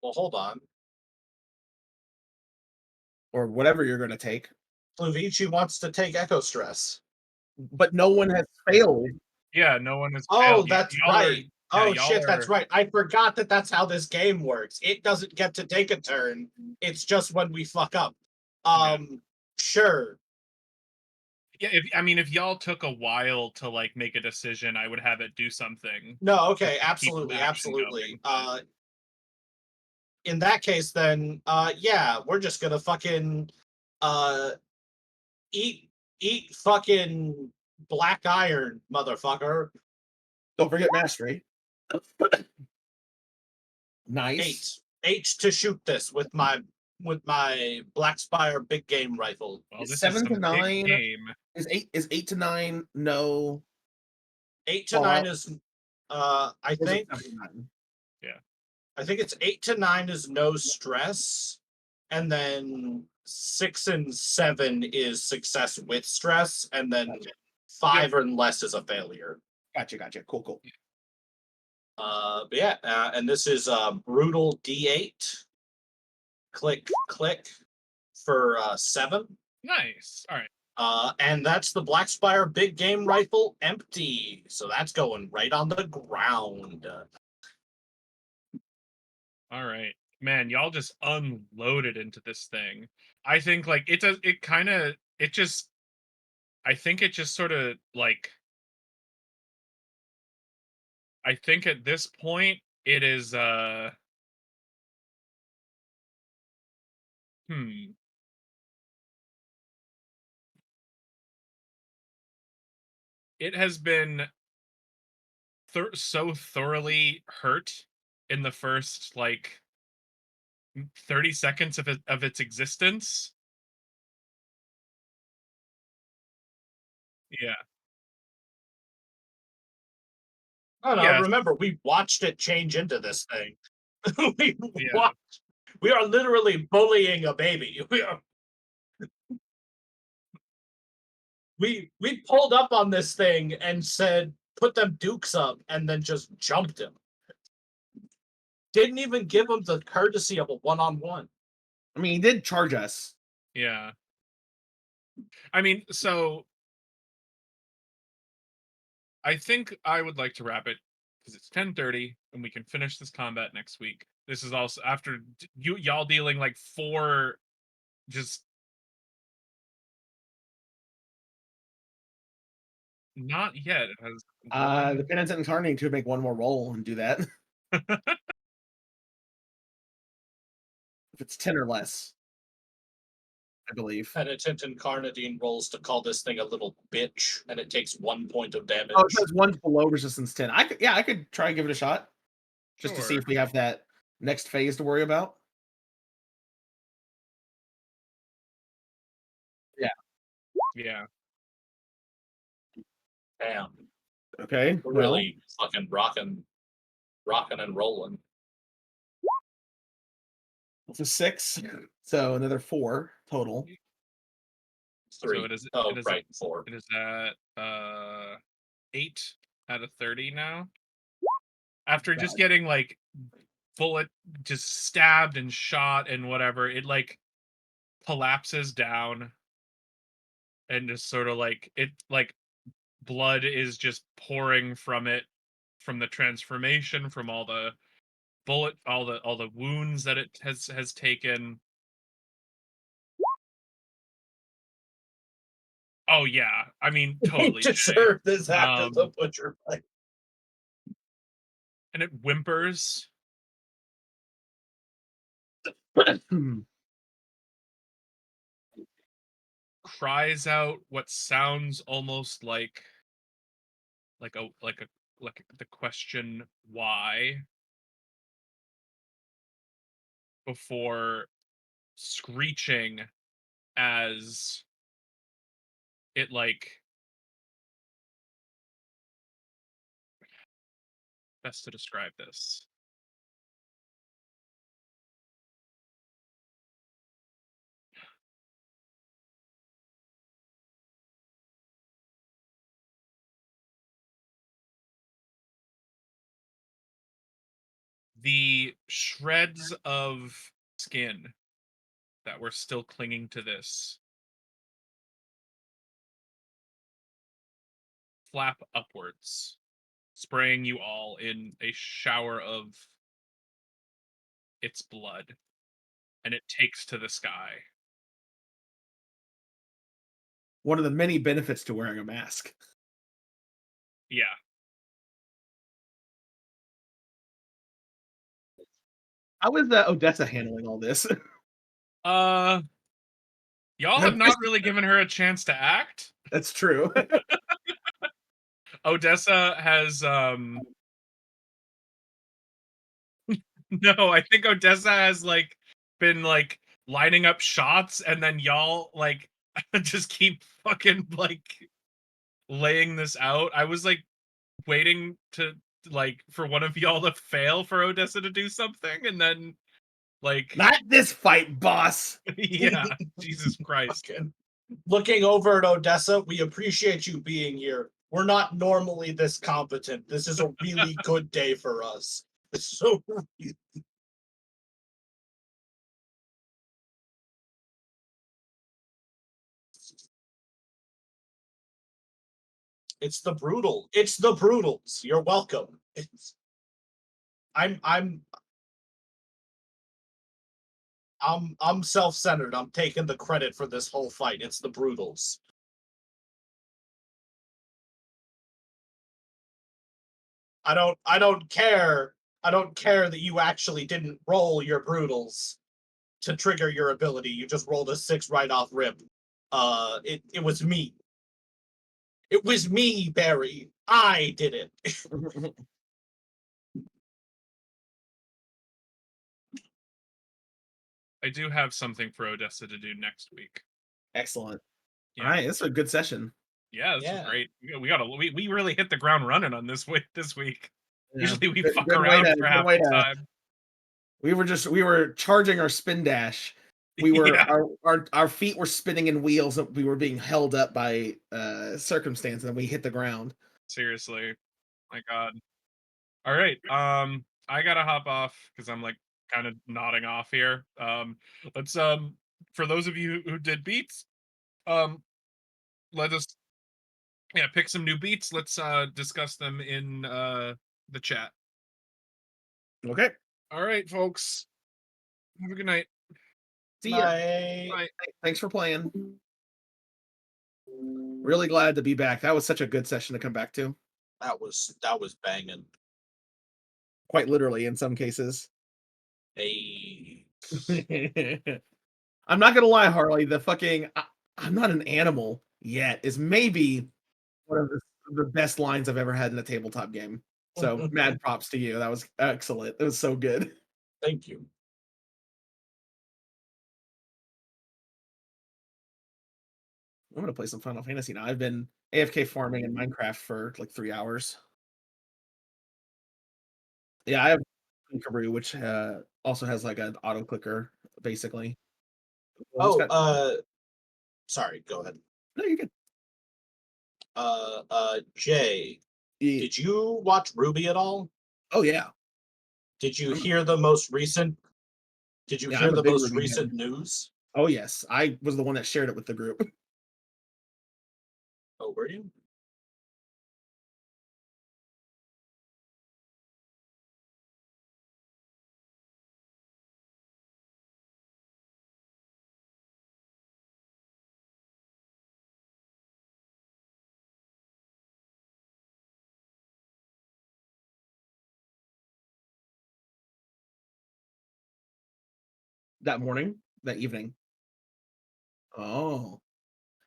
Speaker 3: Well, hold on.
Speaker 2: Or whatever you're going to take.
Speaker 3: Fluvici wants to take Echo Stress.
Speaker 2: But no one has failed.
Speaker 1: Yeah, no one has.
Speaker 3: Oh,
Speaker 1: failed.
Speaker 3: that's
Speaker 1: Y'all
Speaker 3: right.
Speaker 1: Are,
Speaker 3: shit, that's right. I forgot that that's how this game works. It doesn't get to take a turn. It's just when we fuck up. Sure.
Speaker 1: Yeah, if y'all took a while to like make a decision, I would have it do something.
Speaker 3: No, okay,
Speaker 1: to keep
Speaker 3: absolutely,
Speaker 1: the action
Speaker 3: absolutely.
Speaker 1: going.
Speaker 3: In that case, then, yeah, we're just gonna fucking eat fucking black iron, motherfucker.
Speaker 2: Don't forget mastery. Nice.
Speaker 3: 8 to shoot this with my Black Spire big game rifle.
Speaker 1: Well, this
Speaker 2: 7
Speaker 1: is
Speaker 2: to
Speaker 1: some
Speaker 2: 9
Speaker 1: big game.
Speaker 2: Is 8 to 9 no?
Speaker 3: 8 to 9 is I
Speaker 2: Or is it
Speaker 3: think
Speaker 2: 7 to 9?
Speaker 1: Yeah.
Speaker 3: I think it's 8 to 9 is no stress, and then 6 and 7 is success with stress, and then 5 or less is a failure.
Speaker 2: Gotcha. Cool.
Speaker 3: But yeah, and this is brutal D8. Click for 7.
Speaker 1: Nice. All right.
Speaker 3: And that's the Black Spire big game rifle empty. So that's going right on the ground.
Speaker 1: All right. Man, y'all just unloaded into this thing. I think like it does it kind of it just I think it just sort of like I think at this point it is hmm it has been so thoroughly hurt in the first like 30 seconds of its existence. Yeah.
Speaker 3: Oh no,
Speaker 1: Yes.
Speaker 3: remember we watched it change into this thing. we
Speaker 1: Yeah.
Speaker 3: watched, we are literally bullying a baby. We pulled up on this thing and said, put them dukes up, and then just jumped him. Didn't even give him the courtesy of a one-on-one.
Speaker 2: I mean, he did charge us.
Speaker 1: Yeah. I mean, so I think I would like to wrap it because it's 10:30 and we can finish this combat next week. This is also after y'all dealing like 4 just not yet. It has
Speaker 2: The Penitent Incarnate to make one more roll and do that. If it's 10 or less, I believe.
Speaker 3: Penitent and Carnadine rolls to call this thing a little bitch, and it takes 1 point of damage.
Speaker 2: Oh, it says one's below resistance 10. I could try and give it a shot. Just to see
Speaker 1: Sure.
Speaker 2: if we have that next phase to worry about.
Speaker 1: Yeah.
Speaker 3: Damn.
Speaker 2: Okay.
Speaker 3: We're
Speaker 2: Well,
Speaker 3: really fucking rocking and rolling.
Speaker 2: it's a 6. So another 4 total.
Speaker 3: 3.
Speaker 1: So it is
Speaker 3: Oh,
Speaker 1: it is
Speaker 3: right, 4.
Speaker 1: it is at 8 out of 30 now. After just
Speaker 2: God.
Speaker 1: getting like bullet just stabbed and shot and whatever, it like collapses down and just sort of like it like blood is just pouring from it from the transformation, from all the bullet, all the wounds that it has taken. Oh yeah, I mean totally
Speaker 3: We
Speaker 1: Shay.
Speaker 3: deserve this after the
Speaker 1: Um,
Speaker 3: butcher fight.
Speaker 1: and it whimpers, cries out what sounds almost like a like a like the question why, before screeching as it like best to describe this. The shreds of skin that were still clinging to this flap upwards, spraying you all in a shower of its blood, and it takes to the sky.
Speaker 2: One of the many benefits to wearing a mask.
Speaker 1: Yeah.
Speaker 2: How is Odessa handling all this?
Speaker 1: Y'all have not really given her a chance to act.
Speaker 2: That's true.
Speaker 1: Odessa has no, I think Odessa has like been like lining up shots, and then y'all like just keep fucking like laying this out. I was like waiting to like for one of y'all to fail for Odessa to do something, and then like
Speaker 2: Not this fight, boss.
Speaker 1: yeah, Jesus Christ.
Speaker 3: Fucking looking over at Odessa, we appreciate you being here. We're not normally this competent. This is a really good day for us. So it's the brutal. It's the brutals. You're welcome. I'm self-centered. I'm taking the credit for this whole fight. It's the brutals. I don't care. I don't care that you actually didn't roll your brutals to trigger your ability. You just rolled a 6 right off rip. It was me. It was me, Barry. I did it.
Speaker 1: I do have something for Odessa to do next week.
Speaker 2: Excellent.
Speaker 1: Yeah.
Speaker 2: All right, this is a good session.
Speaker 1: Yeah, this is
Speaker 3: Yeah.
Speaker 1: great. We really hit the ground running on this week.
Speaker 2: Yeah.
Speaker 1: Usually we
Speaker 2: Good-
Speaker 1: fuck
Speaker 2: good way
Speaker 1: around
Speaker 2: to-
Speaker 1: for
Speaker 2: good
Speaker 1: half
Speaker 2: way
Speaker 1: the
Speaker 2: to-
Speaker 1: time.
Speaker 2: We were charging our spin dash. We were
Speaker 1: Yeah.
Speaker 2: our feet were spinning in wheels, and we were being held up by circumstance, and we hit the ground.
Speaker 1: Seriously. My God. All right. I gotta hop off because I'm like kind of nodding off here. Let's for those of you who did beats, let us pick some new beats. Let's discuss them in the chat.
Speaker 2: Okay.
Speaker 1: All right, folks. Have a good night.
Speaker 2: See ya.
Speaker 3: Bye.
Speaker 1: Bye.
Speaker 2: Thanks for playing. Really glad to be back. That was such a good session to come back to.
Speaker 3: That was banging.
Speaker 2: Quite literally in some cases.
Speaker 3: Hey.
Speaker 2: I'm not gonna lie, Harley. The fucking I'm not an animal yet is maybe one of the best lines I've ever had in a tabletop game. So mad props to you. That was excellent. It was so good.
Speaker 3: Thank you.
Speaker 2: I'm gonna play some Final Fantasy now. I've been AFK farming in Minecraft for like 3 hours. Yeah, I have Karoo, which also has like an auto clicker, basically. Well, it's got-
Speaker 3: Sorry, go ahead.
Speaker 2: no, you're good.
Speaker 3: Jay,
Speaker 2: Yeah.
Speaker 3: did you watch Ruby at all?
Speaker 2: Oh yeah.
Speaker 3: Did you
Speaker 2: I'm a-
Speaker 3: hear the most recent? Did you
Speaker 2: Yeah,
Speaker 3: hear
Speaker 2: I'm a
Speaker 3: the
Speaker 2: big
Speaker 3: most
Speaker 2: Ruby
Speaker 3: recent
Speaker 2: head.
Speaker 3: news?
Speaker 2: Oh yes, I was the one that shared it with the group.
Speaker 3: Oh, were you?
Speaker 2: That morning, that evening. Oh.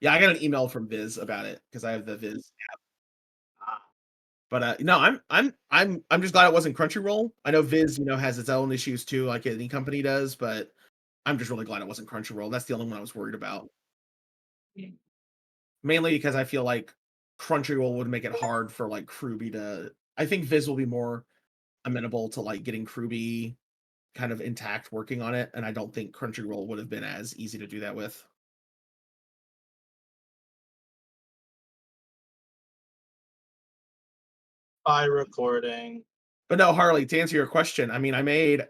Speaker 2: Yeah, I got an email from Viz about it because I have the Viz app. But no, I'm just glad it wasn't Crunchyroll. I know Viz, has its own issues too, like any company does, but I'm just really glad it wasn't Crunchyroll. That's the only one I was worried about. Mainly because I feel like Crunchyroll would make it hard for like Kruby to. I think Viz will be more amenable to like getting Kruby kind of intact working on it, and I don't think Crunchyroll would have been as easy to do that with.
Speaker 3: By recording.
Speaker 2: But no, Harley, to answer your question, I mean, I made